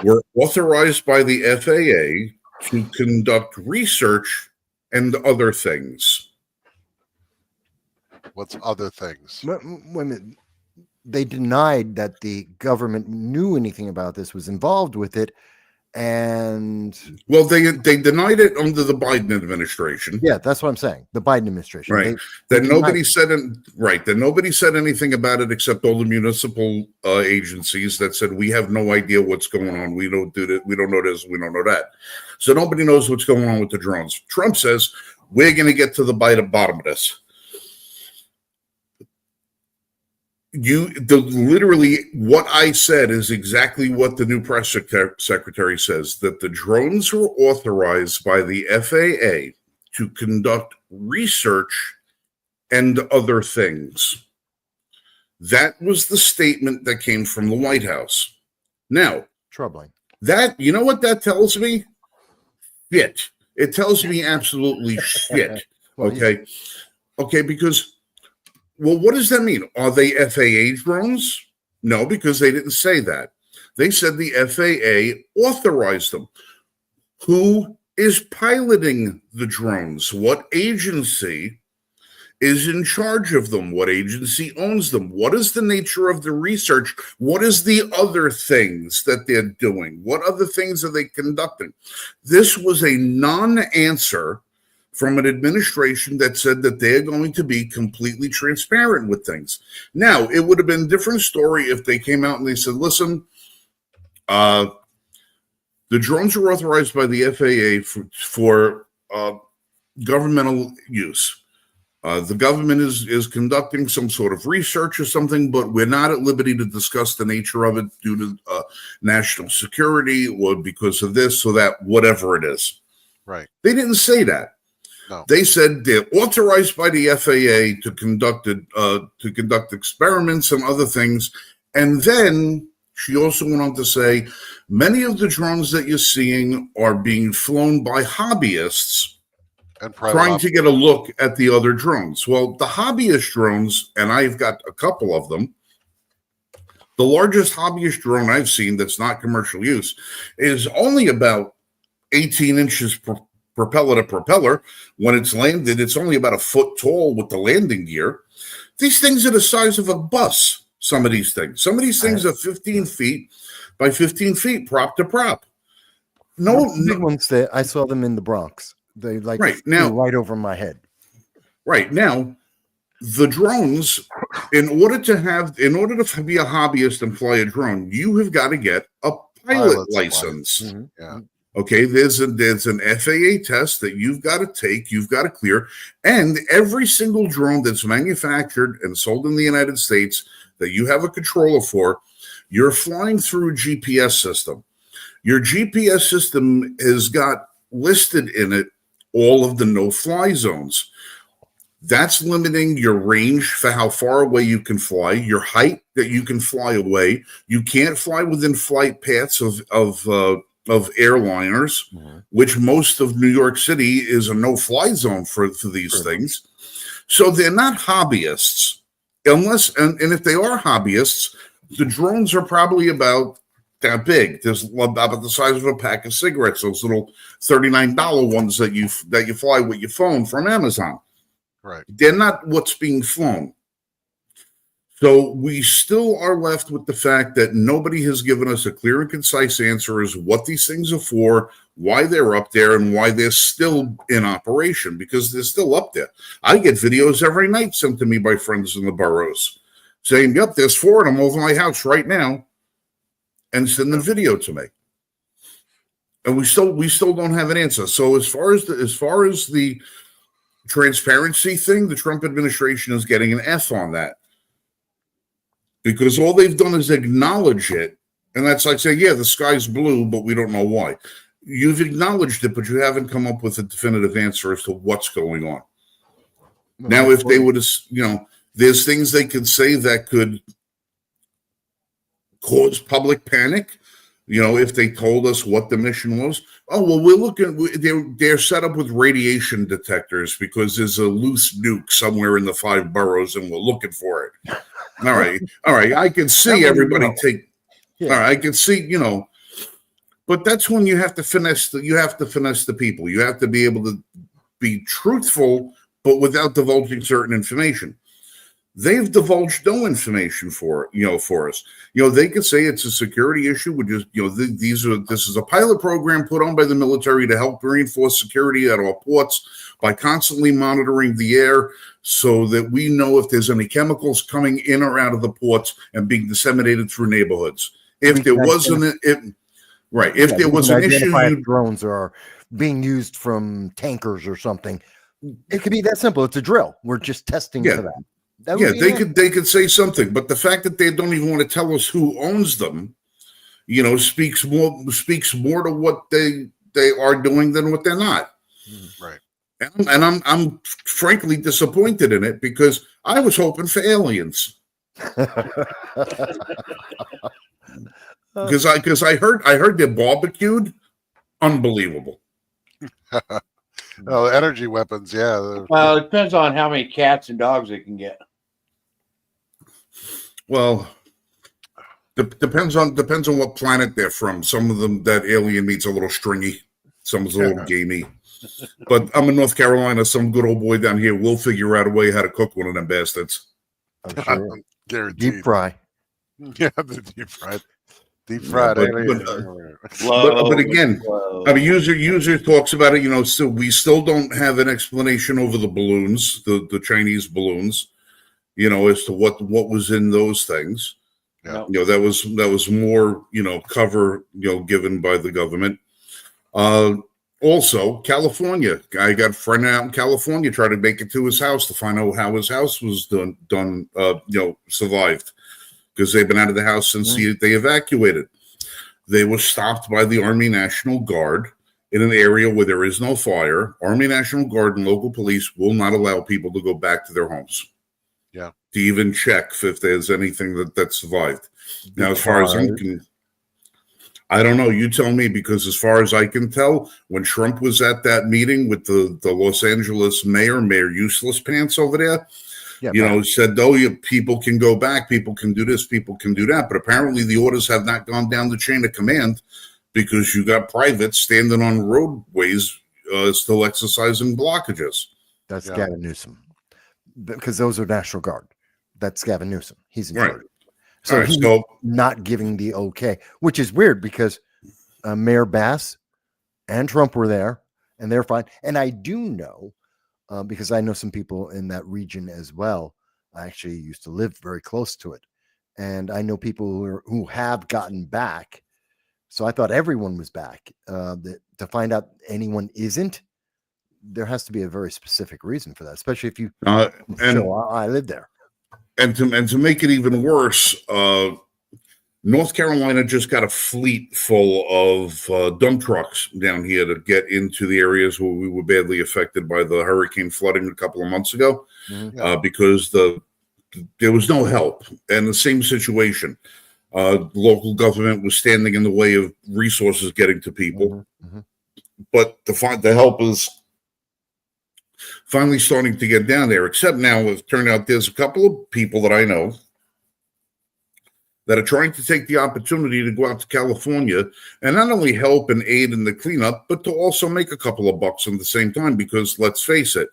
were authorized by the FAA to conduct research and other things. What's other things? Wait a minute. They denied that the government knew anything about this, was involved with it, And well, they denied it under the Biden administration. yeah, that's what I'm saying. The Biden administration, Right. they That nobody denied said that nobody said anything about it except all the municipal agencies that said we have no idea what's going on. We don't do that. We don't know this. We don't know that. So nobody knows what's going on with the drones. Trump says we're going to get to the bottom of this. Literally what I said is exactly what the new press secretary says, that the drones were authorized by the FAA to conduct research and other things. That was the statement that came from the White House. Now, troubling. that, you know what that tells me? Shit. It tells me absolutely shit. Well, Okay. Okay, because, well, what does that mean? Are they FAA drones? No, because they didn't say that. They said the FAA authorized them. Who is piloting the drones? What agency is in charge of them? What agency owns them? What is the nature of the research? What is the other things that they're doing? What other things are they conducting? This was a non-answer from an administration that said that they're going to be completely transparent with things. Now, it would have been a different story if they came out and they said, listen, the drones are authorized by the FAA for governmental use. The government is conducting some sort of research or something, but we're not at liberty to discuss the nature of it due to national security or because of this or that, whatever it is. Right. They didn't say that. No. They said they're authorized by the FAA to conduct experiments and other things. And then she also went on to say, many of the drones that you're seeing are being flown by hobbyists And trying to get a look at the other drones. Well, the hobbyist drones, and I've got a couple of them, the largest hobbyist drone I've seen that's not commercial use is only about 18 inches propeller to propeller. When it's landed, it's only about a foot tall with the landing gear. These things are the size of a bus, some of these things. Some of these things are 15 feet by 15 feet, prop to prop. The big ones that I saw them in the Bronx. They flew right over my head. Right now, the drones, in order to be a hobbyist and fly a drone, you have got to get a pilot license. Mm-hmm. Yeah. Okay, there's an FAA test that you've got to take, you've got to clear, and every single drone that's manufactured and sold in the United States that you have a controller for, you're flying through a GPS system. Your GPS system has got listed in it all of the no-fly zones. That's limiting your range for how far away you can fly, your height that you can fly away. You can't fly within flight paths of airliners, which most of New York City is a no-fly zone for these things. So they're not hobbyists, unless and if they are hobbyists, the drones are probably about that big. There's about the size of a pack of cigarettes, those little $39 ones that you fly with your phone from Amazon. Right. They're not what's being flown. So we still are left with the fact that nobody has given us a clear and concise answer as what these things are for, why they're up there, and why they're still in operation, because they're still up there. I get videos every night sent to me by friends in the boroughs saying, yep, there's 4 of them over my house right now, and send the video to me. And we still don't have an answer. So as far as the transparency thing, the Trump administration is getting an F on that. Because all they've done is acknowledge it. And that's like saying, yeah, the sky's blue, but we don't know why. You've acknowledged it, but you haven't come up with a definitive answer as to what's going on. Now, if they would have, there's things they could say that could cause public panic. If they told us what the mission was. Oh, well, we're looking, they're set up with radiation detectors because there's a loose nuke somewhere in the 5 boroughs and we're looking for it. All right. I can see everybody take. Yeah. All right. I can see, but that's when you have to finesse the people. You have to be able to be truthful, but without divulging certain information. They've divulged no information for us. They could say it's a security issue. We just, this is a pilot program put on by the military to help reinforce security at our ports by constantly monitoring the air so that we know if there's any chemicals coming in or out of the ports and being disseminated through neighborhoods. If there wasn't, if there was an issue, if drones are being used from tankers or something. It could be that simple. It's a drill. We're just testing for that. They could say something, but the fact that they don't even want to tell us who owns them, speaks more to what they are doing than what they're not. Right. And I'm frankly disappointed in it because I was hoping for aliens. Because I heard they're barbecued, unbelievable. Oh, energy weapons, yeah. Well, it depends on how many cats and dogs they can get. Well, depends on what planet they're from. Some of them, that alien meat's a little stringy. Some is a little gamey. But I'm in North Carolina. Some good old boy down here will figure out a way how to cook one of them bastards. I'm sure. Guaranteed. Deep fry. Yeah, the deep fried. Deep fried. But again, I mean, user talks about it. So we still don't have an explanation over the balloons, the Chinese balloons. As to what was in those things. Yeah. That was more cover given by the government. Also, California. I got a friend out in California tried to make it to his house to find out how his house was done. Survived. Because they've been out of the house since they evacuated. They were stopped by the Army National Guard in an area where there is no fire. Army National Guard and local police will not allow people to go back to their homes. Yeah. To even check if there's anything that survived. Now, as far as I don't know. You tell me, because as far as I can tell, when Trump was at that meeting with the Los Angeles Mayor Useless Pants over there, said, people can go back, people can do this, people can do that. But apparently the orders have not gone down the chain of command because you got privates standing on roadways still exercising blockages. That's Gavin Newsom. Because those are National Guard. That's Gavin Newsom. He's in charge. So he's not giving the okay, which is weird because Mayor Bass and Trump were there and they're fine. And I do know, because I know some people in that region as well. I actually used to live very close to it. And I know people who have gotten back. So I thought everyone was back. To find out anyone isn't, there has to be a very specific reason for that, especially if you I live there. And to make it even worse, North Carolina just got a fleet full of dump trucks down here to get into the areas where we were badly affected by the hurricane flooding a couple of months ago, because there was no help. And the same situation, local government was standing in the way of resources getting to people. But the help is finally starting to get down there, except now it turned out there's a couple of people that I know that are trying to take the opportunity to go out to California and not only help and aid in the cleanup, but to also make a couple of bucks at the same time, because let's face it,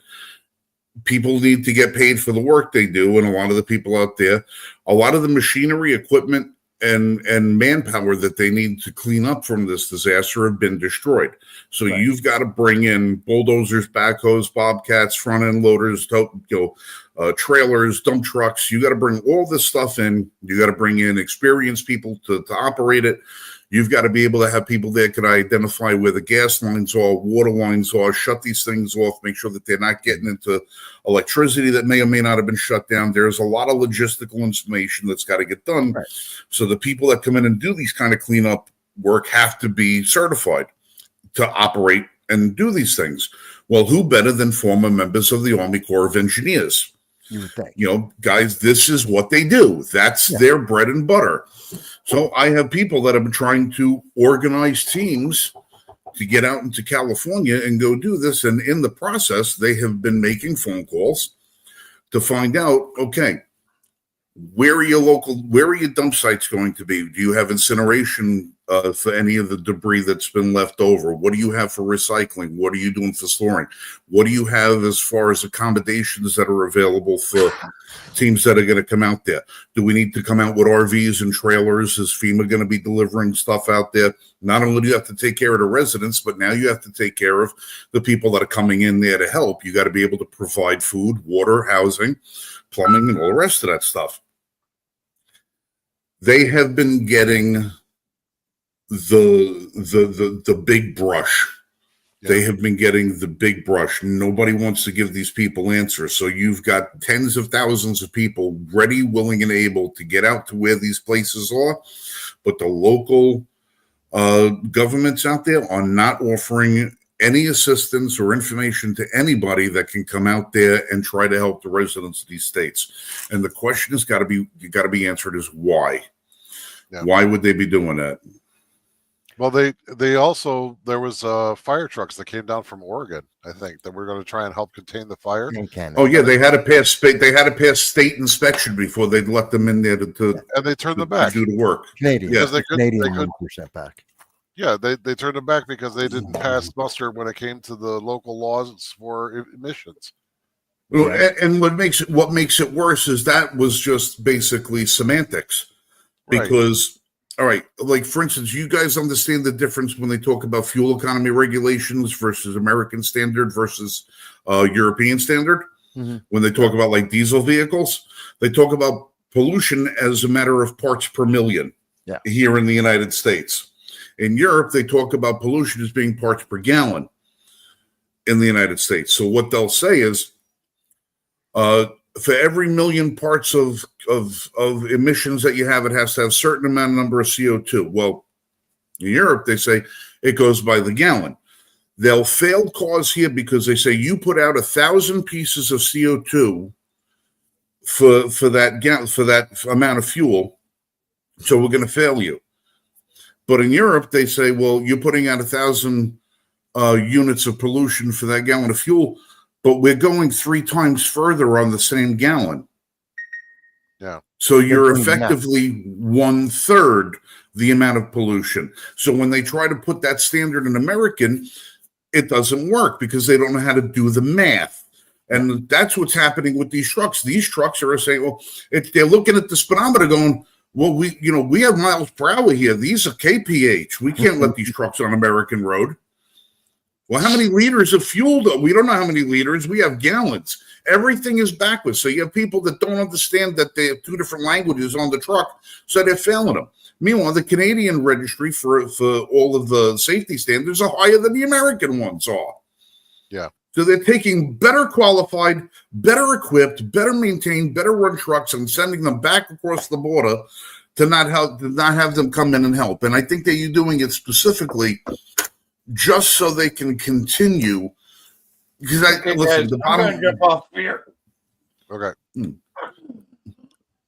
people need to get paid for the work they do. And a lot of the people out there, a lot of the machinery, equipment, and manpower that they need to clean up from this disaster have been destroyed. So you've got to bring in bulldozers, backhoes, bobcats, front end loaders, trailers, dump trucks. You got to bring all this stuff in. You got to bring in experienced people to operate it. You've got to be able to have people that can identify where the gas lines are, water lines are, shut these things off, make sure that they're not getting into electricity that may or may not have been shut down. There's a lot of logistical information that's got to get done. Right. So the people that come in and do these kind of cleanup work have to be certified to operate and do these things. Well, who better than former members of the Army Corps of Engineers? You would think. Guys, this is what they do. That's their bread and butter. So I have people that have been trying to organize teams to get out into California and go do this. And in the process, they have been making phone calls to find out, okay, Where are your dump sites going to be? Do you have incineration for any of the debris that's been left over? What do you have for recycling? What are you doing for storing? What do you have as far as accommodations that are available for teams that are going to come out there? Do we need to come out with RVs and trailers? Is FEMA going to be delivering stuff out there? Not only do you have to take care of the residents, but now you have to take care of the people that are coming in there to help. You got to be able to provide food, water, housing, plumbing, and all the rest of that stuff. They have been getting the big brush. Yeah. They have been getting the big brush. Nobody wants to give these people answers. So you've got tens of thousands of people ready, willing, and able to get out to where these places are. But the local governments out there are not offering any assistance or information to anybody that can come out there and try to help the residents of these states. And the question has got to be answered is why? Yeah. Why would they be doing that? Well, they also, there was fire trucks that came down from Oregon, I think, that were going to try and help contain the fire. Oh yeah, they had to pass state inspection before they'd let them in there to and they turned them back to do the work. Canadian, yeah, Canadian 1% back. Yeah, they turned them back because they didn't pass muster when it came to the local laws for emissions. Well, right. And what makes it worse is that was just basically semantics. Because, all right, like for instance, you guys understand the difference when they talk about fuel economy regulations versus American standard versus European standard? Mm-hmm. When they talk about like diesel vehicles, they talk about pollution as a matter of parts per million here in the United States. In Europe, they talk about pollution as being parts per gallon in the United States. So what they'll say is, for every million parts of emissions that you have, it has to have a certain number of CO2. Well, in Europe, they say it goes by the gallon. They'll fail cause here because they say you put out 1,000 pieces of CO2 for that amount of fuel, so we're going to fail you. But in Europe, they say, well, you're putting out 1,000 units of pollution for that gallon of fuel, but we're going 3 times further on the same gallon. Yeah. So you're effectively 1/3 the amount of pollution. So when they try to put that standard in American, it doesn't work because they don't know how to do the math. And that's what's happening with these trucks. These trucks are saying, well, they're looking at the speedometer going, well, we have miles per hour here. These are kph. We can't let these trucks on American road. Well, how many liters of fuel? We don't know how many liters. We have gallons. Everything is backwards. So you have people that don't understand that they have 2 different languages on the truck, so they're failing them. Meanwhile, the Canadian registry for all of the safety standards are higher than the American ones are. Yeah. So they're taking better qualified, better equipped, better maintained, better run trucks and sending them back across the border to not have them come in and help. And I think that you're doing it specifically just so they can continue. Because listen, the bottom jump off here. Okay.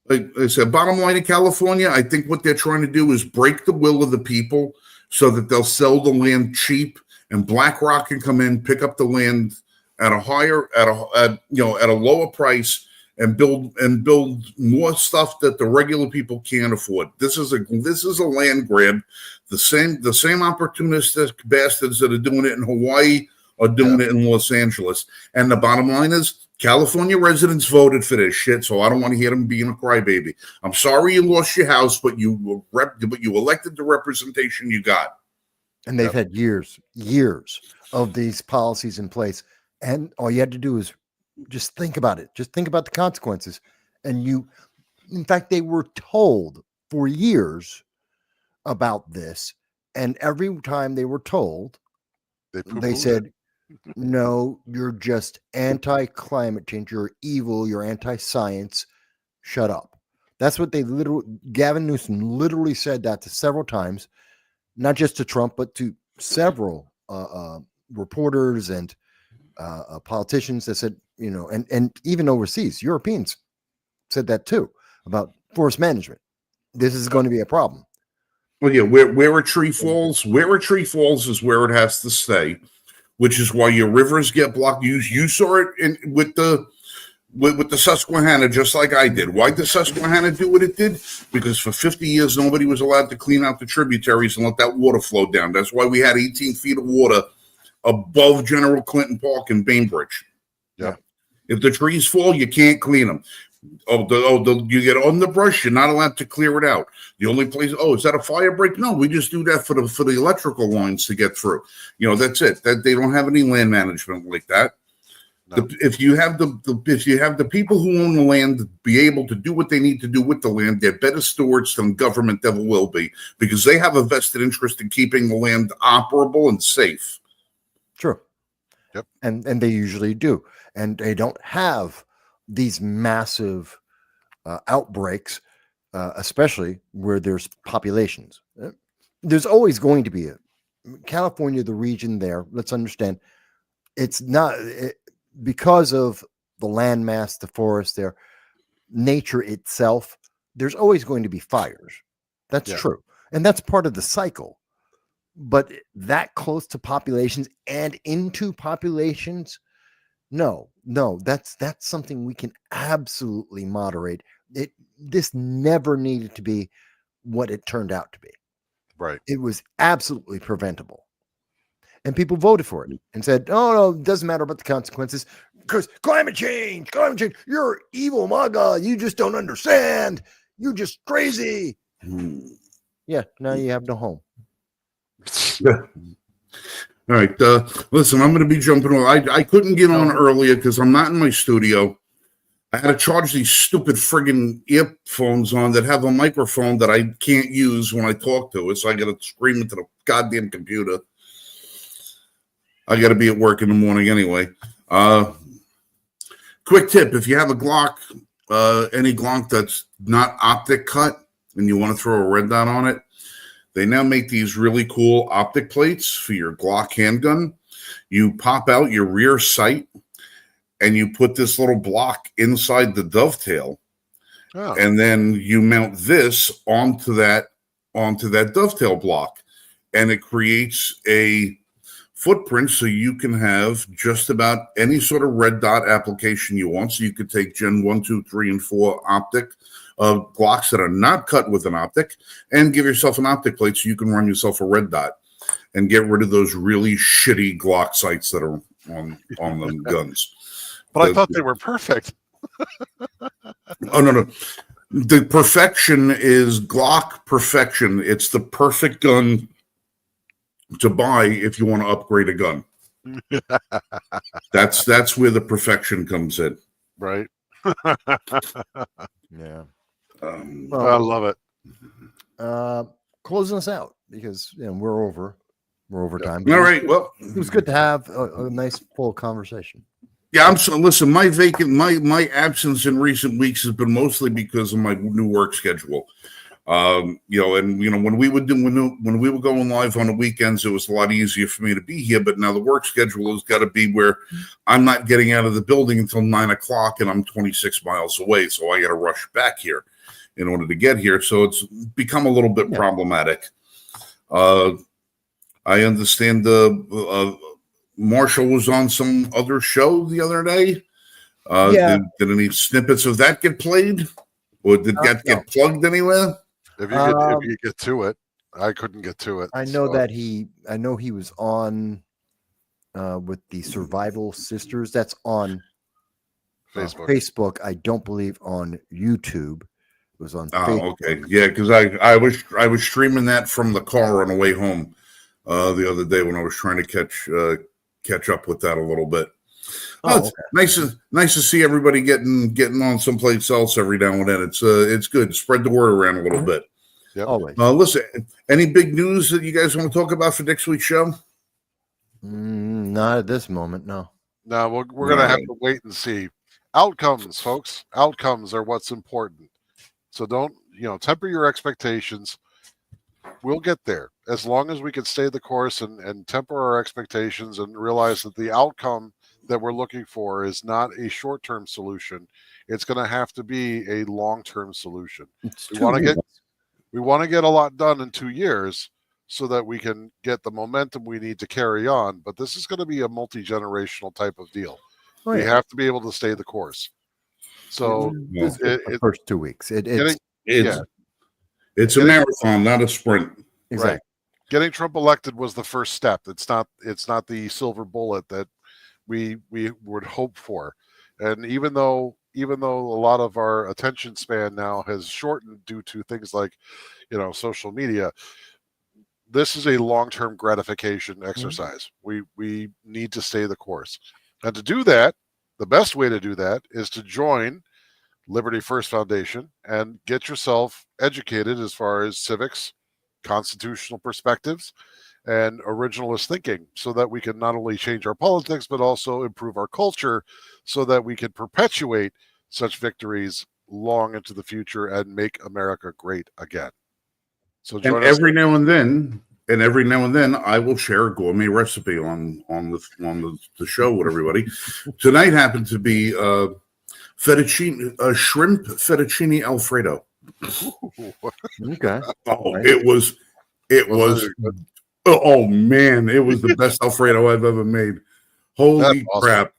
Like I said, bottom line in California, I think what they're trying to do is break the will of the people so that they'll sell the land cheap and BlackRock can come in, pick up the land at a lower price and build more stuff that the regular people can't afford. This is a land grab. The same opportunistic bastards that are doing it in Hawaii are doing it in Los Angeles. And the bottom line is California residents voted for this shit, so I don't want to hear them being a crybaby. I'm sorry you lost your house, but you elected the representation you got. And they've had years of these policies in place. And all you had to do is just think about it. Just think about the consequences. And in fact, they were told for years about this. And every time they were told, they said, no, you're just anti-climate change. You're evil. You're anti-science. Shut up. That's what Gavin Newsom literally said that to several times. Not just to Trump, but to several reporters and politicians that said, and even overseas, Europeans said that too about forest management. This is going to be a problem. Well, yeah, where a tree falls is where it has to stay, which is why your rivers get blocked. You saw it with with the Susquehanna, just like I did. Why did Susquehanna do what it did? Because for 50 years, nobody was allowed to clean out the tributaries and let that water flow down. That's why we had 18 feet of water above General Clinton Park in Bainbridge. Yeah. If the trees fall, you can't clean them. You get underbrush, you're not allowed to clear it out. The only place, is that a fire break? No, we just do that for the electrical lines to get through. That's it. That they don't have any land management like that. No. If you have the people who own the land be able to do what they need to do with the land, they're better stewards than government ever will be, because they have a vested interest in keeping the land operable and safe. True. Yep. And they usually do, and they don't have these massive outbreaks, especially where there's populations. There's always going to be California, the region there. Let's understand, it's not because of the landmass, the forest there, nature itself. There's always going to be fires. That's true, and that's part of the cycle. But that close to populations and into populations, no, that's something we can absolutely moderate. This never needed to be what it turned out to be. Right. It was absolutely preventable. And people voted for it and said, oh, no, it doesn't matter about the consequences because climate change, you're evil, my God. You just don't understand. You're just crazy. Yeah, now you have no home. All right. Listen, I'm going to be jumping on. I couldn't get on earlier because I'm not in my studio. I had to charge these stupid friggin' earphones on that have a microphone that I can't use when I talk to it. So I got to scream into the goddamn computer. I got to be at work in the morning anyway. Quick tip. If you have a Glock, any Glock that's not optic cut and you want to throw a red dot on it, they now make these really cool optic plates for your Glock handgun. You pop out your rear sight and you put this little block inside the dovetail. Oh. And then you mount this onto that dovetail block. And it creates a footprint so you can have just about any sort of red dot application you want. So you could take Gen 1, 2, 3, and 4 optic Glocks that are not cut with an optic and give yourself an optic plate so you can run yourself a red dot and get rid of those really shitty Glock sights that are on them guns. But I thought they were perfect. Oh, no. The perfection is Glock perfection. It's the perfect gun to buy if you want to upgrade a gun. That's where the perfection comes in. Right. Yeah. Well, I love it. Closing us out because we're over time. All right. Well, it was good to have a nice full conversation. Yeah, listen, my absence in recent weeks has been mostly because of my new work schedule. When we were going live on the weekends, it was a lot easier for me to be here. But now the work schedule has got to be where I'm not getting out of the building until 9:00, and I'm 26 miles away, so I got to rush back here in order to get here. So it's become a little bit problematic. I understand Marshall was on some other show the other day. Did any snippets of that get played, or did that get plugged anywhere? If you get to it, I couldn't get to it. I know that he was on with the Survival Sisters. That's on Facebook. I don't believe on YouTube. It was on Facebook. Okay. Yeah, because I was streaming that from the car on the way home the other day when I was trying to catch up with that a little bit. Okay. Nice to see everybody getting on someplace else every now and then. It's good. Spread the word around a little bit. Yep. Always. Listen, any big news that you guys want to talk about for next week's show? Not at this moment, no. No, we're going to have to wait and see. Outcomes, folks. Outcomes are what's important. So don't, temper your expectations. We'll get there as long as we can stay the course and temper our expectations and realize that the outcome that we're looking for is not a short-term solution. It's going to have to be a long-term solution. We want to get a lot done in 2 years so that we can get the momentum we need to carry on. But this is going to be a multi-generational type of deal. We have to be able to stay the course. So This is the first 2 weeks. It's yeah, It's a marathon, not a sprint. exactly. right. Getting Trump elected was the first step. It's not the silver bullet that we would hope for. And even though a lot of our attention span now has shortened due to things like, social media, this is a long-term gratification exercise. We need to stay the course. And to do that, the best way to do that is to join Liberty First Foundation and get yourself educated as far as civics, constitutional perspectives, and originalist thinking, so that we can not only change our politics, but also improve our culture, so that we can perpetuate such victories long into the future and make America great again. So join And us. every now and then, I will share a gourmet recipe on the show with everybody. Tonight happened to be shrimp fettuccine Alfredo. Okay. Oh, it was. Oh man, it was the best Alfredo I've ever made. Holy awesome. crap!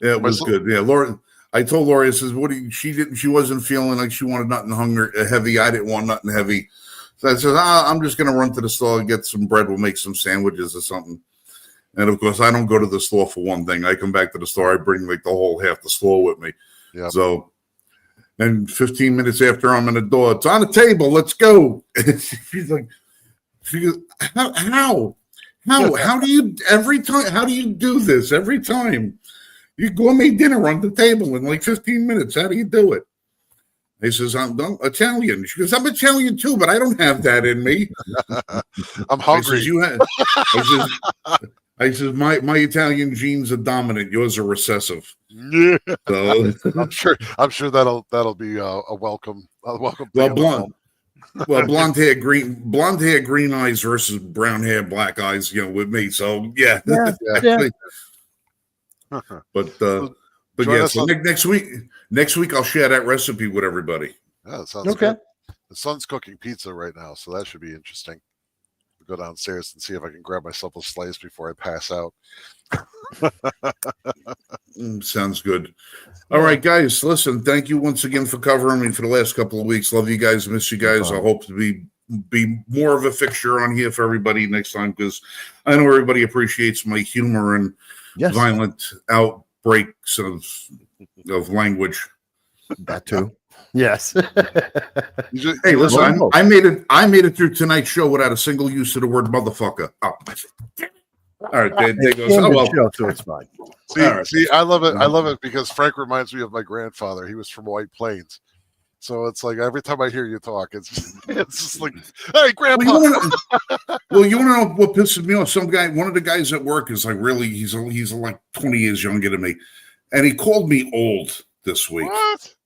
It was good. Yeah, Laura. I told Laura, I says, she wasn't feeling like she wanted nothing heavy. I didn't want nothing heavy. So I said, I'm just going to run to the store and get some bread. We'll make some sandwiches or something. And of course, I don't go to the store for one thing. I come back to the store. I bring like the whole half the store with me. Yep. So, and 15 minutes after I'm in the door, it's on the table. Let's go. She goes, how do you every time? How do you do this every time? You gourmet dinner on the table in like 15 minutes. How do you do it? He says, I'm Italian. She goes, I'm Italian too, but I don't have that in me. I'm hungry. I says, my Italian genes are dominant. Yours are recessive. Yeah. So, I'm sure that'll be a welcome. Well, blonde hair, green eyes versus brown hair, black eyes. with me. So yeah. But yeah. So next week I'll share that recipe with everybody. Yeah, that sounds Okay. good. The son's cooking pizza right now, so that should be interesting. I'll go downstairs and see if I can grab myself a slice before I pass out. Sounds good. All right, guys. Listen, thank you once again for covering me for the last couple of weeks. Love you guys. Miss you guys. I hope to be more of a fixture on here for everybody next time, because I know everybody appreciates my humor and violent outbreaks of language. That too. Yes. Hey, listen, I made it through tonight's show without a single use of the word motherfucker. Oh. All right, there goes. Oh, well. So it's fine. See, I love it. I love it because Frank reminds me of my grandfather. He was from White Plains. So it's like every time I hear you talk, it's just like, hey, Grandpa. You want to know what pisses me off? One of the guys at work is like he's like 20 years younger than me, and he called me old this week. What?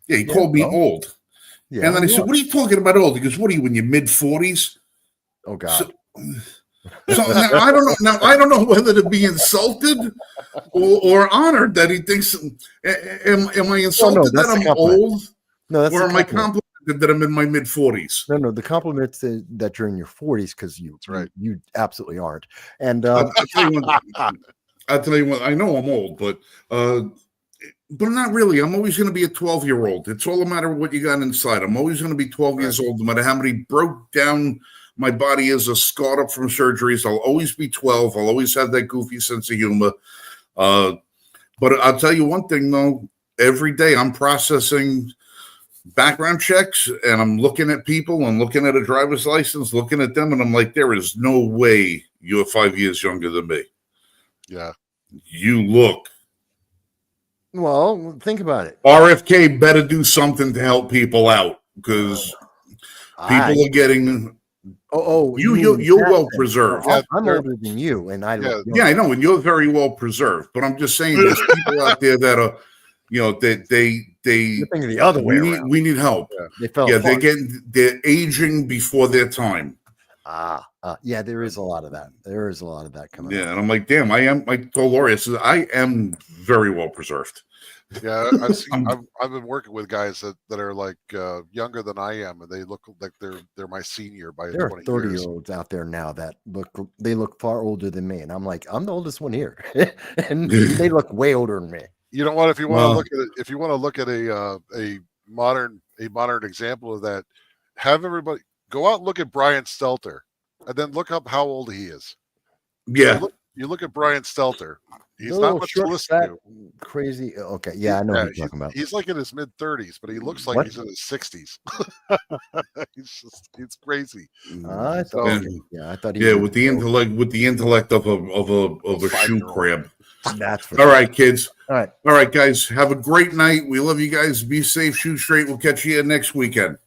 Yeah, he called me old. Yeah, and then I said, "What are you talking about old?" He goes, "What are you in your mid-40s?" Oh God. So now, I don't know. Now I don't know whether to be insulted or honored that he thinks. Am I insulted that I'm old? No, that's or am I complimented that I'm in my mid-40s? No. The compliments that you're in your 40s because you absolutely aren't. And I'll tell you what. I know I'm old, but not really. I'm always going to be a 12-year-old. It's all a matter of what you got inside. I'm always going to be 12 years old, no matter how many broke down my body is, a scarred up from surgeries. I'll always be 12. I'll always have that goofy sense of humor. But I'll tell you one thing, though. Every day I'm processing background checks, and I'm looking at people. I'm looking at a driver's license, looking at them, and I'm like, there is no way you're 5 years younger than me. Yeah. You look. Well, think about it. RFK better do something to help people out, because people are getting. You're well preserved. I'm older than you, and I know, and you're very well preserved. But I'm just saying, there's people out there that are, they the other way around. We need help. They're aging before their time. Yeah, there is a lot of that. There is a lot of that coming. Yeah, and I'm like, damn, I told Lori, I am very well preserved. Yeah, I've been working with guys that are like younger than I am, and they look like they're my senior by 20 years. There are 30-year-olds out there now that look far older than me, and I'm like, I'm the oldest one here, and they look way older than me. You know what? If you want Well- to look at it, if you want to look at a modern example of that, have everybody go out and look at Brian Stelter, and then look up how old he is. Yeah. You look at Brian Stelter. He's The not little much short, to listen fat, to. crazy. Okay, yeah, I know what you're talking about. He's like in his mid 30s, but he looks like What? he's in his 60s. It's crazy. I So- thought, yeah, I thought he Yeah, was with the intellect of a shoe 5-year-old. crab. That's for All right, kids. All right. All right, guys. Have a great night. We love you guys. Be safe. Shoot straight. We'll catch you next weekend.